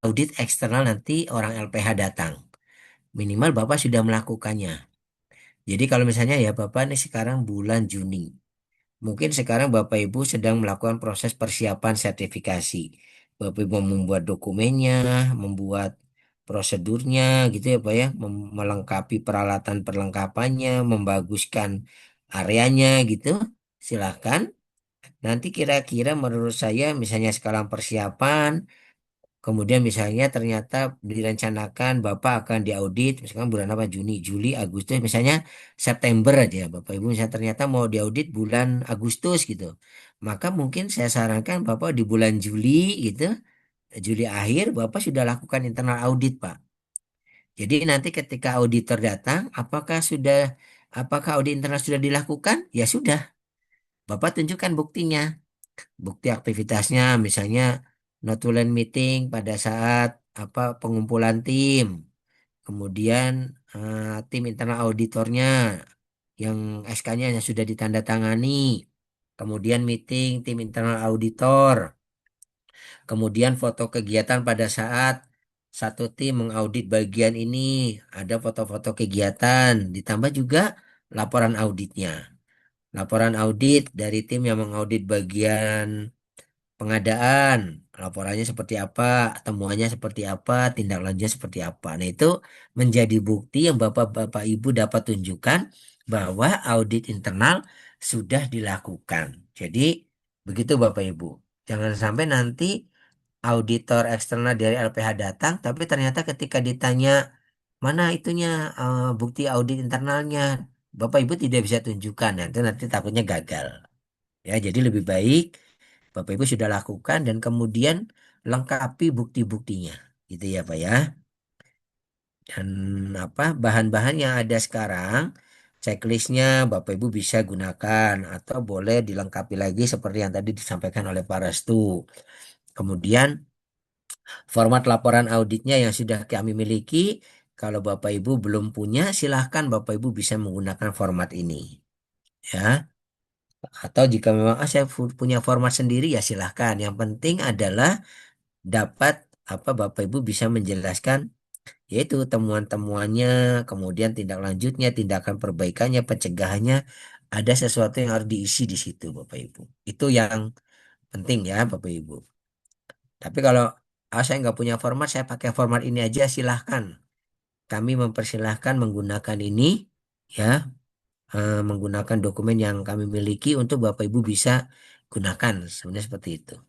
S1: audit eksternal nanti orang LPH datang. Minimal Bapak sudah melakukannya. Jadi kalau misalnya ya Bapak nih sekarang bulan Juni. Mungkin sekarang Bapak Ibu sedang melakukan proses persiapan sertifikasi. Bapak Ibu membuat dokumennya, membuat prosedurnya gitu ya Pak ya, melengkapi peralatan perlengkapannya, membaguskan areanya gitu. Silahkan. Nanti kira-kira menurut saya misalnya sekarang persiapan, kemudian misalnya ternyata direncanakan Bapak akan diaudit, misalkan bulan apa, Juni, Juli, Agustus, misalnya September aja, Bapak Ibu misalnya ternyata mau diaudit bulan Agustus gitu. Maka mungkin saya sarankan Bapak di bulan Juli gitu, Juli akhir Bapak sudah lakukan internal audit Pak. Jadi nanti ketika auditor datang, apakah audit internal sudah dilakukan? Ya sudah, Bapak tunjukkan buktinya. Bukti aktivitasnya misalnya notulen meeting pada saat pengumpulan tim, kemudian tim internal auditornya yang SK-nya yang sudah ditandatangani, kemudian meeting tim internal auditor, kemudian foto kegiatan pada saat satu tim mengaudit bagian ini, ada foto-foto kegiatan, ditambah juga laporan auditnya. Laporan audit dari tim yang mengaudit bagian pengadaan, laporannya seperti apa, temuannya seperti apa, tindak lanjutnya seperti apa. Nah, itu menjadi bukti yang Bapak-Bapak Ibu dapat tunjukkan bahwa audit internal sudah dilakukan. Jadi, begitu Bapak Ibu. Jangan sampai nanti auditor eksternal dari LPH datang, tapi ternyata ketika ditanya mana itunya bukti audit internalnya, Bapak Ibu tidak bisa tunjukkan. Nah, itu nanti takutnya gagal. Ya, jadi lebih baik Bapak Ibu sudah lakukan dan kemudian lengkapi bukti-buktinya. Gitu ya, Pak ya. Dan bahan-bahan yang ada sekarang, checklistnya Bapak Ibu bisa gunakan atau boleh dilengkapi lagi seperti yang tadi disampaikan oleh Pak Restu. Kemudian format laporan auditnya yang sudah kami miliki, kalau Bapak Ibu belum punya, silahkan Bapak Ibu bisa menggunakan format ini. Ya. Atau jika memang saya punya format sendiri ya silahkan. Yang penting adalah dapat Bapak Ibu bisa menjelaskan yaitu temuan-temuannya, kemudian tindak lanjutnya, tindakan perbaikannya, pencegahannya, ada sesuatu yang harus diisi di situ Bapak Ibu. Itu yang penting ya Bapak Ibu. Tapi kalau saya nggak punya format, saya pakai format ini aja silahkan. Kami mempersilahkan menggunakan ini ya, menggunakan dokumen yang kami miliki untuk Bapak Ibu bisa gunakan. Sebenarnya seperti itu.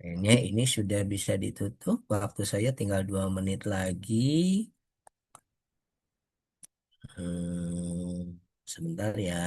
S1: Kayaknya ini sudah bisa ditutup. Waktu saya tinggal 2 menit lagi. Sebentar ya.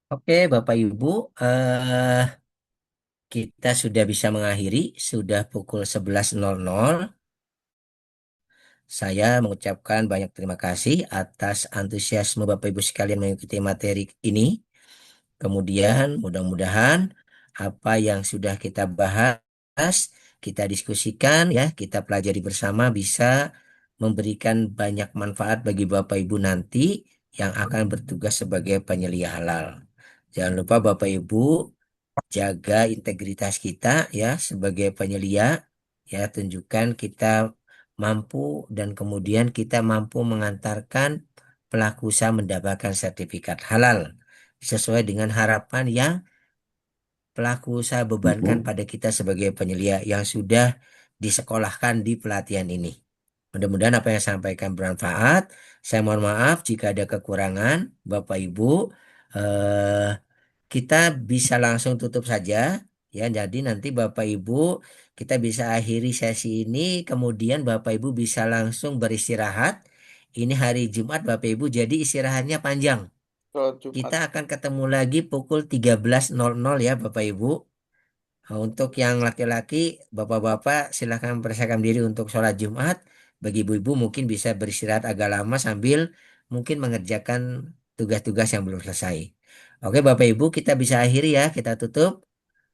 S1: Oke, Bapak Ibu, eh, kita sudah bisa mengakhiri, sudah pukul 11.00. Saya mengucapkan banyak terima kasih atas antusiasme Bapak Ibu sekalian mengikuti materi ini. Kemudian mudah-mudahan apa yang sudah kita bahas, kita diskusikan ya, kita pelajari bersama bisa memberikan banyak manfaat bagi Bapak Ibu nanti yang akan bertugas sebagai penyelia halal. Jangan lupa Bapak Ibu jaga integritas kita ya sebagai penyelia, ya tunjukkan kita mampu dan kemudian kita mampu mengantarkan pelaku usaha mendapatkan sertifikat halal sesuai dengan harapan yang pelaku usaha bebankan pada kita sebagai penyelia yang sudah disekolahkan di pelatihan ini. Mudah-mudahan apa yang saya sampaikan bermanfaat. Saya mohon maaf jika ada kekurangan, Bapak Ibu. Eh, kita bisa langsung tutup saja ya. Jadi nanti Bapak Ibu kita bisa akhiri sesi ini, kemudian Bapak Ibu bisa langsung beristirahat. Ini hari Jumat Bapak Ibu, jadi istirahatnya panjang.
S7: Sholat Jumat.
S1: Kita akan ketemu lagi pukul 13.00 ya Bapak Ibu. Nah, untuk yang laki-laki, bapak-bapak silahkan persiapkan diri untuk sholat Jumat. Bagi ibu-ibu mungkin bisa beristirahat agak lama sambil mungkin mengerjakan tugas-tugas yang belum selesai. Oke Bapak Ibu, kita bisa akhiri ya, kita tutup.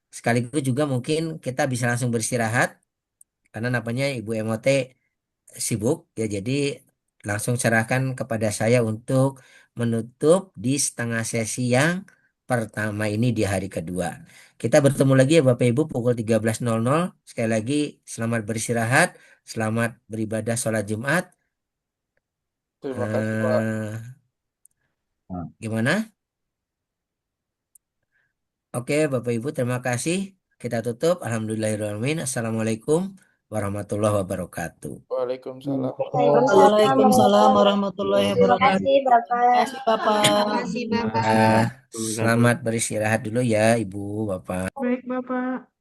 S1: Sekaligus juga mungkin kita bisa langsung beristirahat karena namanya Ibu MOT sibuk ya, jadi langsung serahkan kepada saya untuk menutup di setengah sesi yang pertama ini di hari kedua. Kita bertemu lagi ya Bapak Ibu pukul 13.00. Sekali lagi selamat beristirahat, selamat beribadah sholat Jumat.
S7: Terima kasih, Pak.
S1: Gimana? Oke Bapak Ibu, terima kasih. Kita tutup. Alhamdulillahirrahmanirrahim. Assalamualaikum warahmatullahi wabarakatuh.
S7: Waalaikumsalam.
S15: Waalaikumsalam warahmatullahi
S16: Terima
S15: wabarakatuh.
S16: kasih, Bapak.
S15: Terima kasih, Bapak.
S16: Terima kasih, Bapak.
S1: Selamat beristirahat dulu ya Ibu, Bapak.
S12: Baik, Bapak.